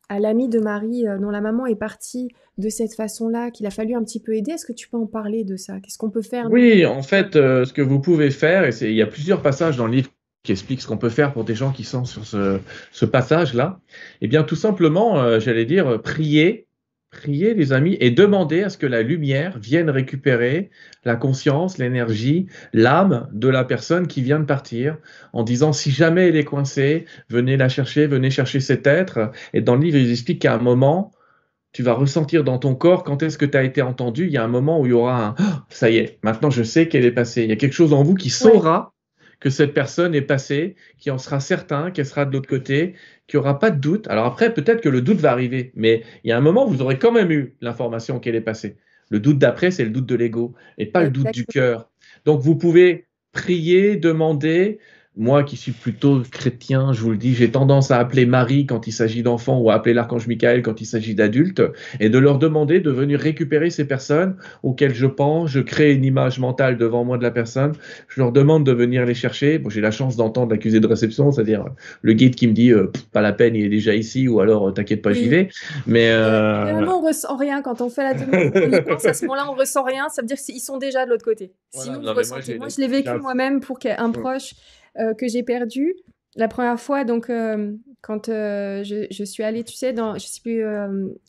l'ami de Marie dont la maman est partie de cette façon-là, qu'il a fallu un petit peu aider. Est-ce que tu peux en parler de ça? Qu'est-ce qu'on peut faire, nous? Oui, en fait, ce que vous pouvez faire, il y a plusieurs passages dans le livre qui expliquent ce qu'on peut faire pour des gens qui sont sur ce passage-là. Eh bien, tout simplement, j'allais dire, prier les amis et demander à ce que la lumière vienne récupérer la conscience, l'énergie, l'âme de la personne qui vient de partir, en disant si jamais elle est coincée, venez la chercher, venez chercher cet être. Et dans le livre, ils expliquent qu'à un moment, tu vas ressentir dans ton corps quand est-ce que tu as été entendu. Il y a un moment où il y aura un «Ah, ça y est, maintenant je sais qu'elle est passée». Il y a quelque chose en vous qui Ouais, saura que cette personne est passée, qui en sera certain, qu'elle sera de l'autre côté, qu'il n'y aura pas de doute. Alors après, peut-être que le doute va arriver, mais il y a un moment où vous aurez quand même eu l'information qu'elle est passée. Le doute d'après, c'est le doute de l'ego et pas le doute du exactement. cœur. Donc vous pouvez prier, demander. Moi qui suis plutôt chrétien, je vous le dis, j'ai tendance à appeler Marie quand il s'agit d'enfants ou à appeler l'archange Michael quand il s'agit d'adultes et de leur demander de venir récupérer ces personnes auxquelles je pense, je crée une image mentale devant moi de la personne, je leur demande de venir les chercher. Bon, j'ai la chance d'entendre l'accusé de réception, c'est-à-dire le guide qui me dit pas la peine, il est déjà ici ou alors t'inquiète pas, j'y Oui. vais. Mais Généralement, on ressent rien quand on fait la télécommunicance. À ce moment-là, on ressent rien. Ça veut dire qu'ils sont déjà de l'autre côté. voilà, Sinon, vous non mais moi ressentez. Moi, je l'ai vécu moi-même pour un proche que j'ai perdu. La première fois, donc, quand je suis allée, tu sais, dans, je sais plus,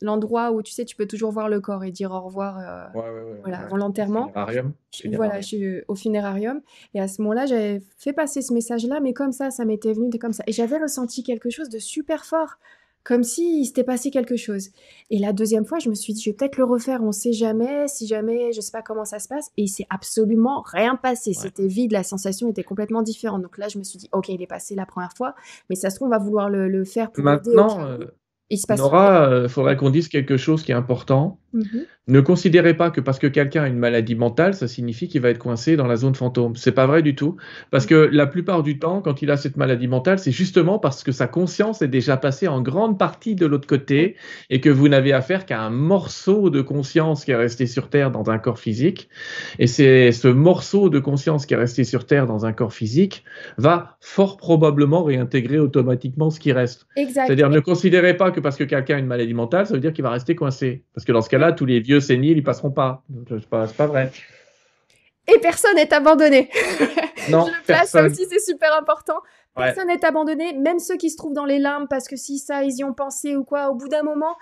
l'endroit où, tu sais, tu peux toujours voir le corps et dire au revoir, voilà, ouais. avant l'enterrement. Funérarium, Voilà, funérarium. je suis au funérarium. Et à ce moment-là, j'avais fait passer ce message-là, mais comme ça m'était venu comme ça. Et j'avais ressenti quelque chose de super fort, comme s'il s'était passé quelque chose. Et la deuxième fois, je me suis dit, je vais peut-être le refaire, on sait jamais, si jamais, je sais pas comment ça se passe. Et il s'est absolument rien passé. Ouais. C'était vide, la sensation était complètement différente. Donc là, je me suis dit, ok, il est passé la première fois, mais ça se trouve, on va vouloir le faire pour aider au Maintenant, cas où. Il se passera rien. Nora, il faudrait qu'on dise quelque chose qui est important. Mhm. Ne considérez pas que parce que quelqu'un a une maladie mentale, ça signifie qu'il va être coincé dans la zone fantôme. C'est pas vrai du tout. Parce que la plupart du temps, quand il a cette maladie mentale, c'est justement parce que sa conscience est déjà passée en grande partie de l'autre côté et que vous n'avez affaire qu'à un morceau de conscience qui est resté sur Terre dans un corps physique. Et c'est ce morceau de conscience qui est resté sur Terre dans un corps physique va fort probablement réintégrer automatiquement ce qui reste. Exact. C'est-à-dire, ne considérez pas que parce que quelqu'un a une maladie mentale, ça veut dire qu'il va rester coincé. Parce que dans ce cas-là, tous les vieux séniles, ils passeront pas. C'est pas vrai. Et personne n'est abandonné. Je Non, le place, ça personne. aussi c'est super important. Ouais. Personne n'est abandonné, même ceux qui se trouvent dans les larmes parce que si ça, ils y ont pensé ou quoi, au bout d'un moment,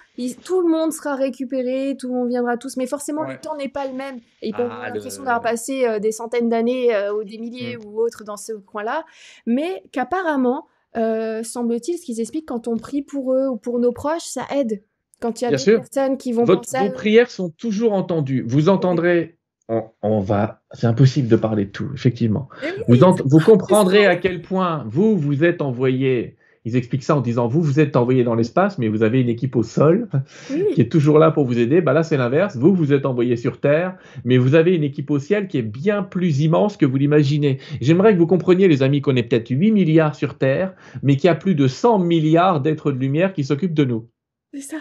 tout le monde sera récupéré, tout le monde viendra tous, mais forcément le Ouais. temps n'est pas le même. Et ils peuvent avoir Ah, l'impression d'avoir passé des centaines d'années ou des milliers Hmm. ou autres dans ce coin-là, mais qu'apparemment, semble-t-il, ce qu'ils expliquent, quand on prie pour eux ou pour nos proches, ça aide. Quand il y a Bien d'autres sûr. personnes qui vont penser à Vos eux. prières sont toujours entendues. Vous Ouais. entendrez, on va, c'est impossible de parler de tout, effectivement. Mais oui, c'est Vous comprendrez frustrant. à quel point vous êtes envoyé. Ils expliquent ça en disant vous êtes envoyé dans l'espace, mais vous avez une équipe au sol qui Oui, est toujours là pour vous aider. Bah là, c'est l'inverse. Vous êtes envoyé sur Terre, mais vous avez une équipe au ciel qui est bien plus immense que vous l'imaginez. J'aimerais que vous compreniez, les amis, qu'on est peut-être 8 milliards sur Terre, mais qu'il y a plus de 100 milliards d'êtres de lumière qui s'occupent de nous. c'est ça.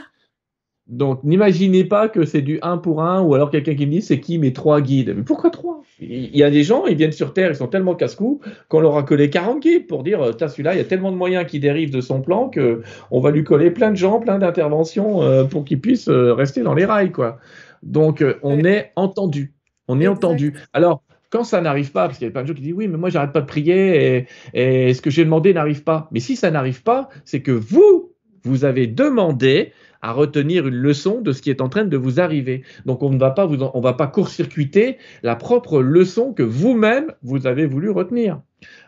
Donc, n'imaginez pas que c'est du un pour un, ou alors quelqu'un qui me dit c'est qui mes 3 guides. Mais pourquoi 3? Il y a des gens, ils viennent sur Terre, ils sont tellement casse-cou qu'on leur a collé 40 guides pour dire t'as celui-là, il y a tellement de moyens qui dérivent de son plan que on va lui coller plein de gens, plein d'interventions pour qu'il puisse rester dans les rails, quoi. Donc, on Ouais, est entendu. On est exact. entendu. Alors, quand ça n'arrive pas, parce qu'il y a plein de gens qui disent oui, mais moi j'arrête pas de prier et ce que j'ai demandé n'arrive pas. Mais si ça n'arrive pas, c'est que vous avez demandé à retenir une leçon de ce qui est en train de vous arriver. Donc on ne va pas on va pas court-circuiter la propre leçon que vous-même vous avez voulu retenir.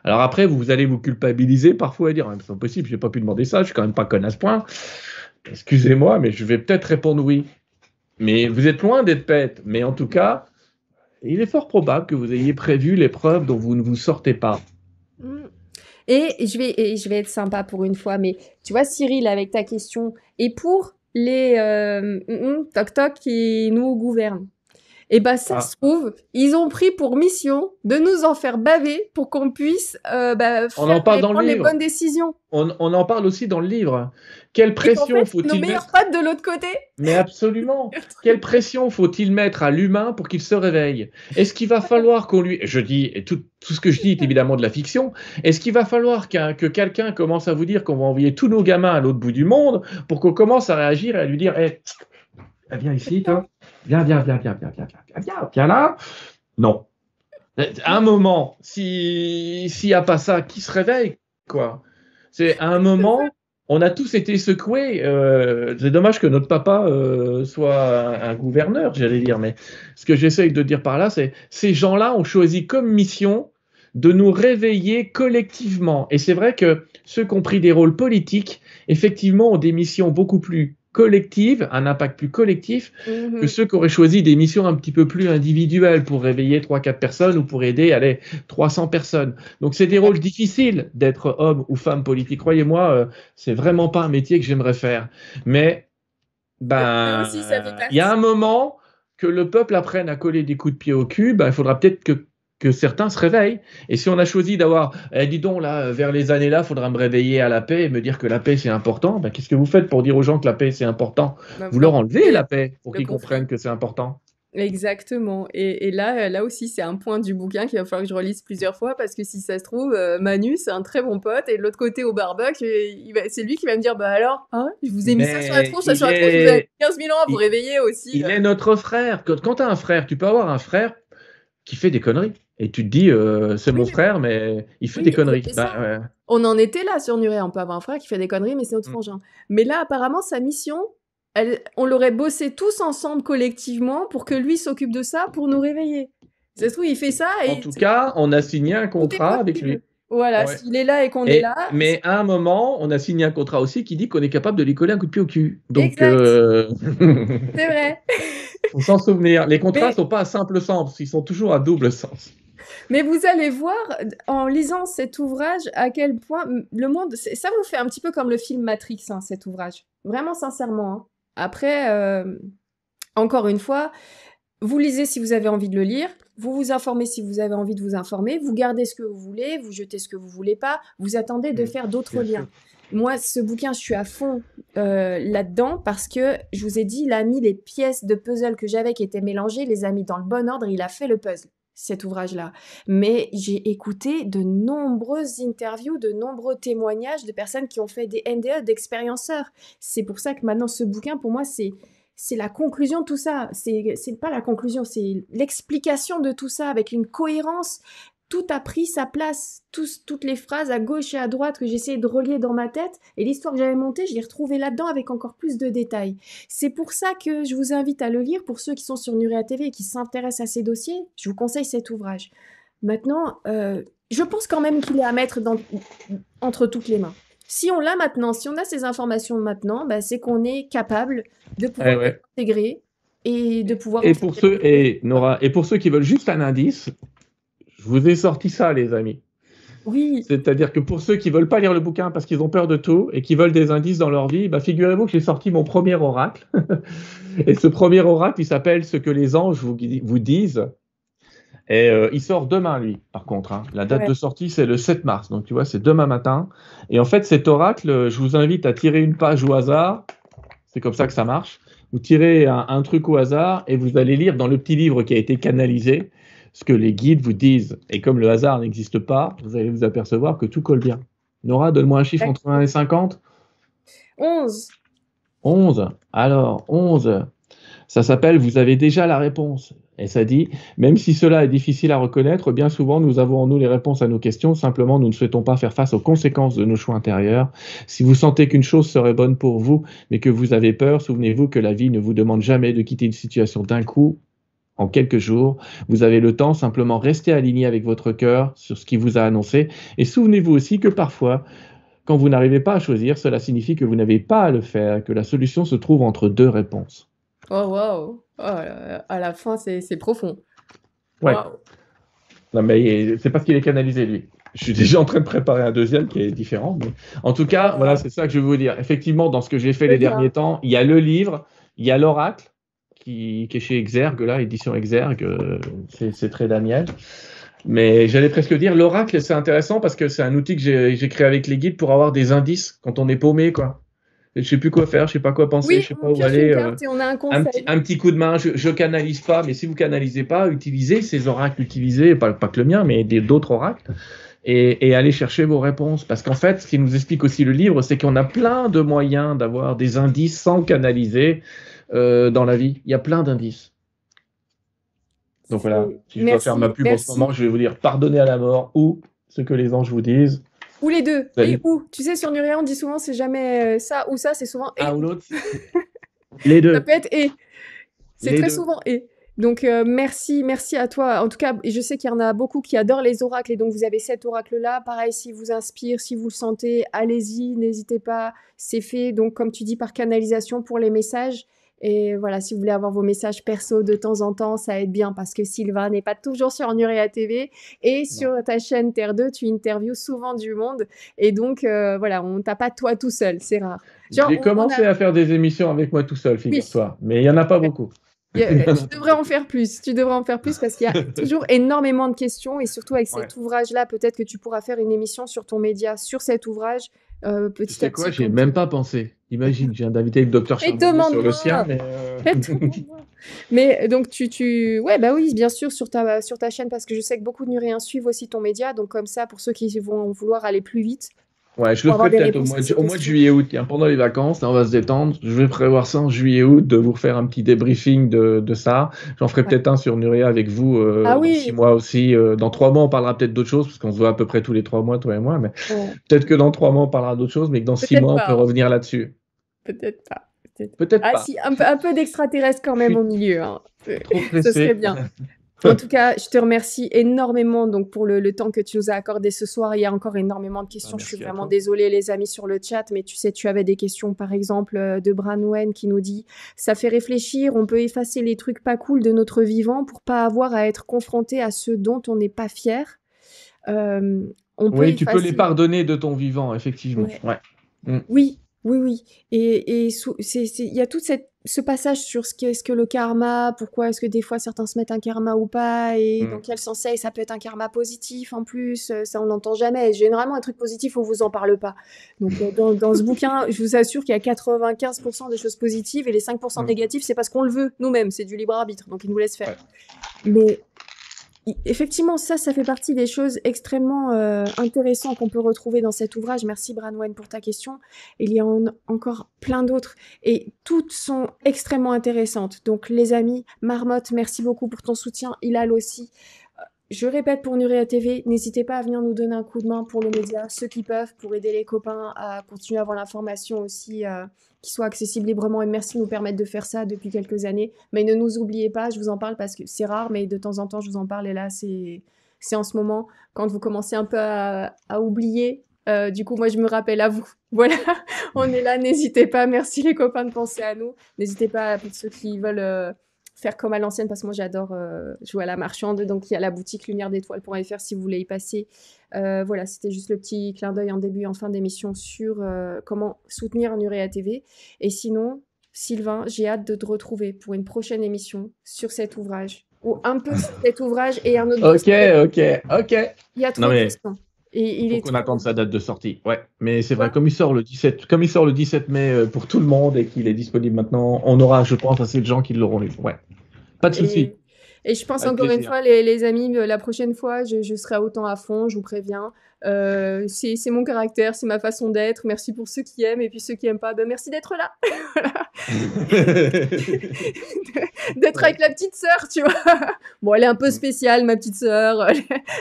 Alors après, vous allez vous culpabiliser parfois et dire c'est impossible, j'ai pas pu demander ça, je suis quand même pas conne à ce point. Excusez-moi, mais je vais peut-être répondre oui. Mais vous êtes loin d'être bête. Mais en tout cas, il est fort probable que vous ayez prévu l'épreuve dont vous ne vous sortez pas. Et je vais être sympa pour une fois, mais tu vois, Cyril, avec ta question, et pour les toc-toc qui nous gouvernent, et ben ça se trouve, ils ont pris pour mission de nous en faire baver pour qu'on puisse On en parle dans le prendre les livre. bonnes décisions. On en parle aussi dans le livre. Quelle pression faut-il nos meilleurs potes de l'autre côté. Mais absolument. Quelle pression faut-il mettre à l'humain pour qu'il se réveille? Est-ce qu'il va falloir qu'on lui... Je dis, et tout ce que je dis est évidemment de la fiction, est-ce qu'il va falloir que quelqu'un commence à vous dire qu'on va envoyer tous nos gamins à l'autre bout du monde pour qu'on commence à réagir et à lui dire hey, viens ici, toi. Viens là. Non. À un moment, s'il n'y a pas ça, qui se réveille, quoi? C'est à un moment, on a tous été secoués. C'est dommage que notre papa soit un gouverneur, j'allais dire. Mais ce que j'essaye de dire par là, c'est ces gens-là ont choisi comme mission de nous réveiller collectivement. Et c'est vrai que ceux qui ont pris des rôles politiques, effectivement, ont des missions beaucoup plus collectives, un impact plus collectif que ceux qui auraient choisi des missions un petit peu plus individuelles pour réveiller 3-4 personnes ou pour aider, allez, 300 personnes. Donc c'est des rôles difficiles d'être homme ou femme politique. Croyez-moi, c'est vraiment pas un métier que j'aimerais faire. Mais il y a un moment que le peuple apprenne à coller des coups de pied au cul, il faudra peut-être que certains se réveillent. Et si on a choisi d'avoir, dis donc, là, vers les années là, il faudra me réveiller à la paix et me dire que la paix, c'est important, qu'est-ce que vous faites pour dire aux gens que la paix, c'est important? Vous leur enlevez la paix pour qu'ils comprennent que c'est important. Exactement. Et là aussi, c'est un point du bouquin qu'il va falloir que je relise plusieurs fois parce que si ça se trouve, Manu, c'est un très bon pote et de l'autre côté, au barbecue, c'est lui qui va me dire alors, hein, je vous ai mis ça sur la tronche, vous avez 15 000 ans à vous réveiller aussi. Il est notre frère. Quand tu as un frère, tu peux avoir un frère qui fait des conneries. Et tu te dis, c'est mon frère, mais il fait des conneries. Ouais. On en était là sur Nuret. On peut avoir un frère qui fait des conneries, mais c'est notre frangin. Mais là, apparemment, sa mission, on l'aurait bossé tous ensemble collectivement pour que lui s'occupe de ça pour nous réveiller. Ça se trouve, il fait ça. Et en tout cas, on a signé un contrat avec lui. Voilà, s'il est là et qu'on est là. Mais à un moment, on a signé un contrat aussi qui dit qu'on est capable de lui coller un coup de pied au cul. Donc, c'est vrai. Faut s'en souvenir. Les contrats ne sont pas à simple sens, ils sont toujours à double sens. Mais vous allez voir, en lisant cet ouvrage, à quel point le monde... Ça vous fait un petit peu comme le film Matrix, hein, cet ouvrage. Vraiment, sincèrement. Hein. Après, encore une fois, vous lisez si vous avez envie de le lire, vous vous informez si vous avez envie de vous informer, vous gardez ce que vous voulez, vous jetez ce que vous voulez pas, vous attendez de faire d'autres liens. Moi, ce bouquin, je suis à fond là-dedans parce que, je vous ai dit, il a mis les pièces de puzzle que j'avais qui étaient mélangées, les a mis dans le bon ordre, il a fait le puzzle, cet ouvrage-là. Mais j'ai écouté de nombreuses interviews, de nombreux témoignages de personnes qui ont fait des NDE, d'expérienceurs. C'est pour ça que maintenant, ce bouquin, pour moi, c'est la conclusion de tout ça. C'est pas la conclusion, c'est l'explication de tout ça avec une cohérence. Tout a pris sa place, toutes les phrases à gauche et à droite que j'essayais de relier dans ma tête, et l'histoire que j'avais montée, je l'ai retrouvée là-dedans avec encore plus de détails. C'est pour ça que je vous invite à le lire, pour ceux qui sont sur Nurea TV et qui s'intéressent à ces dossiers, je vous conseille cet ouvrage. Maintenant, je pense quand même qu'il est à mettre entre toutes les mains. Si on l'a maintenant, si on a ces informations maintenant, c'est qu'on est capable de pouvoir l'intégrer et de pouvoir... Nora, et pour ceux qui veulent juste un indice, je vous ai sorti ça, les amis. Oui. C'est-à-dire que pour ceux qui ne veulent pas lire le bouquin parce qu'ils ont peur de tout et qui veulent des indices dans leur vie, figurez-vous que j'ai sorti mon premier oracle. Et ce premier oracle, il s'appelle « Ce que les anges vous disent ». Et il sort demain, lui, par contre. Hein. La date de sortie, c'est le 7 mars. Donc, tu vois, c'est demain matin. Et en fait, cet oracle, je vous invite à tirer une page au hasard. C'est comme ça que ça marche. Vous tirez un truc au hasard et vous allez lire dans le petit livre qui a été canalisé ce que les guides vous disent. Et comme le hasard n'existe pas, vous allez vous apercevoir que tout colle bien. Nora, donne-moi un chiffre entre 1 et 50. 11. 11. Alors, 11. Ça s'appelle « Vous avez déjà la réponse ». Et ça dit, même si cela est difficile à reconnaître, bien souvent nous avons en nous les réponses à nos questions, simplement nous ne souhaitons pas faire face aux conséquences de nos choix intérieurs. Si vous sentez qu'une chose serait bonne pour vous, mais que vous avez peur, souvenez-vous que la vie ne vous demande jamais de quitter une situation d'un coup, en quelques jours. Vous avez le temps, simplement restez aligné avec votre cœur sur ce qui vous a annoncé. Et souvenez-vous aussi que parfois, quand vous n'arrivez pas à choisir, cela signifie que vous n'avez pas à le faire, que la solution se trouve entre deux réponses. Oh, waouh! Oh, à la fin, c'est profond. Ouais. Waouh! Non, mais c'est parce qu'il est canalisé, lui. Je suis déjà en train de préparer un deuxième qui est différent. Mais... En tout cas, voilà, c'est ça que je veux vous dire. Effectivement, dans ce que j'ai fait les derniers temps, il y a le livre, il y a l'oracle, qui est chez Exergue, là, édition Exergue, c'est très Daniel. Mais j'allais presque dire, l'oracle, c'est intéressant parce que c'est un outil que j'ai créé avec les guides pour avoir des indices quand on est paumé, quoi. Je sais plus quoi faire, je sais pas quoi penser, je sais pas où aller. Une carte et on a un conseil. Un petit coup de main, je canalise pas, mais si vous canalisez pas, utilisez ces oracles, utilisez, pas que le mien, mais d'autres oracles, et allez chercher vos réponses. Parce qu'en fait, ce qui nous explique aussi le livre, c'est qu'on a plein de moyens d'avoir des indices sans canaliser dans la vie. Il y a plein d'indices. Donc voilà, si je dois faire ma pub en ce moment, je vais vous dire pardonnez à la mort ou ce que les anges vous disent. Ou les deux. Et ou. Tu sais, sur Nuria, on dit souvent c'est jamais ça ou ça, c'est souvent et. Un ou l'autre. Les deux. Ça peut être et. C'est très souvent et. Donc merci à toi. En tout cas, je sais qu'il y en a beaucoup qui adorent les oracles et donc vous avez cet oracle-là. Pareil, s'il vous inspire, si vous le sentez, allez-y, n'hésitez pas. C'est fait, donc comme tu dis, par canalisation pour les messages. Et voilà, si vous voulez avoir vos messages perso de temps en temps, ça aide bien parce que Sylvain n'est pas toujours sur Nuria TV et sur ta chaîne Terre 2, tu interviews souvent du monde. Et donc, voilà, on t'a pas toi tout seul, c'est rare. J'ai commencé à faire des émissions avec moi tout seul, figure-toi, mais il n'y en a pas beaucoup. Tu devrais en faire plus. Tu devrais en faire plus parce qu'il y a toujours énormément de questions et surtout avec cet ouvrage-là, peut-être que tu pourras faire une émission sur ton média sur cet ouvrage. Petit à petit. Quoi, j'y ai même pas pensé. Imagine, j'ai un invité avec Docteur Charbonnier sur le sien, mais. Mais donc ouais, bah oui, bien sûr sur ta chaîne parce que je sais que beaucoup de Nuriens suivent aussi ton média, donc comme ça pour ceux qui vont vouloir aller plus vite. Ouais, je le ferai peut-être au mois de juillet-août, pendant les vacances, là, on va se détendre. Je vais prévoir ça en juillet-août, de vous refaire un petit débriefing de ça. J'en ferai peut-être un sur Nuria avec vous dans 6 mois aussi. Dans 3 mois, on parlera peut-être d'autres choses, parce qu'on se voit à peu près tous les 3 mois, toi et moi. Mais peut-être que dans 3 mois, on parlera d'autres choses, mais que dans 6 mois, on peut revenir là-dessus. Peut-être pas. Peut-être pas. Si, un peu d'extraterrestre quand même au milieu. Hein. Ce serait bien. En tout cas, je te remercie énormément donc, pour le temps que tu nous as accordé ce soir. Il y a encore énormément de questions. Je suis vraiment désolée, les amis, sur le chat. Mais tu sais, tu avais des questions, par exemple, de Branwen qui nous dit « Ça fait réfléchir, on peut effacer les trucs pas cool de notre vivant pour pas avoir à être confronté à ceux dont on n'est pas fier. Oui, tu peux les pardonner de ton vivant, effectivement. Ouais. Oui. Et il y a tout ce passage sur ce qu'est-ce que le karma, pourquoi est-ce que des fois certains se mettent un karma ou pas, et dans quel sens c'est, et ça peut être un karma positif en plus, ça on n'entend jamais. Généralement, un truc positif, on vous en parle pas. Donc dans ce bouquin, je vous assure qu'il y a 95% des choses positives, et les 5% négatifs, c'est parce qu'on le veut nous-mêmes, c'est du libre arbitre, donc il nous laisse faire. Mais effectivement, ça fait partie des choses extrêmement intéressantes qu'on peut retrouver dans cet ouvrage. Merci Branwen pour ta question. Il y en a encore plein d'autres et toutes sont extrêmement intéressantes. Donc les amis, Marmotte, merci beaucoup pour ton soutien. Hilal aussi. Je répète pour Nuria TV, n'hésitez pas à venir nous donner un coup de main pour le média, ceux qui peuvent, pour aider les copains à continuer à avoir l'information aussi, qui soit accessible librement. Et merci de nous permettre de faire ça depuis quelques années. Mais ne nous oubliez pas, je vous en parle parce que c'est rare, mais de temps en temps, je vous en parle. Et là, c'est en ce moment, quand vous commencez un peu à oublier. Du coup, moi, je me rappelle à vous. Voilà, on est là, n'hésitez pas. Merci les copains de penser à nous. N'hésitez pas, pour ceux qui veulent... faire comme à l'ancienne, parce que moi j'adore jouer à la marchande, donc il y a la boutique lumière d'étoiles.fr si vous voulez y passer. Voilà, c'était juste le petit clin d'œil en début et en fin d'émission sur comment soutenir Nuria TV. Et sinon, Sylvain, j'ai hâte de te retrouver pour une prochaine émission sur cet ouvrage, ou un peu sur cet ouvrage et un autre. Ok. Il y a trop de questions. Il faut qu'on attende sa date de sortie. Ouais, mais c'est vrai, comme il sort le 17 mai pour tout le monde et qu'il est disponible maintenant, on aura, je pense, assez de gens qui l'auront lu. Ouais, pas de souci. Et je pense encore une fois, les amis, la prochaine fois, je serai autant à fond, je vous préviens. C'est mon caractère, c'est ma façon d'être. Merci pour ceux qui aiment et puis ceux qui aiment pas, ben merci d'être là. Voilà. D'être avec la petite sœur, tu vois. Bon, elle est un peu spéciale, ma petite sœur.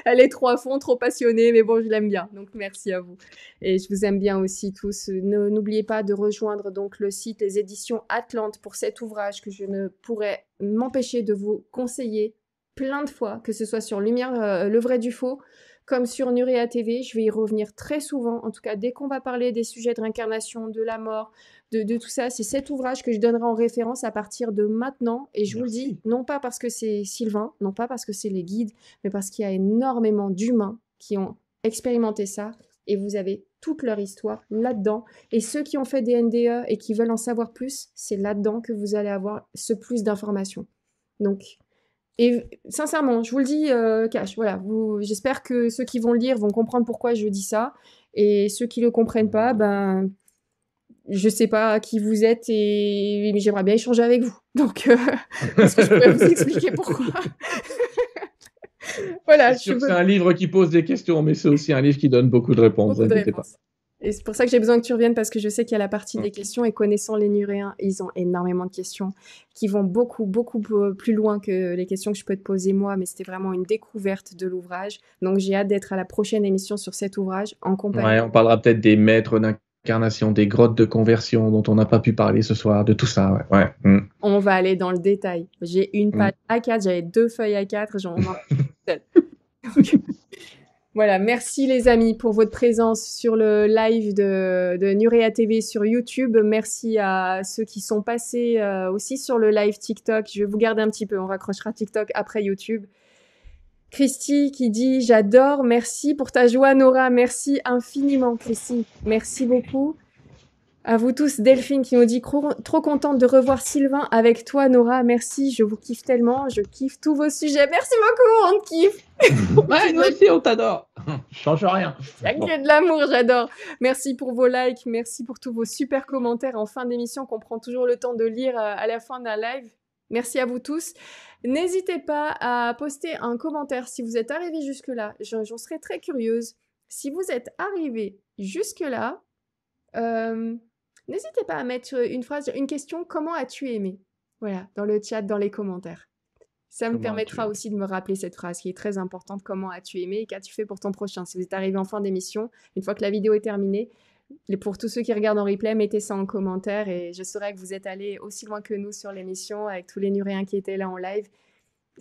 Elle est trop à fond, trop passionnée, mais bon, je l'aime bien. Donc, merci à vous. Et je vous aime bien aussi tous. N'oubliez pas de rejoindre donc le site Les Éditions Atlante pour cet ouvrage que je ne pourrais m'empêcher de vous conseiller plein de fois, que ce soit sur Lumière, Le Vrai du Faux, comme sur Nurea TV. Je vais y revenir très souvent. En tout cas, dès qu'on va parler des sujets de réincarnation, de la mort, de tout ça, c'est cet ouvrage que je donnerai en référence à partir de maintenant. Et je vous le dis, non pas parce que c'est Sylvain, non pas parce que c'est les guides, mais parce qu'il y a énormément d'humains qui ont expérimenté ça. Et vous avez toute leur histoire là-dedans. Et ceux qui ont fait des NDE et qui veulent en savoir plus, c'est là-dedans que vous allez avoir ce plus d'informations. Donc, et sincèrement, je vous le dis, cash, voilà. J'espère que ceux qui vont le lire vont comprendre pourquoi je dis ça. Et ceux qui ne le comprennent pas, ben, je sais pas qui vous êtes, mais j'aimerais bien échanger avec vous. Donc, est-ce que je pourrais vous expliquer pourquoi? Voilà. C'est sûr que c'est un livre qui pose des questions, mais c'est aussi un livre qui donne beaucoup de réponses. Beaucoup de réponses. Et c'est pour ça que j'ai besoin que tu reviennes, parce que je sais qu'il y a la partie des questions, et connaissant les Nuréens, ils ont énormément de questions qui vont beaucoup, beaucoup plus loin que les questions que je peux te poser moi, mais c'était vraiment une découverte de l'ouvrage. Donc j'ai hâte d'être à la prochaine émission sur cet ouvrage en compagnie. Ouais, on parlera peut-être des maîtres d'incarnation, des grottes de conversion dont on n'a pas pu parler ce soir, de tout ça. Ouais. On va aller dans le détail. J'ai une page A4, j'avais 2 feuilles A4, j'en ai seule. Voilà, merci les amis pour votre présence sur le live de Nurea TV sur YouTube. Merci à ceux qui sont passés aussi sur le live TikTok. Je vais vous garder un petit peu, on raccrochera TikTok après YouTube. Christy qui dit « J'adore, merci pour ta joie Nora, merci infiniment Christy, merci beaucoup ». À vous tous, Delphine qui nous dit « Trop contente de revoir Sylvain avec toi Nora, merci, je vous kiffe tellement, je kiffe tous vos sujets, merci beaucoup, on te kiffe !» Ouais, nous aussi on t'adore, je change rien. Il y a que de l'amour, j'adore. Merci pour vos likes, merci pour tous vos super commentaires en fin d'émission qu'on prend toujours le temps de lire à la fin d'un live. Merci à vous tous. N'hésitez pas à poster un commentaire si vous êtes arrivé jusque-là, j'en serais très curieuse. Si vous êtes arrivé jusque-là, n'hésitez pas à mettre une phrase, une question, comment as-tu aimé? Voilà, dans le chat, dans les commentaires. Ça me permettra aussi de me rappeler cette phrase qui est très importante. Comment as-tu aimé et qu'as-tu fait pour ton prochain? Si vous êtes arrivé en fin d'émission, une fois que la vidéo est terminée, pour tous ceux qui regardent en replay, mettez ça en commentaire et je saurai que vous êtes allés aussi loin que nous sur l'émission avec tous les Nuréens qui étaient là en live.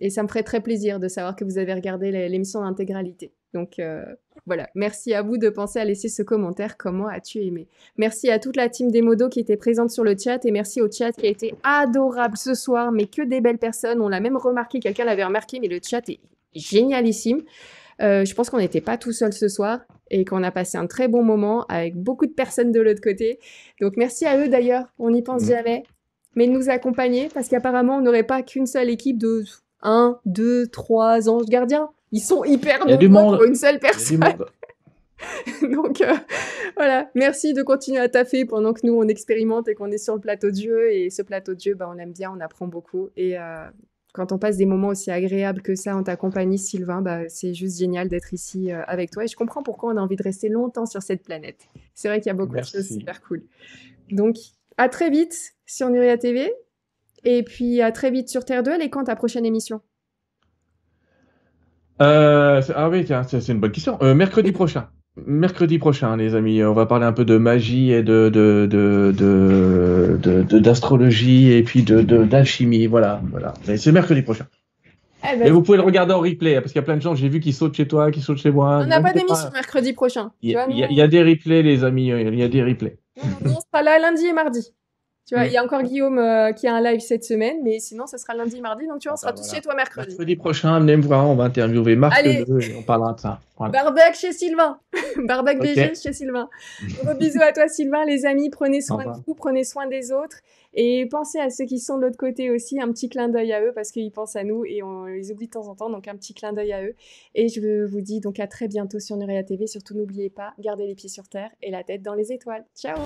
Et ça me ferait très plaisir de savoir que vous avez regardé l'émission en intégralité. Donc voilà, merci à vous de penser à laisser ce commentaire. Comment as-tu aimé? Merci à toute la team des Modos qui était présente sur le chat et merci au chat qui a été adorable ce soir, mais que des belles personnes. On l'a même remarqué, quelqu'un l'avait remarqué, mais le chat est génialissime. Je pense qu'on n'était pas tout seul ce soir et qu'on a passé un très bon moment avec beaucoup de personnes de l'autre côté. Donc merci à eux d'ailleurs, on n'y pense jamais, mais de nous accompagner parce qu'apparemment on n'aurait pas qu'une seule équipe de 1, 2, 3 anges gardiens. Ils sont hyper nombreux pour une seule personne. Donc voilà, merci de continuer à taffer pendant que nous on expérimente et qu'on est sur le plateau de jeu. Et ce plateau de jeu, on l'aime bien, on apprend beaucoup. Et quand on passe des moments aussi agréables que ça en ta compagnie, Sylvain, c'est juste génial d'être ici avec toi. Et je comprends pourquoi on a envie de rester longtemps sur cette planète. C'est vrai qu'il y a beaucoup de choses super cool. Donc à très vite sur Nurea TV. Et puis à très vite sur Terre 2. Elle est quand ta prochaine émission? Ah oui, tiens, c'est une bonne question. Mercredi prochain. Mercredi prochain, les amis. On va parler un peu de magie et d'astrologie et puis d'alchimie. Voilà. C'est mercredi prochain. Mais vous pouvez le regarder en replay parce qu'il y a plein de gens, j'ai vu, qui sautent chez toi, qui sautent chez moi. On n'a pas d'émission mercredi prochain. Il y a des replays, les amis. Il y a des replays. On sera là lundi et mardi. Tu vois, il y a encore Guillaume qui a un live cette semaine, mais sinon, ça sera lundi et mardi. Donc, tu vois, on sera tous chez toi mercredi. Mercredi prochain, venez me voir. On va interviewer Marc et on parlera de ça. Voilà. Barbecue chez Sylvain. Barbecue BG chez Sylvain. Gros bisous à toi, Sylvain. Les amis, prenez soin de vous, prenez soin des autres. Et pensez à ceux qui sont de l'autre côté aussi. Un petit clin d'œil à eux parce qu'ils pensent à nous et on les oublie de temps en temps. Donc, un petit clin d'œil à eux. Et je vous dis donc à très bientôt sur Nurea TV. Surtout, n'oubliez pas, gardez les pieds sur terre et la tête dans les étoiles. Ciao!